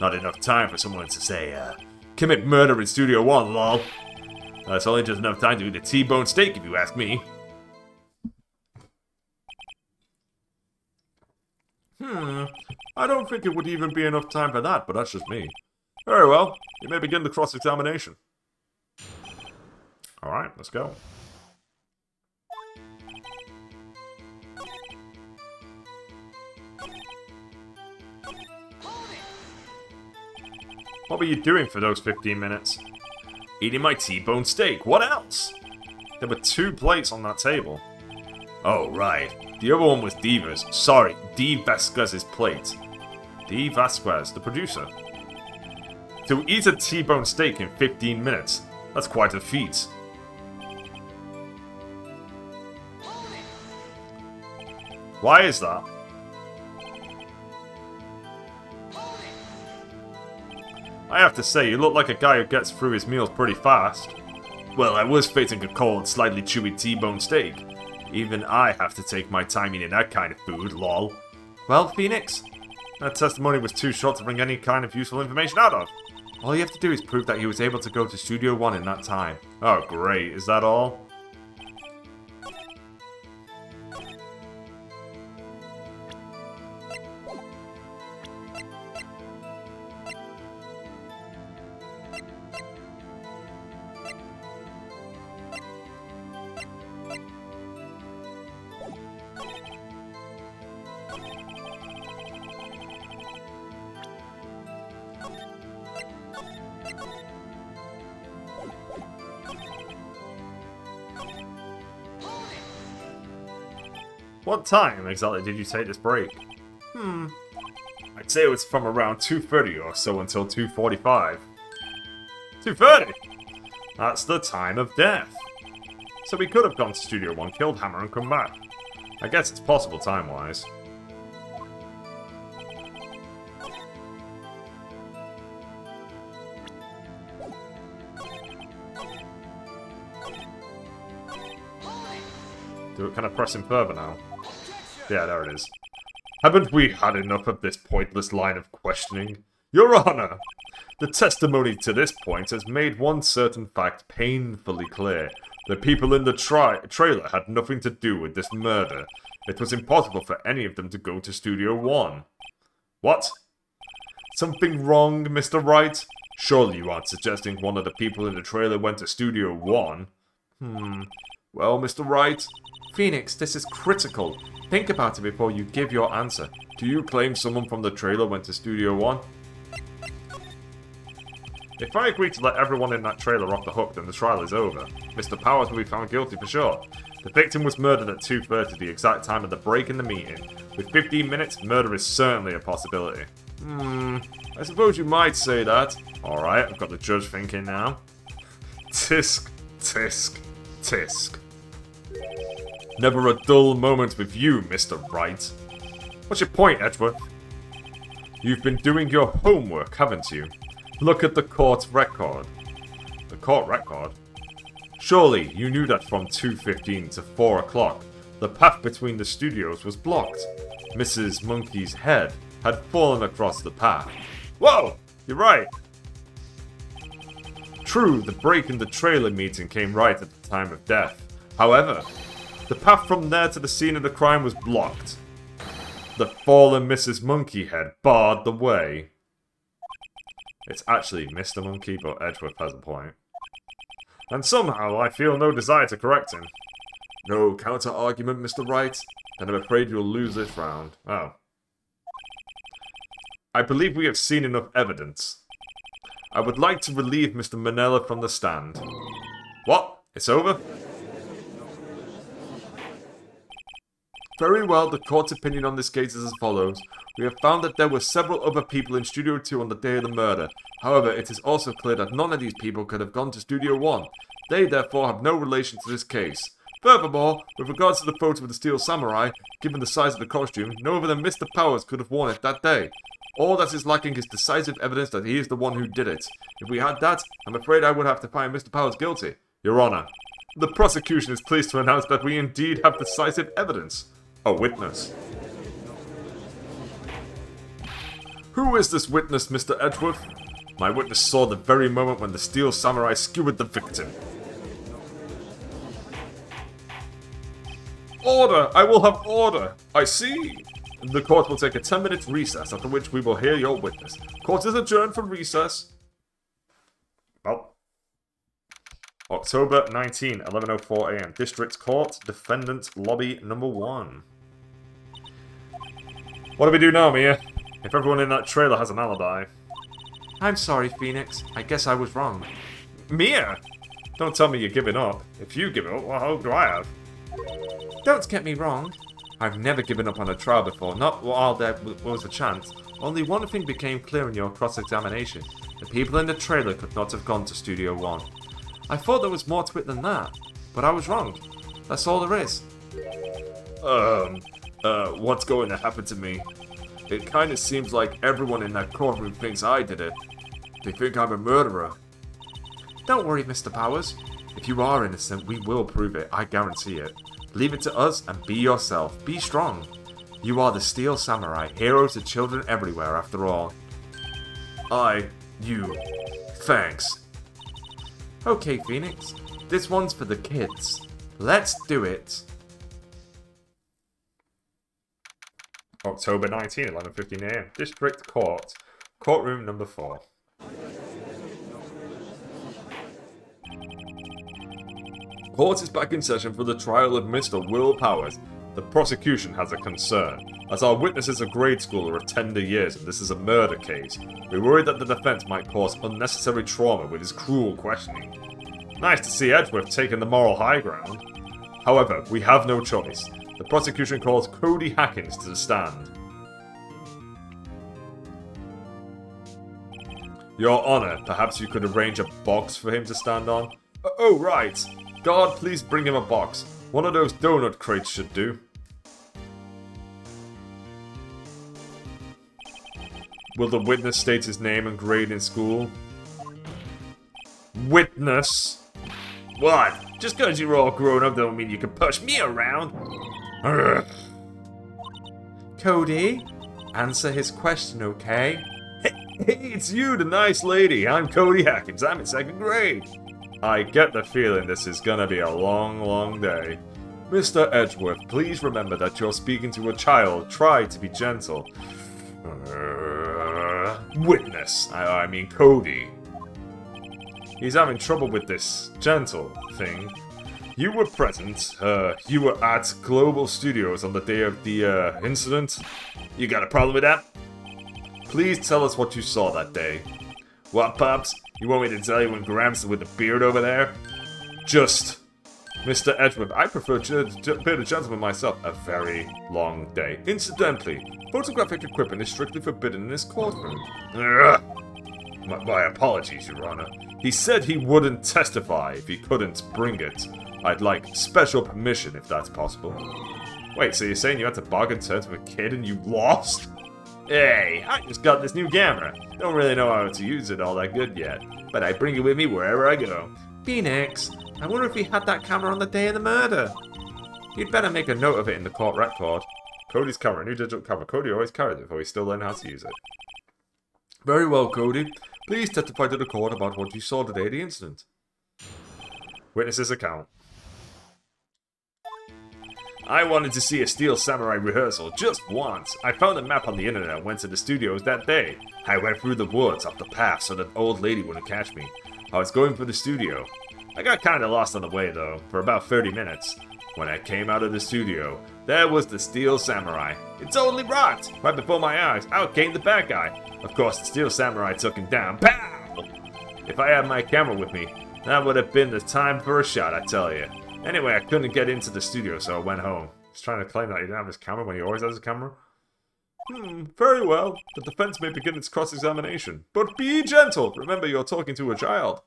Not enough time for someone to say, commit murder in Studio 1, lol. That's only just enough time to eat a T-bone steak, if you ask me. I don't think it would even be enough time for that, but that's just me. Very well, you may begin the cross-examination. Alright, let's go. What were you doing for those 15 minutes? Eating my T-bone steak. What else? There were 2 plates on that table. Oh, right. The other one was Diva's. Sorry, D. Vasquez's plate. D. Vasquez, the producer. To eat a T-bone steak in 15 minutes. That's quite a feat. Why is that? I have to say, you look like a guy who gets through his meals pretty fast. Well, I was facing a cold, slightly chewy T-bone steak. Even I have to take my time eating that kind of food, lol. Well, Phoenix, that testimony was too short to bring any kind of useful information out of. all you have to do is prove that he was able to go to Studio 1 in that time. Oh, great. Is that all? What time exactly did you take this break? I'd say it was from around 2:30 or so until 2:45. 2:30? That's the time of death. So we could have gone to Studio 1, killed Hammer, and come back. I guess it's possible time-wise. Can I press him further now? Yeah, there it is. Haven't we had enough of this pointless line of questioning? Your Honor! The testimony to this point has made one certain fact painfully clear. The people in the trailer had nothing to do with this murder. It was impossible for any of them to go to Studio 1. What? Something wrong, Mr. Wright? Surely you aren't suggesting one of the people in the trailer went to Studio 1? Well, Mr. Wright? Phoenix, this is critical. Think about it before you give your answer. Do you claim someone from the trailer went to Studio 1? If I agree to let everyone in that trailer off the hook, then the trial is over. Mr. Powers will be found guilty for sure. The victim was murdered at 2:30, the exact time of the break in the meeting. With 15 minutes, murder is certainly a possibility. I suppose you might say that. Alright, I've got the judge thinking now. Tisk, tisk, tisk. Never a dull moment with you, Mr. Wright. What's your point, Edgeworth? You've been doing your homework, haven't you? Look at the court record. The court record? Surely you knew that from 2:15 to 4 o'clock, the path between the studios was blocked. Mrs. Monkey's head had fallen across the path. Whoa! You're right. True, the break in the trailer meeting came right at the time of death. However, the path from there to the scene of the crime was blocked. The fallen Mrs. Monkey head barred the way. It's actually Mr. Monkey, but Edgeworth has a point. And somehow I feel no desire to correct him. No counter-argument, Mr. Wright? Then I'm afraid you'll lose this round. Oh. I believe we have seen enough evidence. I would like to relieve Mr. Manella from the stand. What? It's over? Very well, the court's opinion on this case is as follows. We have found that there were several other people in Studio 2 on the day of the murder. However, it is also clear that none of these people could have gone to Studio 1. They, therefore, have no relation to this case. Furthermore, with regards to the photo of the Steel Samurai, given the size of the costume, no other than Mr. Powers could have worn it that day. All that is lacking is decisive evidence that he is the one who did it. If we had that, I'm afraid I would have to find Mr. Powers guilty. Your Honor, the prosecution is pleased to announce that we indeed have decisive evidence. A witness. Who is this witness, Mr. Edgeworth? My witness saw the very moment when the Steel Samurai skewered the victim. Order! I will have order! I see! The court will take a 10-minute recess, after which we will hear your witness. Court is adjourned for recess. Well. October 19, 11:04 a.m. District Court, Defendant Lobby Number 1. What do we do now, Mia? If everyone in that trailer has an alibi. I'm sorry, Phoenix. I guess I was wrong. Mia! Don't tell me you're giving up. If you give up, what hope do I have? Don't get me wrong. I've never given up on a trial before, not while there was a chance. Only one thing became clear in your cross-examination. The people in the trailer could not have gone to Studio 1. I thought there was more to it than that, but I was wrong. That's all there is. What's going to happen to me? It kind of seems like everyone in that courtroom thinks I did it. They think I'm a murderer. Don't worry, Mr. Powers. If you are innocent, we will prove it, I guarantee it. Leave it to us and be yourself. Be strong. You are the Steel Samurai, heroes to children everywhere after all. Thanks. Okay, Phoenix. This one's for the kids. Let's do it. October 19, 11:15 a.m. District Court. Courtroom number 4. Court is back in session for the trial of Mr. Will Powers. The prosecution has a concern. As our witness is a grade schooler of tender years and this is a murder case, we're worried that the defense might cause unnecessary trauma with his cruel questioning. Nice to see Edgeworth taking the moral high ground. However, we have no choice. The prosecution calls Cody Hackins to the stand. Your Honor, perhaps you could arrange a box for him to stand on? Oh, right. Guard, please bring him a box. One of those donut crates should do. Will the witness state his name and grade in school? Witness? What? Just because you're all grown up don't mean you can push me around. Urgh. Cody, answer his question, okay? Hey, it's you, the nice lady. I'm Cody Hackins. I'm in 2nd grade. I get the feeling this is gonna be a long, long day. Mr. Edgeworth, please remember that you're speaking to a child. Try to be gentle. Witness. I mean Cody. He's having trouble with this gentle thing. You were present. You were at Global Studios on the day of the incident. You got a problem with that? Please tell us what you saw that day. What, Pops? You want me to tell you when Gramps with the beard over there? Just... Mr. Edgeworth, I prefer bearded gentleman myself. A very long day. Incidentally, photographic equipment is strictly forbidden in this courtroom. My apologies, Your Honor. He said he wouldn't testify if he couldn't bring it. I'd like special permission if that's possible. Wait, so you're saying you had to bargain terms with a kid and you lost? Hey, I just got this new camera. Don't really know how to use it all that good yet, but I bring it with me wherever I go. Phoenix, I wonder if he had that camera on the day of the murder. You'd better make a note of it in the court record. Cody's camera, new digital camera. Cody always carried it before he still learned how to use it. Very well, Cody. Please testify to the court about what you saw the day of the incident. Witness's account. I wanted to see a Steel Samurai rehearsal just once. I found a map on the internet and went to the studios that day. I went through the woods off the path so that old lady wouldn't catch me. I was going for the studio. I got kinda lost on the way though, for about 30 minutes. When I came out of the studio, there was the Steel Samurai. It totally rocked! Right before my eyes, out came the bad guy. Of course, the Steel Samurai took him down. Pow! If I had my camera with me, that would have been the time for a shot, I tell you. Anyway, I couldn't get into the studio, so I went home. He's trying to claim that he didn't have his camera when he always has his camera. Very well. The defense may begin its cross-examination. But be gentle! Remember, you're talking to a child.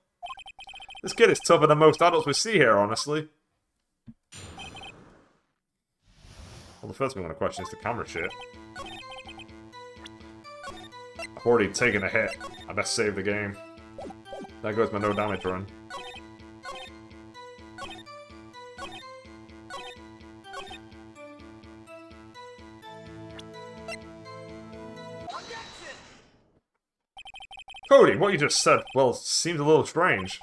This kid is tougher than most adults we see here, honestly. Well, the first thing I'm going to question is the camera shit. I've already taken a hit. I best save the game. There goes my no damage run. Cody, what you just said, well, seems a little strange.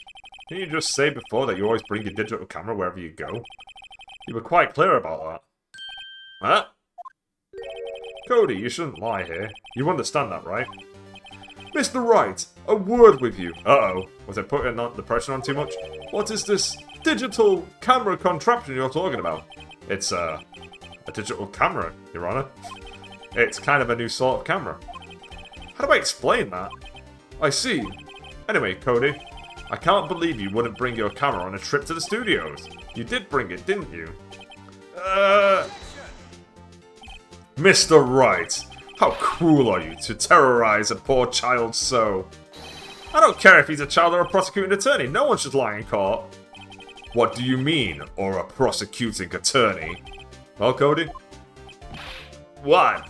Didn't you just say before that you always bring your digital camera wherever you go? You were quite clear about that. Huh? Cody, you shouldn't lie here. You understand that, right? Mr. Wright, a word with you. Uh-oh. Was I putting the pressure on too much? What is this digital camera contraption you're talking about? It's, a digital camera, Your Honor. It's kind of a new sort of camera. How do I explain that? I see. Anyway, Cody, I can't believe you wouldn't bring your camera on a trip to the studios. You did bring it, didn't you? Mr. Wright, how cruel are you to terrorize a poor child so? I don't care if he's a child or a prosecuting attorney. No one should lie in court. What do you mean, or a prosecuting attorney? Well, Cody? What?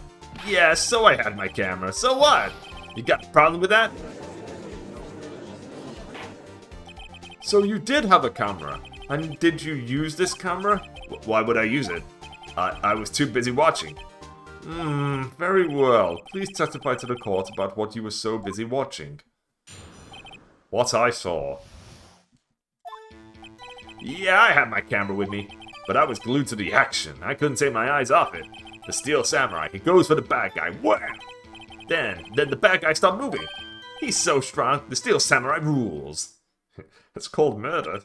Yeah, so I had my camera. So what? You got a problem with that? So you did have a camera. And did you use this camera? Why would I use it? I was too busy watching. Very well. Please testify to the court about what you were so busy watching. What I saw. Yeah, I had my camera with me, but I was glued to the action. I couldn't take my eyes off it. The Steel Samurai, he goes for the bad guy. Wham! Then the bad guy stopped moving. He's so strong, the Steel Samurai rules. It's called murder.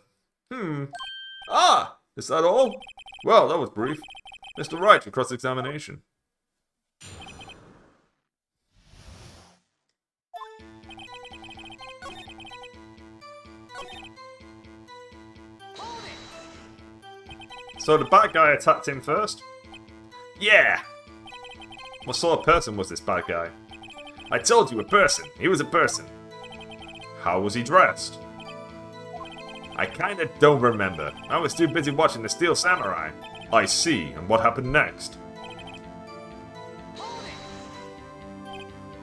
Ah! Is that all? Well, that was brief. Mr. Wright for cross-examination. So the bad guy attacked him first? Yeah! What sort of person was this bad guy? I told you, a person. He was a person. How was he dressed? I kinda don't remember. I was too busy watching the Steel Samurai. I see, and what happened next?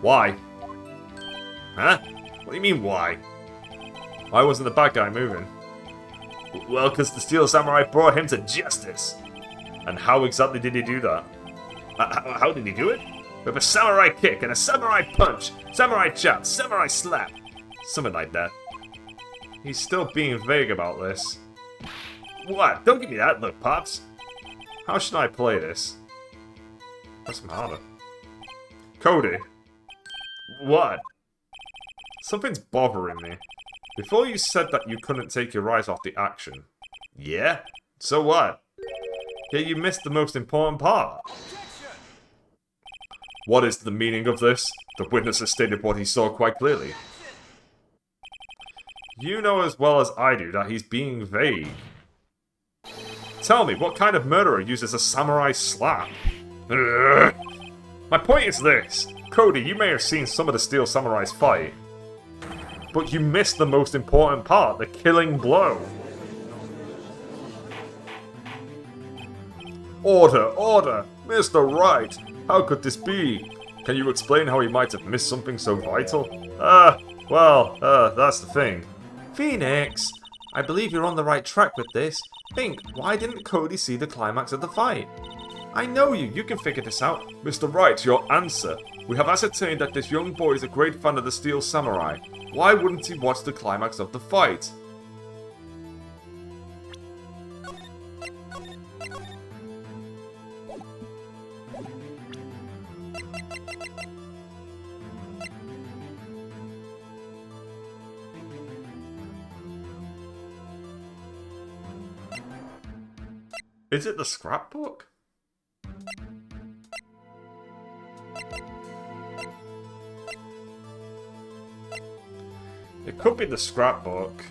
Why? Huh? What do you mean, why? Why wasn't the bad guy moving? Well, because the Steel Samurai brought him to justice. And how exactly did he do that? How did he do it? With a samurai kick and a samurai punch, samurai chop, samurai slap. Something like that. He's still being vague about this. What? Don't give me that look, Pops. How should I play this? That's harder. Cody. What? Something's bothering me. Before you said that you couldn't take your eyes off the action. Yeah? So what? Yeah, you missed the most important part. What is the meaning of this? The witness has stated what he saw quite clearly. You know as well as I do that he's being vague. Tell me, what kind of murderer uses a samurai slap? Ugh. My point is this. Cody, you may have seen some of the Steel Samurais fight. But you missed the most important part, the killing blow. Order, order! Mr. Wright! How could this be? Can you explain how he might have missed something so vital? That's the thing. Phoenix, I believe you're on the right track with this. Think, why didn't Cody see the climax of the fight? I know you can figure this out. Mr. Wright, your answer. We have ascertained that this young boy is a great fan of the Steel Samurai. Why wouldn't he watch the climax of the fight? Is it the scrapbook? It could be the scrapbook.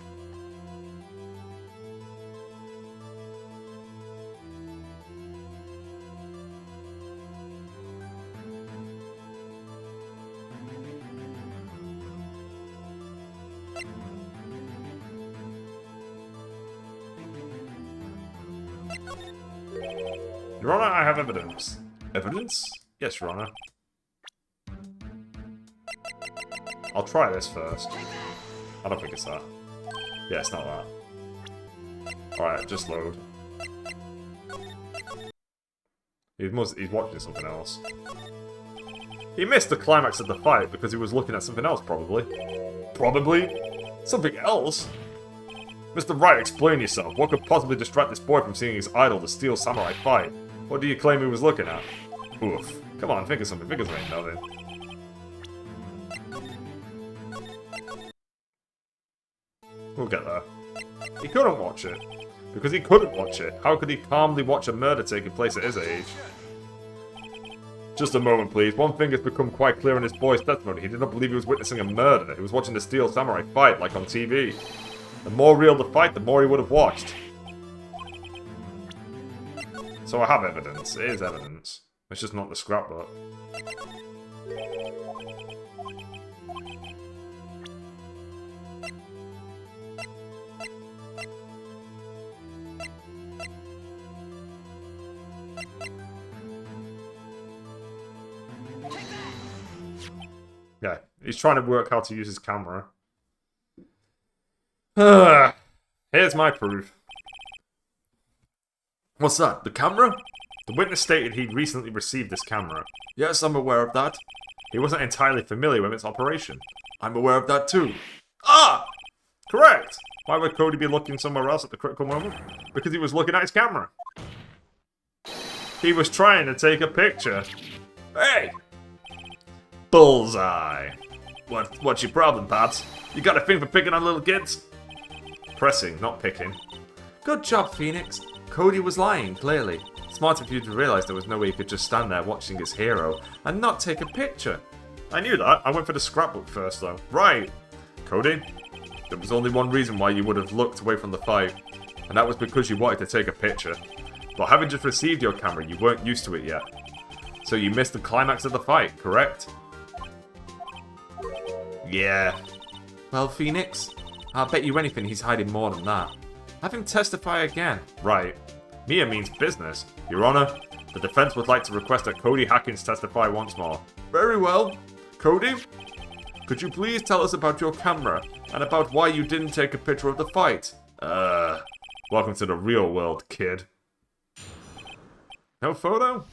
Your Honor, I have evidence. Evidence? Yes, Your Honor. I'll try this first. I don't think it's that. Yeah, it's not that. Alright, just load. He's watching something else. He missed the climax of the fight because he was looking at something else, probably. Probably? Something else? Mr. Wright, explain yourself. What could possibly distract this boy from seeing his idol, the Steel Samurai, fight? What do you claim he was looking at? Oof. Come on, think of something. Think of something. Nothing. We'll get there. He couldn't watch it. Because he couldn't watch it. How could he calmly watch a murder taking place at his age? Just a moment, please. One thing has become quite clear in this boy's testimony. He did not believe he was witnessing a murder. He was watching the Steel Samurai fight, like on TV. The more real the fight, the more he would have watched. So I have evidence. It is evidence. It's just not the scrapbook. Yeah, he's trying to work how to use his camera. Here's my proof. What's that? The camera? The witness stated he'd recently received this camera. Yes, I'm aware of that. He wasn't entirely familiar with its operation. I'm aware of that too. Ah! Correct! Why would Cody be looking somewhere else at the critical moment? Because he was looking at his camera. He was trying to take a picture. Hey! Bullseye. What's your problem, Pops? You got a thing for picking on little kids? Pressing, not picking. Good job, Phoenix. Cody was lying, clearly. Smart of you to realise there was no way he could just stand there watching his hero and not take a picture. I knew that. I went for the scrapbook first, though. Right. Cody, there was only one reason why you would have looked away from the fight, and that was because you wanted to take a picture. But having just received your camera, you weren't used to it yet. So you missed the climax of the fight, correct? Yeah. Well, Phoenix, I'll bet you anything he's hiding more than that. Have him testify again. Right. Mia means business. Your Honor, the defense would like to request that Cody Hackins testify once more. Very well. Cody, could you please tell us about your camera and about why you didn't take a picture of the fight? Welcome to the real world, kid. No photo?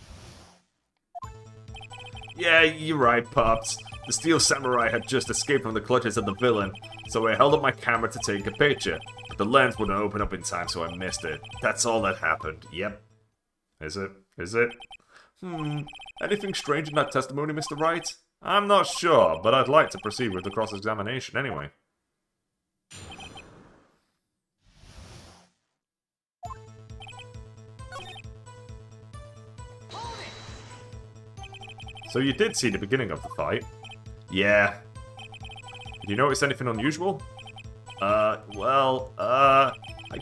Yeah, you're right, Pops. The Steel Samurai had just escaped from the clutches of the villain, so I held up my camera to take a picture. But the lens wouldn't open up in time, so I missed it. That's all that happened. Yep. Is it? Is it? Anything strange in that testimony, Mr. Wright? I'm not sure, but I'd like to proceed with the cross-examination anyway. So you did see the beginning of the fight? Yeah. Did you notice anything unusual? I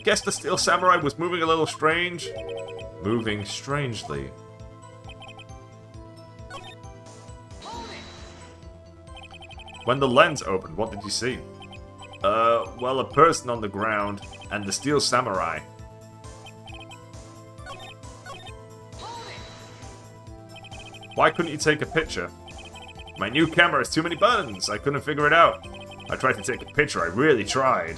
guess the Steel Samurai was moving a little strange. Moving strangely. When the lens opened, what did you see? Well, a person on the ground, and the Steel Samurai. Why couldn't you take a picture? My new camera has too many buttons. I couldn't figure it out. I tried to take a picture. I really tried.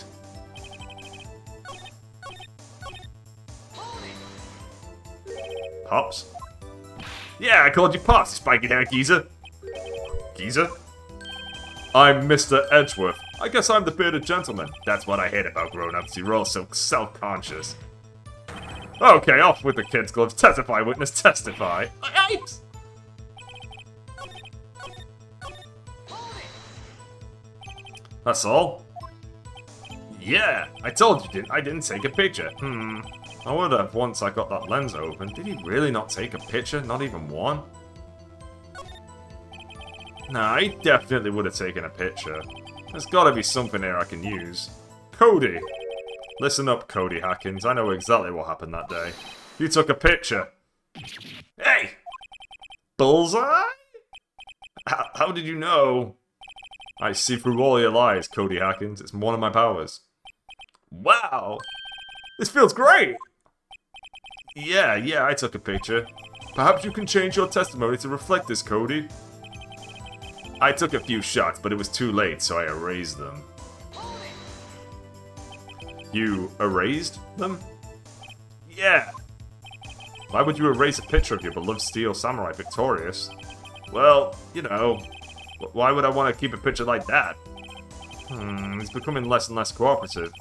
Pops? Yeah, I called you Pops, spiky hair geezer. Geezer? I'm Mr. Edgeworth. I guess I'm the bearded gentleman. That's what I hate about grown-ups. You're all so self-conscious. Okay, off with the kid's gloves. Testify, witness, testify. Yikes! That's all? Yeah, I told you I didn't take a picture. I would have once I got that lens open. Did he really not take a picture? Not even one? Nah, he definitely would have taken a picture. There's gotta be something here I can use. Cody! Listen up, Cody Hackins. I know exactly what happened that day. You took a picture. Hey! Bullseye? How did you know? I see through all your lies, Cody Hackins. It's one of my powers. Wow! This feels great! Yeah, I took a picture. Perhaps you can change your testimony to reflect this, Cody. I took a few shots, but it was too late, so I erased them. You erased them? Yeah! Why would you erase a picture of your beloved Steel Samurai victorious? Well, you know, why would I want to keep a picture like that? He's becoming less and less cooperative.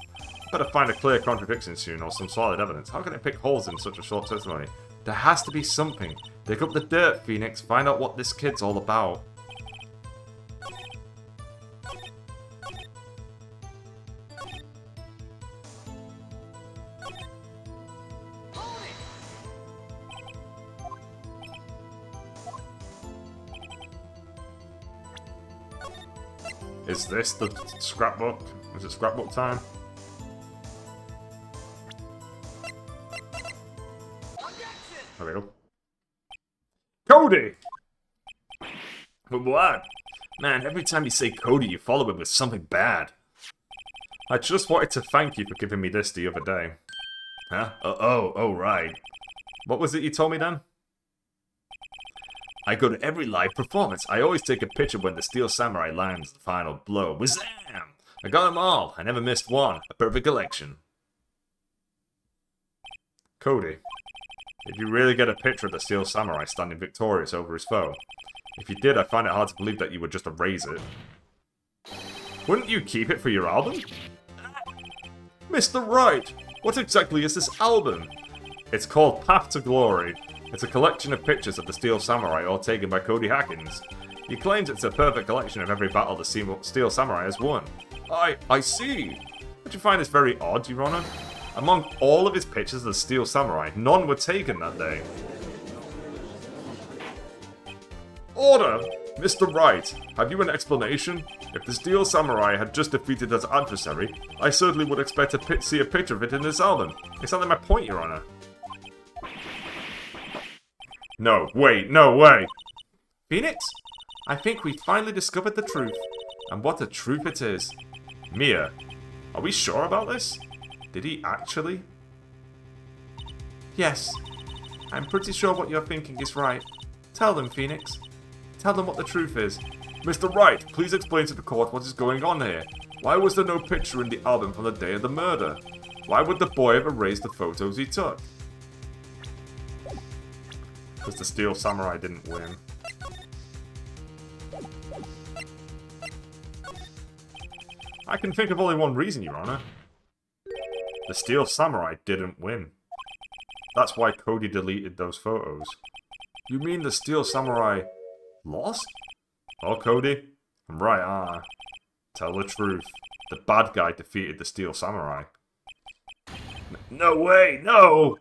Better find a clear contradiction soon or some solid evidence. How can I pick holes in such a short testimony? There has to be something. Dig up the dirt, Phoenix. Find out what this kid's all about. Is this the scrapbook? Is it scrapbook time? There we go. Cody! What? Man, every time you say Cody, you follow it with something bad. I just wanted to thank you for giving me this the other day. Huh? Oh, right. What was it you told me then? I go to every live performance. I always take a picture when the Steel Samurai lands the final blow. Wazam! I got them all. I never missed one. A perfect collection. Cody, did you really get a picture of the Steel Samurai standing victorious over his foe? If you did, I find it hard to believe that you would just erase it. Wouldn't you keep it for your album? Mr. Wright, what exactly is this album? It's called Path to Glory. It's a collection of pictures of the Steel Samurai all taken by Cody Hackins. He claims it's a perfect collection of every battle the Steel Samurai has won. I see. Don't you find this very odd, Your Honor? Among all of his pictures of the Steel Samurai, none were taken that day. Order! Mr. Wright, have you an explanation? If the Steel Samurai had just defeated his adversary, I certainly would expect to see a picture of it in this album. Exactly my point, Your Honor. No, wait, no way! Phoenix, I think we finally discovered the truth. And what a truth it is. Mia, are we sure about this? Did he actually? Yes. I'm pretty sure what you're thinking is right. Tell them, Phoenix. Tell them what the truth is. Mr. Wright, please explain to the court what is going on here. Why was there no picture in the album from the day of the murder? Why would the boy have erased the photos he took? Because the Steel Samurai didn't win. I can think of only one reason, Your Honor. The Steel Samurai didn't win. That's why Cody deleted those photos. You mean the Steel Samurai lost? Oh, Cody, I'm right, Tell the truth. The bad guy defeated the Steel Samurai. No way, no!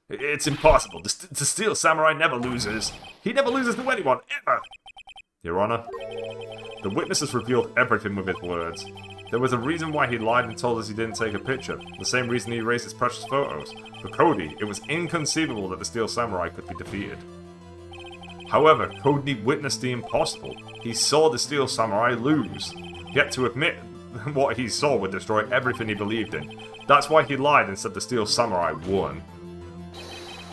It's impossible. The Steel Samurai never loses. He never loses to anyone, ever! Your Honor, the witnesses revealed everything with his words. There was a reason why he lied and told us he didn't take a picture. The same reason he erased his precious photos. For Cody, it was inconceivable that the Steel Samurai could be defeated. However, Cody witnessed the impossible. He saw the Steel Samurai lose. Yet to admit what he saw would destroy everything he believed in. That's why he lied and said the Steel Samurai won.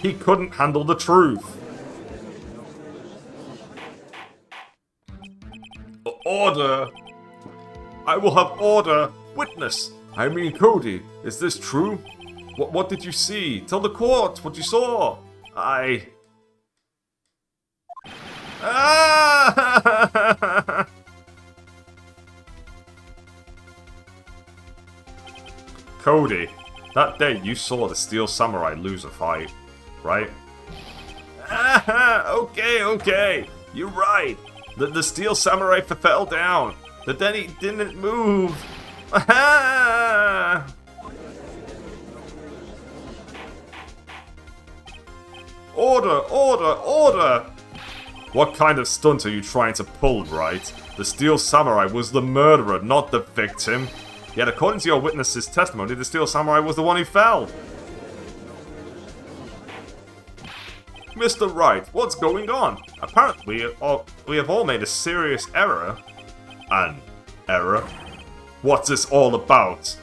He couldn't handle the truth. Order! I will have order! Witness! I mean, Cody, is this true? What did you see? Tell the court what you saw! Cody, that day you saw the Steel Samurai lose a fight, right? Okay, you're right. The Steel Samurai fell down. But then he didn't move. Order! What kind of stunt are you trying to pull, Wright? The Steel Samurai was the murderer, not the victim. Yet according to your witness's testimony, the Steel Samurai was the one who fell. Mr. Wright, what's going on? Apparently, we have all made a serious error. An error? What's this all about?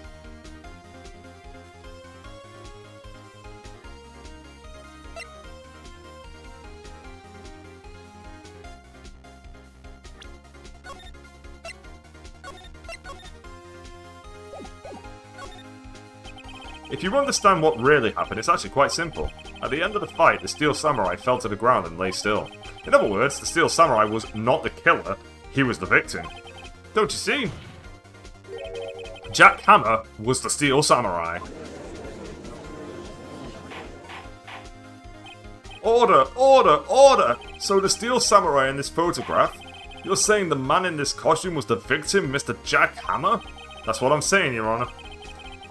If you understand what really happened, it's actually quite simple. At the end of the fight, the Steel Samurai fell to the ground and lay still. In other words, the Steel Samurai was not the killer, he was the victim. Don't you see? Jack Hammer was the Steel Samurai. Order! Order! Order! So the Steel Samurai in this photograph? You're saying the man in this costume was the victim, Mr. Jack Hammer? That's what I'm saying, Your Honor.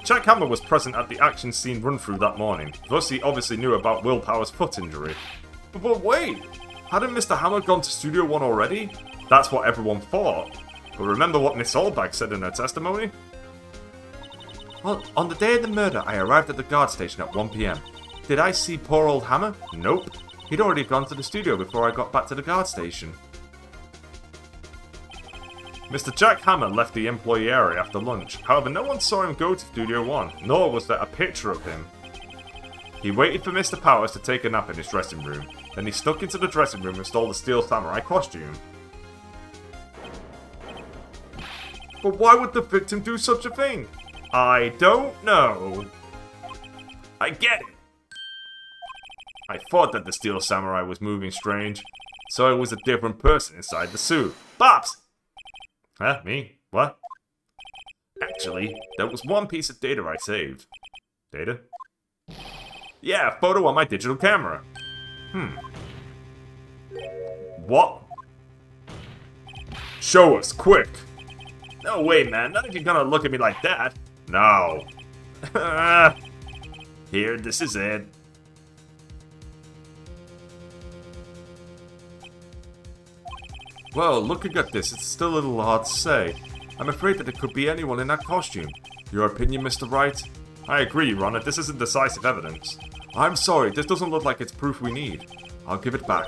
Jack Hammer was present at the action scene run-through that morning, thus he obviously knew about Willpower's foot injury. But wait! Hadn't Mr. Hammer gone to Studio 1 already? That's what everyone thought. But remember what Miss Oldbag said in her testimony? Well, on the day of the murder, I arrived at the guard station at 1 PM. Did I see poor old Hammer? Nope. He'd already gone to the studio before I got back to the guard station. Mr. Jack Hammer left the employee area after lunch. However, no one saw him go to Studio 1, nor was there a picture of him. He waited for Mr. Powers to take a nap in his dressing room. Then he snuck into the dressing room and stole the Steel Samurai costume. But why would the victim do such a thing? I don't know. I get it. I thought that the Steel Samurai was moving strange, so it was a different person inside the suit. Bops! Huh? Me? What? Actually, there was one piece of data I saved. Data? Yeah, a photo on my digital camera. What? Show us, quick! No way, man. Not if you're gonna look at me like that. No. Here, this is it. Well, looking at this, it's still a little hard to say. I'm afraid that it could be anyone in that costume. Your opinion, Mr. Wright? I agree, Your Honor. This isn't decisive evidence. I'm sorry, this doesn't look like it's proof we need. I'll give it back.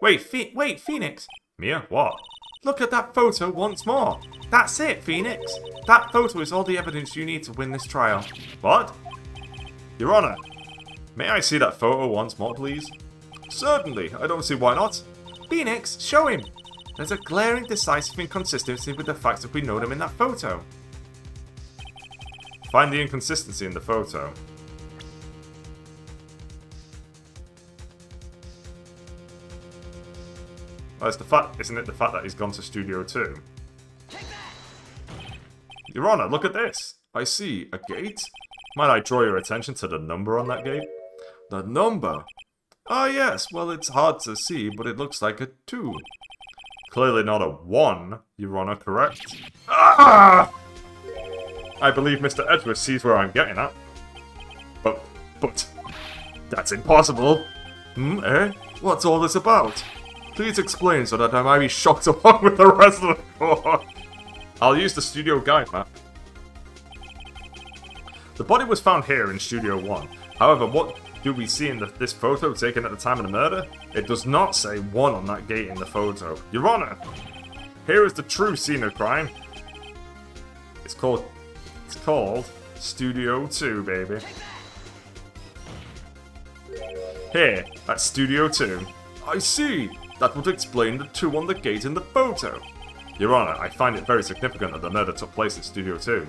Wait, Phoenix! Mia? What? Look at that photo once more. That's it, Phoenix. That photo is all the evidence you need to win this trial. What? Your Honor, may I see that photo once more, please? Certainly. I don't see why not. Phoenix, show him. There's a glaring decisive inconsistency with the fact that we know them in that photo. Find the inconsistency in the photo. Well, it's the fact, isn't it the fact that he's gone to Studio 2? Your Honor, look at this! I see, a gate? Might I draw your attention to the number on that gate? The number? Ah yes, well it's hard to see, but it looks like a 2. Clearly not a 1, Your Honor, correct? Ah! I believe Mr. Edgeworth sees where I'm getting at. But, that's impossible! Eh? What's all this about? Please explain so that I might be shocked along with the rest of the court. I'll use the studio guide map. The body was found here in Studio 1. However, what do we see in this photo taken at the time of the murder? It does not say 1 on that gate in the photo. Your Honor, here is the true scene of crime. It's called Studio 2, baby. Here, at Studio 2. I see. That would explain the 2 on the gate in the photo. Your Honor, I find it very significant that the murder took place in Studio 2.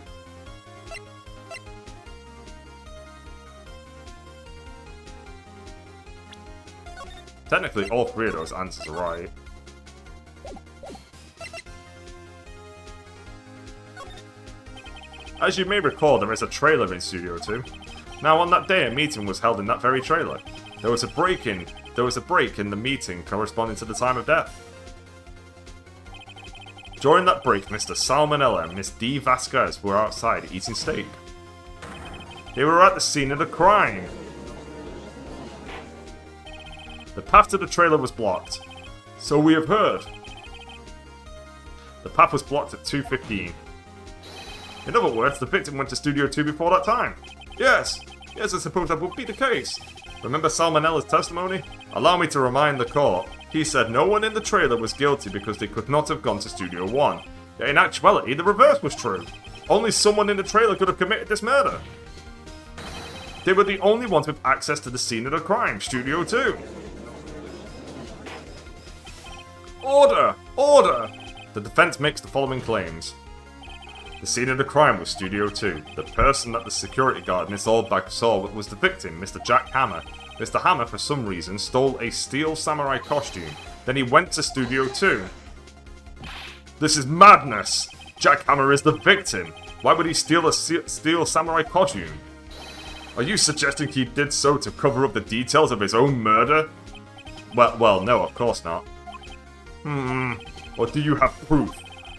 Technically, all 3 of those answers are right. As you may recall, there is a trailer in Studio 2. Now, on that day, a meeting was held in that very trailer. There was a break in the meeting corresponding to the time of death. During that break, Mr. Salmonella and Miss D. Vasquez were outside eating steak. They were at the scene of the crime. The path to the trailer was blocked. So we have heard. The path was blocked at 2:15. In other words, the victim went to Studio 2 before that time. Yes, I suppose that would be the case. Remember Salmonella's testimony? Allow me to remind the court. He said no one in the trailer was guilty because they could not have gone to Studio 1. Yet in actuality, the reverse was true. Only someone in the trailer could have committed this murder. They were the only ones with access to the scene of the crime, Studio 2. Order! Order! The defense makes the following claims. The scene of the crime was Studio 2. The person that the security guard Miss Oldbag saw was the victim, Mr. Jack Hammer. Mr. Hammer, for some reason, stole a Steel Samurai costume. Then he went to Studio 2. This is madness! Jack Hammer is the victim! Why would he steal a Steel Samurai costume? Are you suggesting he did so to cover up the details of his own murder? Well, no, of course not. Or do you have proof?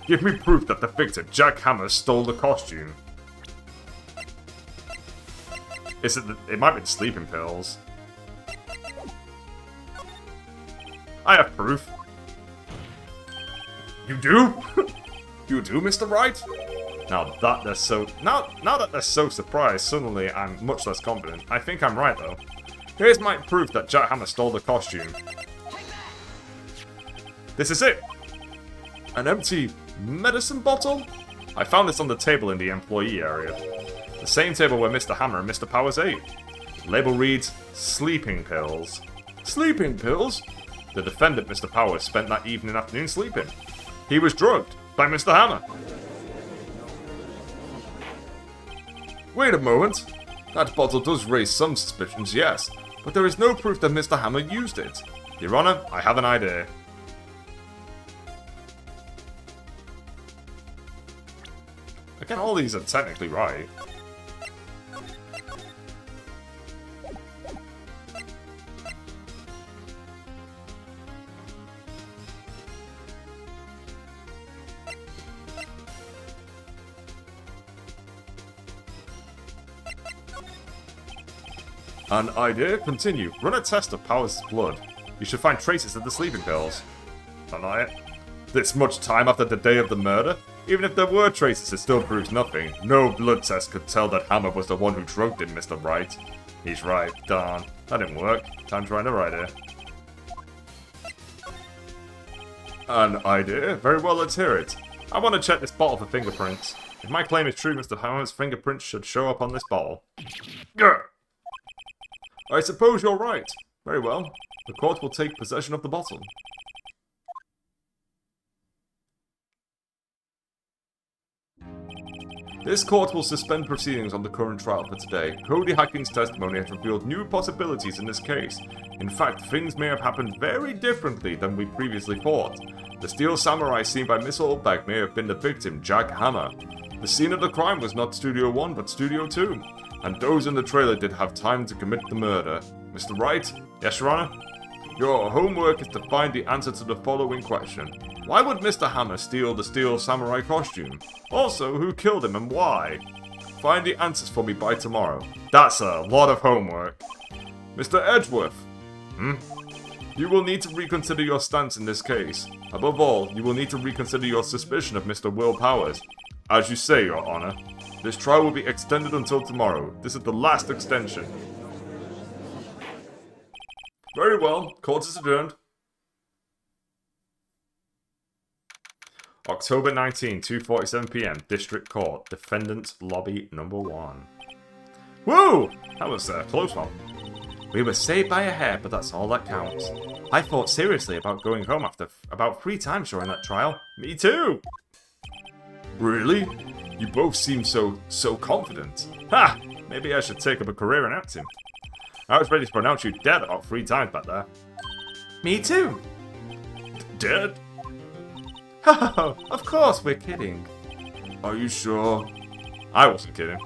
Give me proof that the victim, Jack Hammer, stole the costume. Is it? It might be the sleeping pills. I have proof. You do? You do, Mr. Wright? Now that they're so surprised, suddenly I'm much less confident. I think I'm right though. Here's my proof that Jack Hammer stole the costume. This is it. An empty medicine bottle? I found this on the table in the employee area. The same table where Mr. Hammer and Mr. Powers ate. Label reads, sleeping pills. Sleeping pills? The defendant, Mr. Powers, spent that evening and afternoon sleeping. He was drugged by Mr. Hammer. Wait a moment. That bottle does raise some suspicions, yes, but there is no proof that Mr. Hammer used it. Your Honor, I have an idea. Again, all these are technically right. An idea? Continue. Run a test of Powers' blood. You should find traces of the sleeping pills. Deny it. This much time after the day of the murder? Even if there were traces, it still proves nothing. No blood test could tell that Hammer was the one who drugged him, Mr. Wright. He's right. Darn. That didn't work. Time to write a writer. An idea? Very well, let's hear it. I want to check this bottle for fingerprints. If my claim is true, Mr. Hammer's fingerprints should show up on this bottle. Grr. I suppose you're right. Very well. The court will take possession of the bottle. This court will suspend proceedings on the current trial for today. Cody Hacking's testimony has revealed new possibilities in this case. In fact, things may have happened very differently than we previously thought. The steel samurai seen by Miss Oldbag may have been the victim, Jack Hammer. The scene of the crime was not Studio 1 but Studio 2. And those in the trailer did have time to commit the murder. Mr. Wright? Yes, Your Honor? Your homework is to find the answer to the following question. Why would Mr. Hammer steal the steel samurai costume? Also, who killed him and why? Find the answers for me by tomorrow. That's a lot of homework. Mr. Edgeworth? You will need to reconsider your stance in this case. Above all, you will need to reconsider your suspicion of Mr. Will Powers. As you say, Your Honor. This trial will be extended until tomorrow. This is the last extension. Very well. Court is adjourned. October 19, 2:47 PM. District Court. Defendant's Lobby Number 1. Woo! That was a close one. We were saved by a hair, but that's all that counts. I thought seriously about going home after about 3 times during that trial. Me too! Really? You both seem so confident. Ha! Maybe I should take up a career in acting. I was ready to pronounce you dead about 3 times back there. Me too. Dead? Oh, of course we're kidding. Are you sure? I wasn't kidding.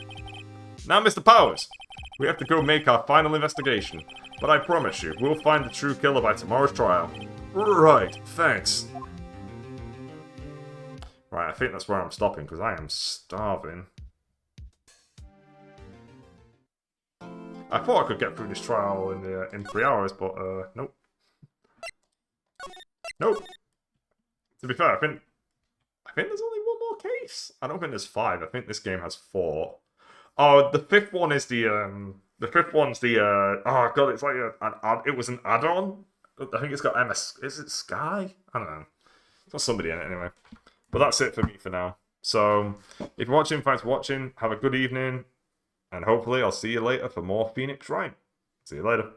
Now, Mr. Powers, we have to go make our final investigation. But I promise you, we'll find the true killer by tomorrow's trial. Right, thanks. Right, I think that's where I'm stopping, because I am starving. I thought I could get through this trial in 3 hours, but nope. Nope. To be fair, I think there's only 1 more case. I don't think there's 5. I think this game has 4. Oh, the 5th one is the 5th one's the oh god, it's like it was an add-on. I think it's got MS. Is it Sky? I don't know. It's got somebody in it anyway. But that's it for me for now. So, if you're watching, thanks for watching. Have a good evening. And hopefully I'll see you later for more Phoenix Wright. See you later.